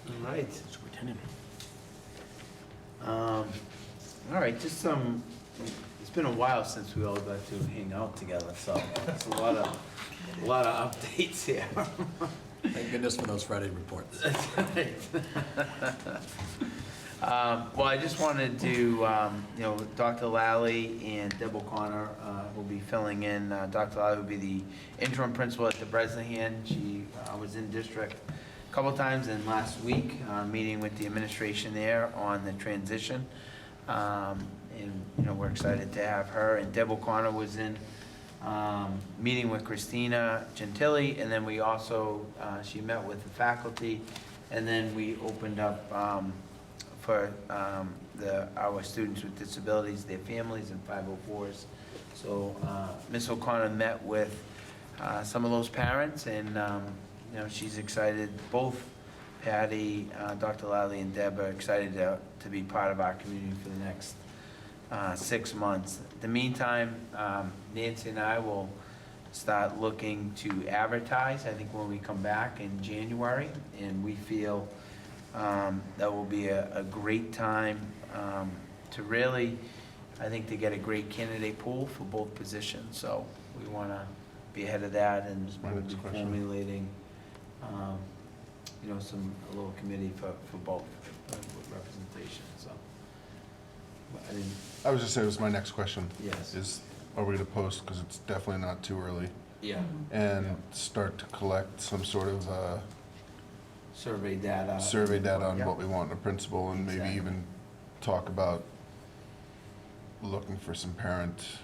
All right. Superintendent. All right, it's been a while since we all got to hang out together, so it's a lot of updates here. Thank goodness for those Friday reports. Well, I just wanted to, Dr. Lally and Deb O'Connor will be filling in. Dr. Lally will be the interim principal at the Bresnahan. She was in district a couple times, and last week, meeting with the administration there on the transition. And we're excited to have her. And Deb O'Connor was in meeting with Christina Gentili, and then we also, she met with the faculty, and then we opened up for our students with disabilities, their families, and 504s. So Ms. O'Connor met with some of those parents, and you know, she's excited. Both Patty, Dr. Lally, and Deb are excited to be part of our community for the next 6 months. In the meantime, Nancy and I will start looking to advertise, I think, when we come back in January, and we feel that will be a great time to really, I think, to get a great candidate pool for both positions. So we want to be ahead of that, and we'll be formulating, you know, a little committee for both representation. So I was just saying, it was my next question. Yes. Is, are we to post, because it's definitely not too early, Yeah. and start to collect some sort of Survey data. on Yeah. what we want in a principal, and maybe Exactly. even talk about looking for some parents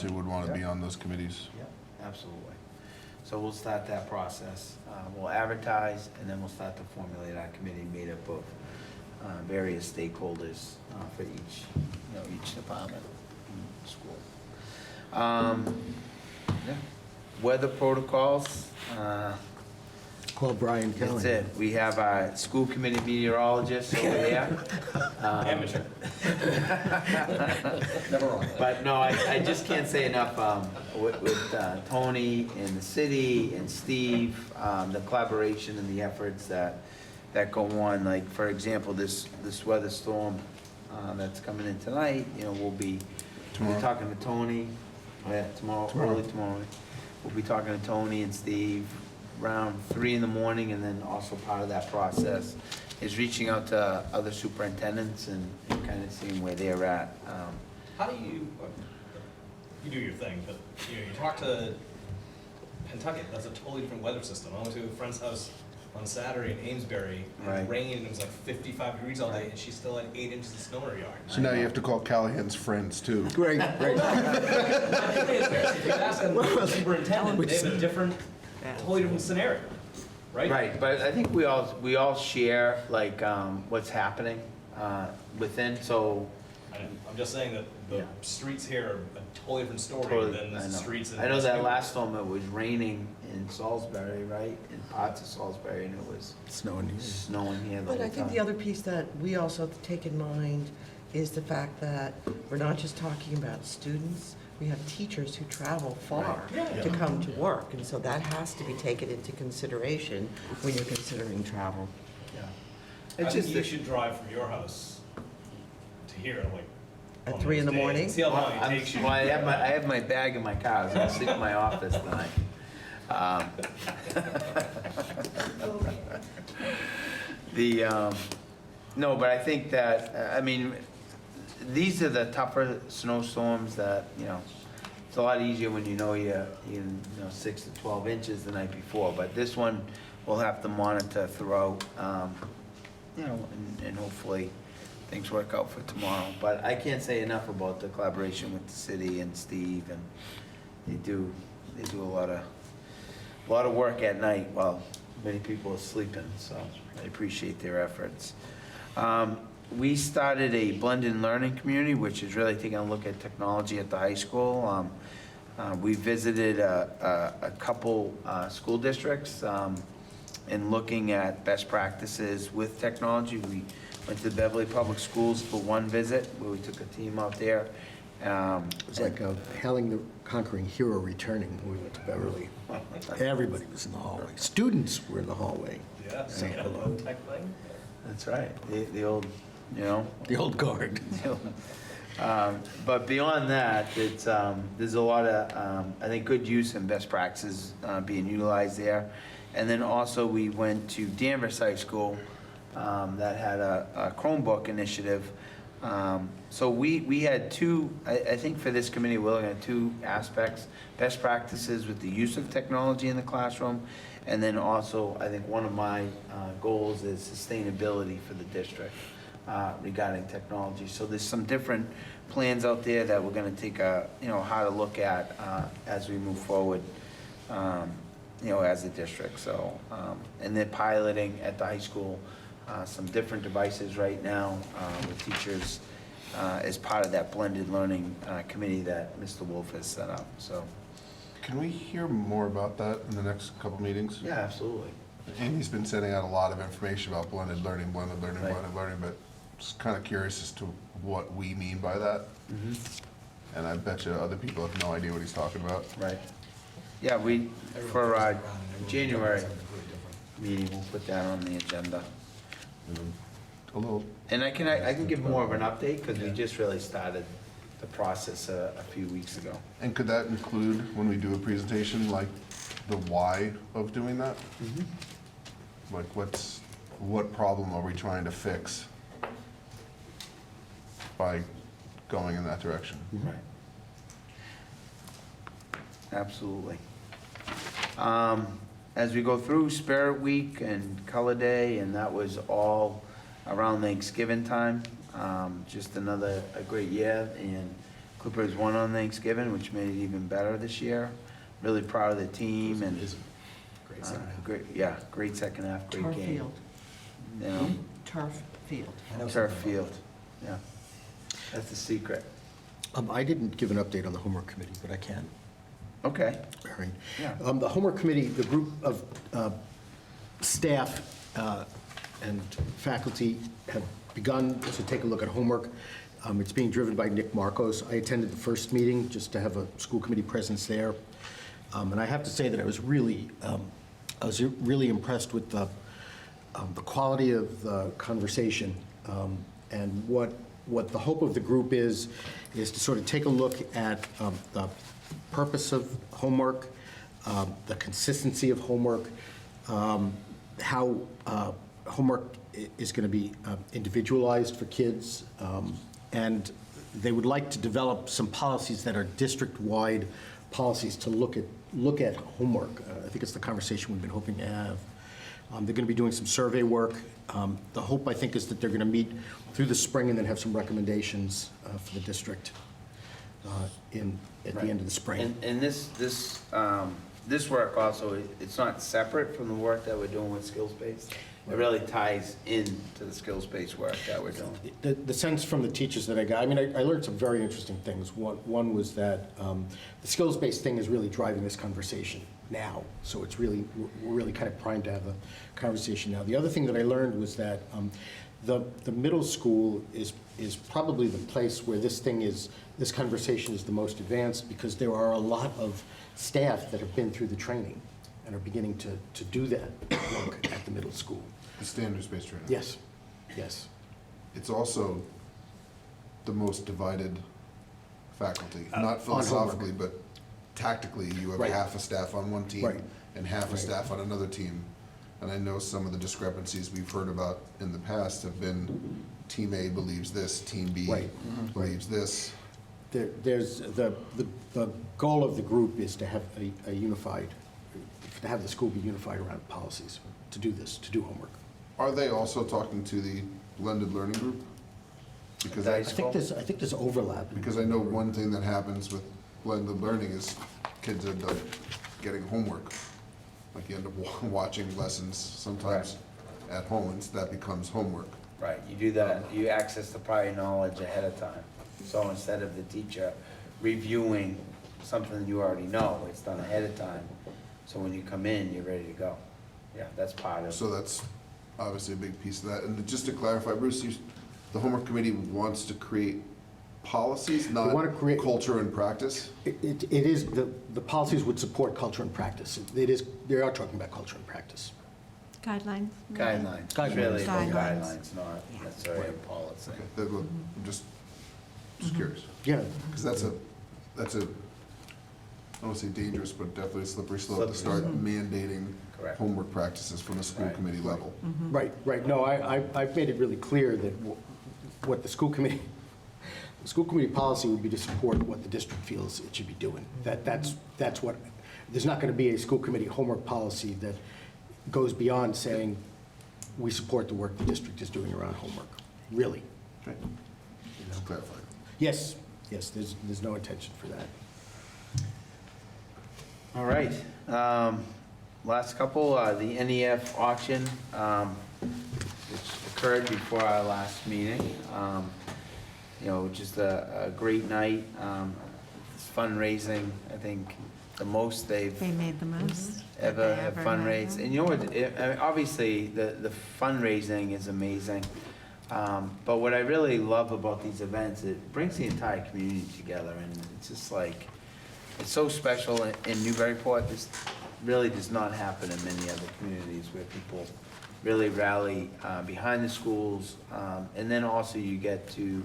who would want to be on those committees. Yeah, absolutely. So we'll start that process. We'll advertise, and then we'll start to formulate our committee made up of various stakeholders for each, you know, each department in the school. Yeah. Weather protocols. Call Brian Kelly. That's it. We have our school committee meteorologist over there. Amateur. Never wrong. But no, I just can't say enough with Tony and the city and Steve, the collaboration and the efforts that go on. Like, for example, this weather storm that's coming in tonight, you know, we'll be talking to Tony, tomorrow, early tomorrow. We'll be talking to Tony and Steve around 3 in the morning, and then also part of that process is reaching out to other superintendents and kind of seeing where they're at. How do you do your thing, but you know, you talk to Pentucket, that's a totally different weather system. I went to a friend's house on Saturday in Amesbury, and Right. it rained, and it was like 55 degrees all day, and she still had 8 inches of snow in her yard. So now you have to call Callahan's friends too. Great, great. If you ask the superintendent, they have a different, totally different scenario, right? Right, but I think we all share like what's happening within, so. I'm just saying that the streets here are a totally different story Totally, than I the know. streets in. I know West that Newbury. last storm, it was raining in Salisbury, right? In parts of Salisbury, and it was snowing here the But whole I think time. the other piece that we also have to take in mind is the fact that we're not just talking about students, we have teachers who travel far Right. to come to work, and so that has to be taken into consideration when you're considering travel. Yeah. I It's think just you that- should drive from your house to here, like. At on 3 in the those days, morning? and see how long it I'm- takes you. Well, I have my bag in my car, I was gonna sleep in my office tonight. No, but I think that, I mean, these are the tougher snowstorms that, you know, it's a lot easier when you know you know, 6 to 12 inches the night before, but this one we'll have to monitor throughout, you know, and hopefully things work out for tomorrow. But I can't say enough about the collaboration with the city and Steve, and they do a lot of work at night while many people are sleeping, so I appreciate their efforts. We started a blended learning community, which is really taking a look at technology at the high school. We visited a couple school districts and looking at best practices with technology. We went to Beverly Public Schools for one visit, where we took a team out there. It was like hailing the conquering hero returning when we went to Beverly. Everybody was in the hallway. Students were in the hallway. Yeah, saying yeah, hello. tech thing. That's right, the old, you know. The old guard. But beyond that, it's, there's a lot of, I think, good use and best practices being utilized there. And then also, we went to Danvers High School that had a Chromebook initiative. So we had two, I think for this committee, we're looking at two aspects: best practices with the use of technology in the classroom, and then also, I think one of my goals is sustainability for the district regarding technology. So there's some different plans out there that we're gonna take a, you know, how to look at as we move forward, you know, as a district. So, and then piloting at the high school some different devices right now with teachers as part of that blended learning committee that Mr. Wolf has set up, so. Can we hear more about that in the next couple meetings? Yeah, absolutely. Amy's been sending out a lot of information about blended learning, Right. blended learning, but just kind of curious as to what we mean by that. And I bet you other people have no idea what he's talking about. Right. Yeah, for our January meeting, we'll put that on the agenda. A little. And I can give more of an update, because we just really started the process a few weeks ago. And could that include, when we do a presentation, like the why of doing that? Like what problem are we trying to fix by going in that direction? Right. Absolutely. As we go through Spirit Week and Color Day, and that was all around Thanksgiving time, just a great year, and Clippers won on Thanksgiving, which made it even better this year. Really proud of the team, and Great second half. great second half, great Turf game. field. You know, Turf field. turf field, yeah. That's the secret. I didn't give an update on the homework committee, but I can. Okay. Erin. Yeah. The homework committee, the group of staff and faculty have begun to take a look at homework. It's being driven by Nick Marcos. I attended the first meeting just to have a school committee presence there. And I have to say that I was really impressed with the quality of the conversation. And what the hope of the group is to sort of take a look at the purpose of homework, the consistency of homework, how homework is going to be individualized for kids, and they would like to develop some policies that are district-wide policies to look at homework. I think it's the conversation we've been hoping to have. They're going to be doing some survey work. The hope, I think, is that they're going to meet through the spring and then have some recommendations for the district at the end of the spring. And this work also, it's not separate from the work that we're doing with skills-based. It really ties into the skills-based work that we're doing. The sense from the teachers that I got, I mean, I learned some very interesting things. One was that the skills-based thing is really driving this conversation now. So it's really, we're really kind of primed to have a conversation now. The other thing that I learned was that the middle school is probably the place where this conversation is the most advanced, because there are a lot of staff that have been through the training and are beginning to do that work at the middle school. The standards-based training? Yes, yes. It's also the most divided faculty, not on homework. philosophically, but tactically. You have Right. half a staff on one team Right. and half a Right. staff on another team. And I know some of the discrepancies we've heard about in the past have been Team A believes this, Team B Right. believes this. There's the goal of the group is to have a unified, to have the school be unified around policies, to do this, to do homework. Are they also talking to the blended learning group? Because I think there's overlap. Because I know one thing that happens with blended learning is kids end up getting homework. Like you end up watching lessons sometimes at home, and that becomes homework. Right, you do that, you access the prior knowledge ahead of time. So instead of the teacher reviewing something you already know, it's done ahead of time. So when you come in, you're ready to go. Yeah, that's part of. So that's obviously a big piece of that. And just to clarify, Bruce, the homework committee wants to create policies, not culture and practice? It is, the policies would support culture and practice. They are talking about culture and practice. Guidelines? Guidelines. Guidelines. Really about Guidelines. guidelines, not necessarily a policy. Okay, I'm just curious. Yeah. Because that's a, I don't want to say dangerous, but definitely a slippery slope to Slippery start mandating Correct. homework practices from a school Right. committee level. Right. No, I've made it really clear that what the school committee policy would be to support what the district feels it should be doing. That's what, there's not going to be a school committee homework policy that goes beyond saying, we support the work the district is doing around homework, really. Okay. Just clarify. Yes, there's no intention for that. All right, last couple, the NEF auction. which occurred before our last meeting. You know, just a great night. It's fundraising, I think the most they've They made the most. ever have fundraised. And you know what, I mean, obviously, the fundraising is amazing. But what I really love about these events, it brings the entire community together, and it's just like, it's so special in Newburyport. This really does not happen in many other communities where people really rally behind the schools. And then also you get to, you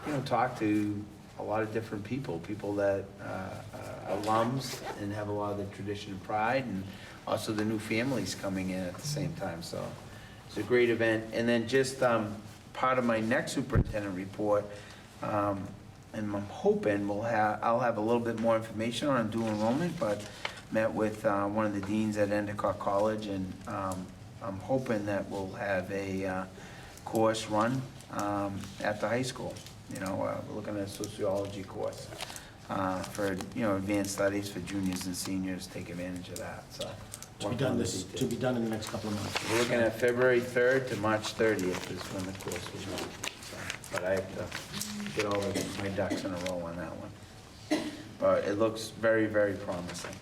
know, talk to a lot of different people that alums and have a lot of the tradition and pride, and also the new families coming in at the same time. So it's a great event. And then just part of my next superintendent report, and I'm hoping I'll have a little bit more information on dual enrollment, but met with one of the deans at Endicott College, and I'm hoping that we'll have a course run at the high school. You know, we're looking at a sociology course for, you know, advanced studies for juniors and seniors, take advantage of that, so. To be done in the next couple of months. We're looking at February 3rd to March 30th is when the course was run. So, but I have to get all of my ducks in a row on that one. But it looks very, very promising.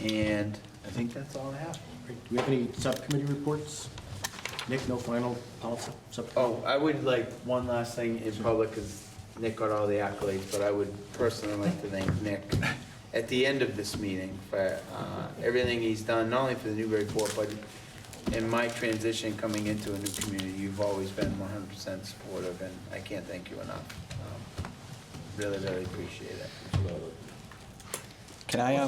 And I think that's all I have. Do we have any subcommittee reports? Nick, no final policy subcommittee? Oh, I would like one last thing in public, because Nick got all the accolades, but I would personally like to thank Nick at the end of this meeting for everything he's done, not only for the Newburyport, but in my transition coming into a new community. You've always been 100% supportive, and I can't thank you enough. Really, really appreciate it. Can I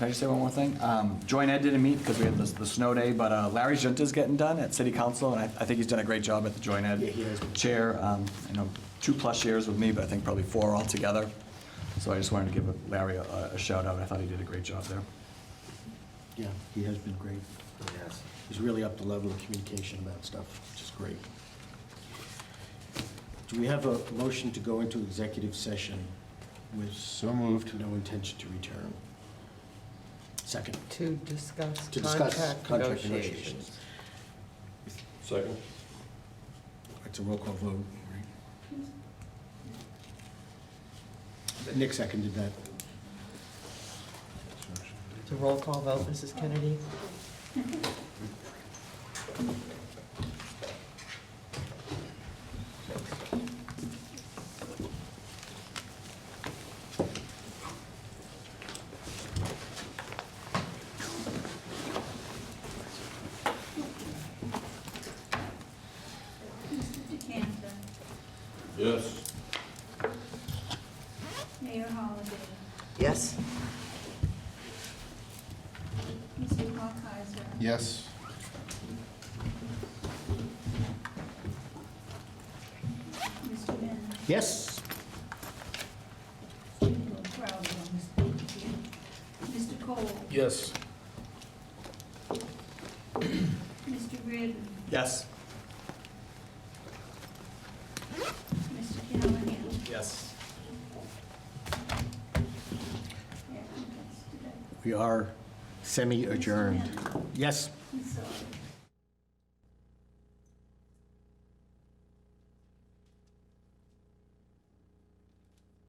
just say one more thing? Joy and Ed didn't meet because we had the snow day, but Larry Junta's getting done at City Council, and I think he's done a great job at the Joy and Ed chair. I know 2+ years with me, but I think probably 4 altogether. So I just wanted to give Larry a shout out. I thought he did a great job there. Yeah, he has been great. Yes. He's really upped the level of communication about stuff, which is great. Do we have a motion to go into executive session with so moved, no intention to return? Second. To discuss To discuss contract contract negotiations. Second. It's a roll call vote, right? Nick seconded that. To roll call vote, Mrs. Kennedy? Mr. Decanter, Yes. Mayor Holliday, Yes. Mr. Hawkeizer, yes. Mr. Min, Yes. Mr. Cole, Yes. Mr. Reardon, Yes. Mr. Callahan. Yes. We are semi-adjourned. Yes. I'm sorry.